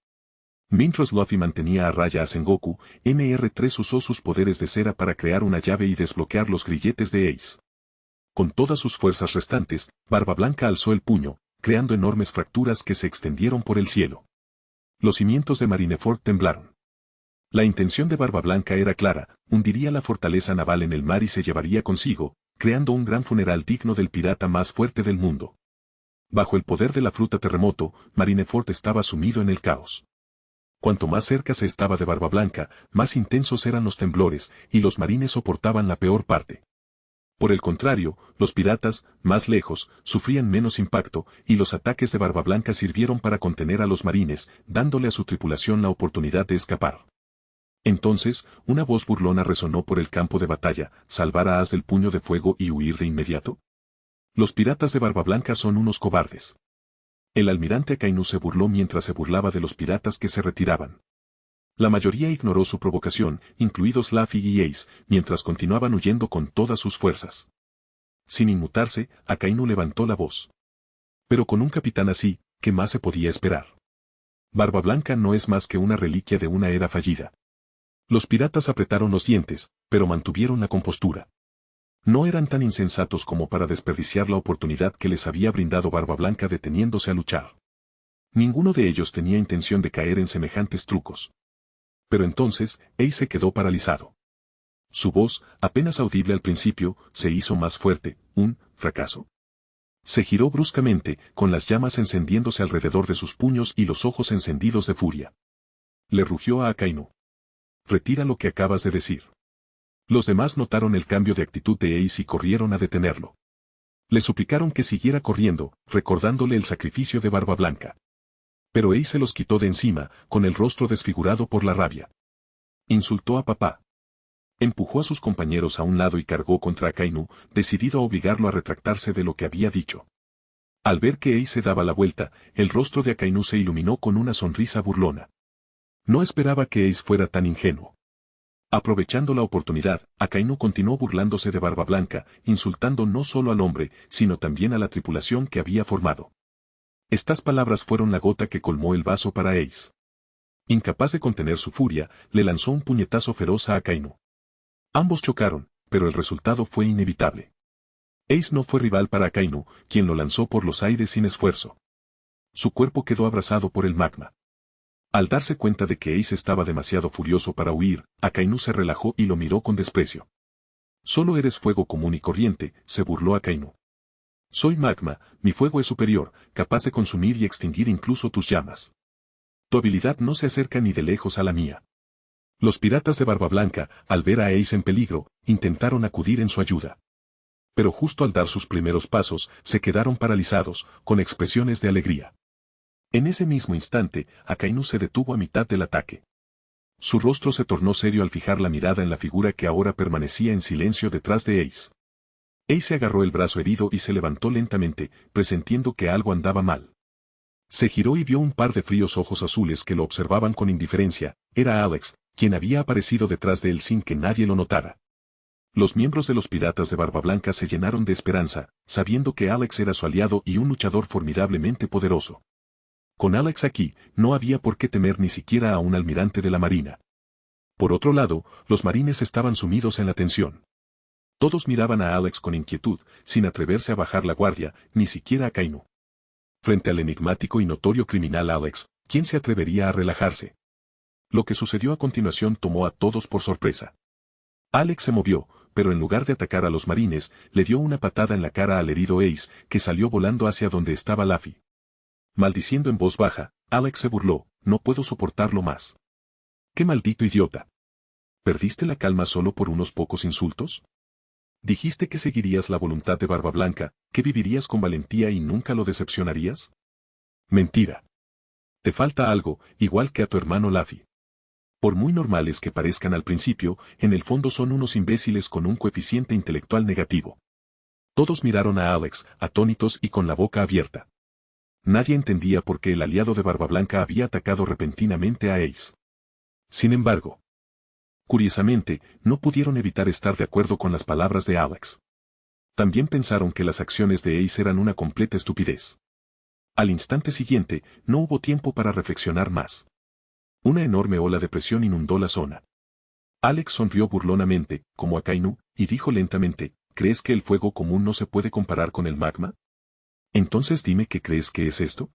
Mientras Luffy mantenía a raya a Sengoku, MR3 usó sus poderes de cera para crear una llave y desbloquear los grilletes de Ace. Con todas sus fuerzas restantes, Barba Blanca alzó el puño, creando enormes fracturas que se extendieron por el cielo. Los cimientos de Marineford temblaron. La intención de Barba Blanca era clara, hundiría la fortaleza naval en el mar y se llevaría consigo, creando un gran funeral digno del pirata más fuerte del mundo. Bajo el poder de la fruta terremoto, Marineford estaba sumido en el caos. Cuanto más cerca se estaba de Barba Blanca, más intensos eran los temblores, y los marines soportaban la peor parte. Por el contrario, los piratas, más lejos, sufrían menos impacto, y los ataques de Barba Blanca sirvieron para contener a los marines, dándole a su tripulación la oportunidad de escapar. Entonces, una voz burlona resonó por el campo de batalla: ¿salvar a As del puño de fuego y huir de inmediato? Los piratas de Barba Blanca son unos cobardes. El almirante Akainu se burló mientras se burlaba de los piratas que se retiraban. La mayoría ignoró su provocación, incluidos Luffy y Ace, mientras continuaban huyendo con todas sus fuerzas. Sin inmutarse, Akainu levantó la voz. Pero con un capitán así, ¿qué más se podía esperar? Barba Blanca no es más que una reliquia de una era fallida. Los piratas apretaron los dientes, pero mantuvieron la compostura. No eran tan insensatos como para desperdiciar la oportunidad que les había brindado Barba Blanca deteniéndose a luchar. Ninguno de ellos tenía intención de caer en semejantes trucos. Pero entonces, Ace se quedó paralizado. Su voz, apenas audible al principio, se hizo más fuerte. ¿Un fracaso? Se giró bruscamente, con las llamas encendiéndose alrededor de sus puños y los ojos encendidos de furia. Le rugió a Akainu. Retira lo que acabas de decir. Los demás notaron el cambio de actitud de Ace y corrieron a detenerlo. Le suplicaron que siguiera corriendo, recordándole el sacrificio de Barba Blanca. Pero Ace se los quitó de encima, con el rostro desfigurado por la rabia. Insultó a papá. Empujó a sus compañeros a un lado y cargó contra Akainu, decidido a obligarlo a retractarse de lo que había dicho. Al ver que Ace se daba la vuelta, el rostro de Akainu se iluminó con una sonrisa burlona. No esperaba que Ace fuera tan ingenuo. Aprovechando la oportunidad, Akainu continuó burlándose de Barba Blanca, insultando no solo al hombre, sino también a la tripulación que había formado. Estas palabras fueron la gota que colmó el vaso para Ace. Incapaz de contener su furia, le lanzó un puñetazo feroz a Akainu. Ambos chocaron, pero el resultado fue inevitable. Ace no fue rival para Akainu, quien lo lanzó por los aires sin esfuerzo. Su cuerpo quedó abrasado por el magma. Al darse cuenta de que Ace estaba demasiado furioso para huir, Akainu se relajó y lo miró con desprecio. Solo eres fuego común y corriente, se burló Akainu. Soy magma, mi fuego es superior, capaz de consumir y extinguir incluso tus llamas. Tu habilidad no se acerca ni de lejos a la mía. Los piratas de Barba Blanca, al ver a Ace en peligro, intentaron acudir en su ayuda. Pero justo al dar sus primeros pasos, se quedaron paralizados, con expresiones de alegría. En ese mismo instante, Akainu se detuvo a mitad del ataque. Su rostro se tornó serio al fijar la mirada en la figura que ahora permanecía en silencio detrás de Ace. Ace se agarró el brazo herido y se levantó lentamente, presintiendo que algo andaba mal. Se giró y vio un par de fríos ojos azules que lo observaban con indiferencia. Era Alex, quien había aparecido detrás de él sin que nadie lo notara. Los miembros de los piratas de Barba Blanca se llenaron de esperanza, sabiendo que Alex era su aliado y un luchador formidablemente poderoso. Con Alex aquí, no había por qué temer ni siquiera a un almirante de la marina. Por otro lado, los marines estaban sumidos en la tensión. Todos miraban a Alex con inquietud, sin atreverse a bajar la guardia, ni siquiera a Akainu. Frente al enigmático y notorio criminal Alex, ¿quién se atrevería a relajarse? Lo que sucedió a continuación tomó a todos por sorpresa. Alex se movió, pero en lugar de atacar a los marines, le dio una patada en la cara al herido Ace, que salió volando hacia donde estaba Luffy. Maldiciendo en voz baja, Alex se burló, no puedo soportarlo más. ¡Qué maldito idiota! ¿Perdiste la calma solo por unos pocos insultos? Dijiste que seguirías la voluntad de Barba Blanca, que vivirías con valentía y nunca lo decepcionarías. Mentira. Te falta algo, igual que a tu hermano Luffy. Por muy normales que parezcan al principio, en el fondo son unos imbéciles con un coeficiente intelectual negativo. Todos miraron a Alex, atónitos y con la boca abierta. Nadie entendía por qué el aliado de Barba Blanca había atacado repentinamente a Ace. Sin embargo, curiosamente, no pudieron evitar estar de acuerdo con las palabras de Alex. También pensaron que las acciones de Ace eran una completa estupidez. Al instante siguiente, no hubo tiempo para reflexionar más. Una enorme ola de presión inundó la zona. Alex sonrió burlonamente, como Akainu, y dijo lentamente, ¿crees que el fuego común no se puede comparar con el magma? Entonces dime qué crees que es esto.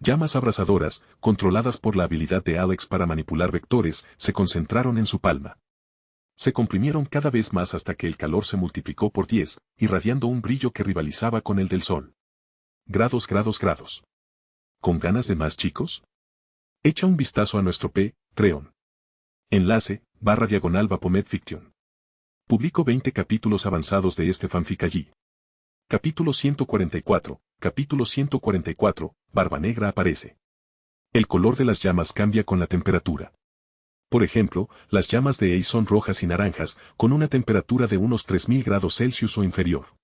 Llamas abrasadoras, controladas por la habilidad de Alex para manipular vectores, se concentraron en su palma. Se comprimieron cada vez más hasta que el calor se multiplicó por 10, irradiando un brillo que rivalizaba con el del sol. Grados. ¿Con ganas de más, chicos? Echa un vistazo a nuestro Patreon. Enlace, /Bapomet Fiction. Publico 20 capítulos avanzados de este fanfic allí. Capítulo 144, Barba Negra aparece. El color de las llamas cambia con la temperatura. Por ejemplo, las llamas de Ace son rojas y naranjas, con una temperatura de unos 3000 grados Celsius o inferior.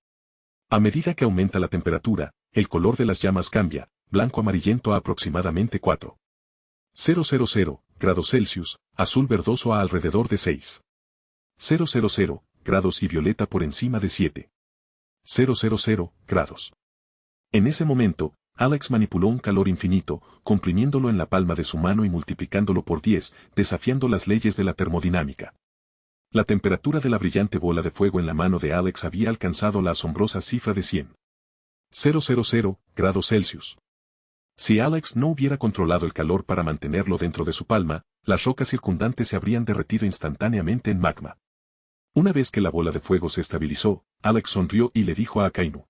A medida que aumenta la temperatura, el color de las llamas cambia, blanco amarillento a aproximadamente 4,000 grados Celsius, azul verdoso a alrededor de 6,000 grados y violeta por encima de 7,000 grados. En ese momento, Alex manipuló un calor infinito, comprimiéndolo en la palma de su mano y multiplicándolo por 10, desafiando las leyes de la termodinámica. La temperatura de la brillante bola de fuego en la mano de Alex había alcanzado la asombrosa cifra de 100,000 grados Celsius. Si Alex no hubiera controlado el calor para mantenerlo dentro de su palma, las rocas circundantes se habrían derretido instantáneamente en magma. Una vez que la bola de fuego se estabilizó, Alex sonrió y le dijo a Akainu: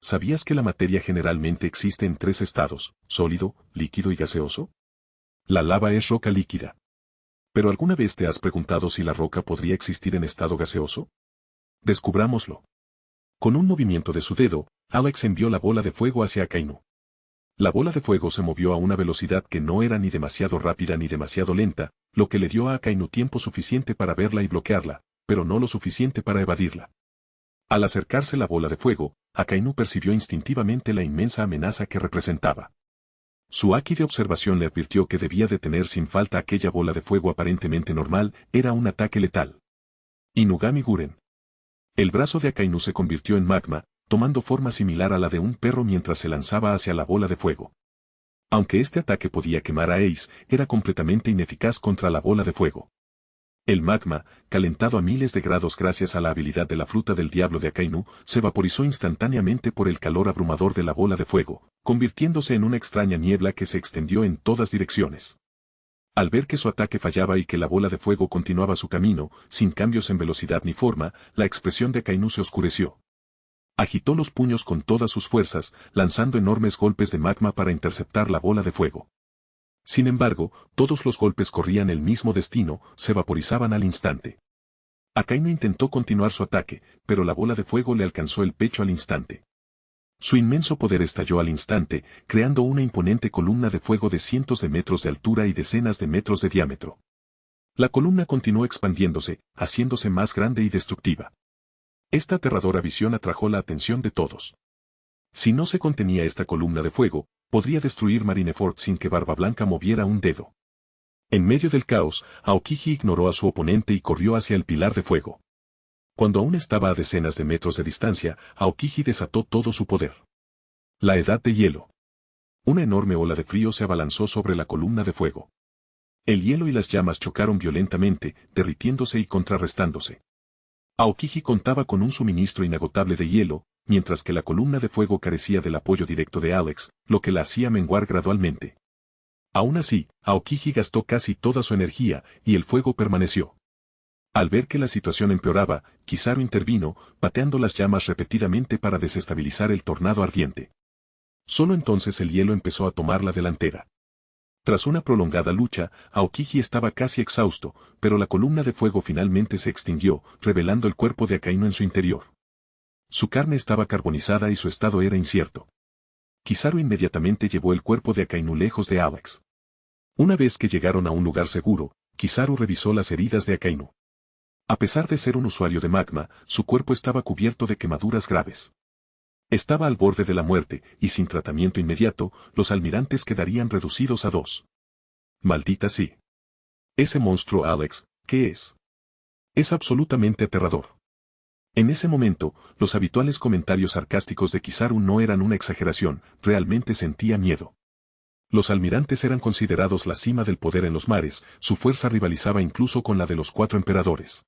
¿sabías que la materia generalmente existe en 3 estados, sólido, líquido y gaseoso? La lava es roca líquida. ¿Pero alguna vez te has preguntado si la roca podría existir en estado gaseoso? Descubrámoslo. Con un movimiento de su dedo, Alex envió la bola de fuego hacia Akainu. La bola de fuego se movió a una velocidad que no era ni demasiado rápida ni demasiado lenta, lo que le dio a Akainu tiempo suficiente para verla y bloquearla, pero no lo suficiente para evadirla. Al acercarse la bola de fuego, Akainu percibió instintivamente la inmensa amenaza que representaba. Su haki de observación le advirtió que debía detener sin falta aquella bola de fuego aparentemente normal, era un ataque letal. Inugami Guren. El brazo de Akainu se convirtió en magma, tomando forma similar a la de un perro mientras se lanzaba hacia la bola de fuego. Aunque este ataque podía quemar a Ace, era completamente ineficaz contra la bola de fuego. El magma, calentado a miles de grados gracias a la habilidad de la fruta del diablo de Akainu, se vaporizó instantáneamente por el calor abrumador de la bola de fuego, convirtiéndose en una extraña niebla que se extendió en todas direcciones. Al ver que su ataque fallaba y que la bola de fuego continuaba su camino, sin cambios en velocidad ni forma, la expresión de Akainu se oscureció. Agitó los puños con todas sus fuerzas, lanzando enormes golpes de magma para interceptar la bola de fuego. Sin embargo, todos los golpes corrían el mismo destino, se vaporizaban al instante. Akainu intentó continuar su ataque, pero la bola de fuego le alcanzó el pecho al instante. Su inmenso poder estalló al instante, creando una imponente columna de fuego de cientos de metros de altura y decenas de metros de diámetro. La columna continuó expandiéndose, haciéndose más grande y destructiva. Esta aterradora visión atrajo la atención de todos. Si no se contenía esta columna de fuego, podría destruir Marineford sin que Barba Blanca moviera un dedo. En medio del caos, Aokiji ignoró a su oponente y corrió hacia el pilar de fuego. Cuando aún estaba a decenas de metros de distancia, Aokiji desató todo su poder. La edad de hielo. Una enorme ola de frío se abalanzó sobre la columna de fuego. El hielo y las llamas chocaron violentamente, derritiéndose y contrarrestándose. Aokiji contaba con un suministro inagotable de hielo, mientras que la columna de fuego carecía del apoyo directo de Alex, lo que la hacía menguar gradualmente. Aún así, Aokiji gastó casi toda su energía, y el fuego permaneció. Al ver que la situación empeoraba, Kizaru intervino, pateando las llamas repetidamente para desestabilizar el tornado ardiente. Solo entonces el hielo empezó a tomar la delantera. Tras una prolongada lucha, Aokiji estaba casi exhausto, pero la columna de fuego finalmente se extinguió, revelando el cuerpo de Akainu en su interior. Su carne estaba carbonizada y su estado era incierto. Kizaru inmediatamente llevó el cuerpo de Akainu lejos de Alex. Una vez que llegaron a un lugar seguro, Kizaru revisó las heridas de Akainu. A pesar de ser un usuario de magma, su cuerpo estaba cubierto de quemaduras graves. Estaba al borde de la muerte, y sin tratamiento inmediato, los almirantes quedarían reducidos a 2. Maldita sí. Ese monstruo Alex, ¿qué es? Es absolutamente aterrador. En ese momento, los habituales comentarios sarcásticos de Kizaru no eran una exageración, realmente sentía miedo. Los almirantes eran considerados la cima del poder en los mares, su fuerza rivalizaba incluso con la de los 4 emperadores.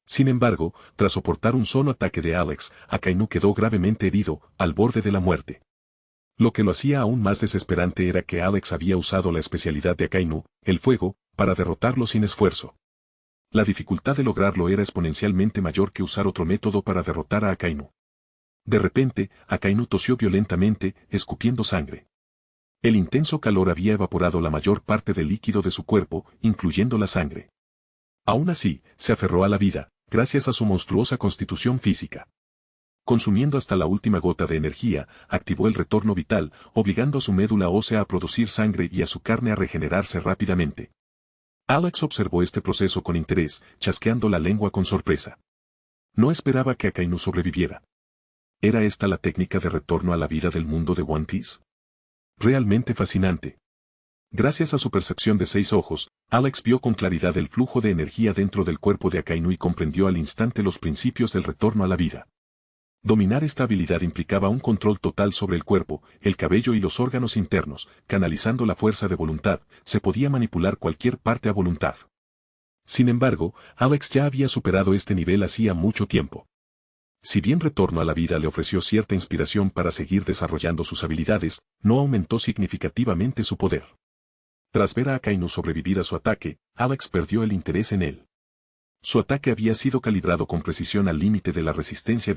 Sin embargo, tras soportar un solo ataque de Alex, Akainu quedó gravemente herido, al borde de la muerte. Lo que lo hacía aún más desesperante era que Alex había usado la especialidad de Akainu, el fuego, para derrotarlo sin esfuerzo. La dificultad de lograrlo era exponencialmente mayor que usar otro método para derrotar a Akainu. De repente, Akainu tosió violentamente, escupiendo sangre. El intenso calor había evaporado la mayor parte del líquido de su cuerpo, incluyendo la sangre. Aún así, se aferró a la vida, gracias a su monstruosa constitución física. Consumiendo hasta la última gota de energía, activó el retorno vital, obligando a su médula ósea a producir sangre y a su carne a regenerarse rápidamente. Alex observó este proceso con interés, chasqueando la lengua con sorpresa. No esperaba que Akainu sobreviviera. ¿Era esta la técnica de retorno a la vida del mundo de One Piece? Realmente fascinante. Gracias a su percepción de 6 ojos, Alex vio con claridad el flujo de energía dentro del cuerpo de Akainu y comprendió al instante los principios del retorno a la vida. Dominar esta habilidad implicaba un control total sobre el cuerpo, el cabello y los órganos internos, canalizando la fuerza de voluntad, se podía manipular cualquier parte a voluntad. Sin embargo, Alex ya había superado este nivel hacía mucho tiempo. Si bien Retorno a la Vida le ofreció cierta inspiración para seguir desarrollando sus habilidades, no aumentó significativamente su poder. Tras ver a Akainu sobrevivir a su ataque, Alex perdió el interés en él. Su ataque había sido calibrado con precisión al límite de la resistencia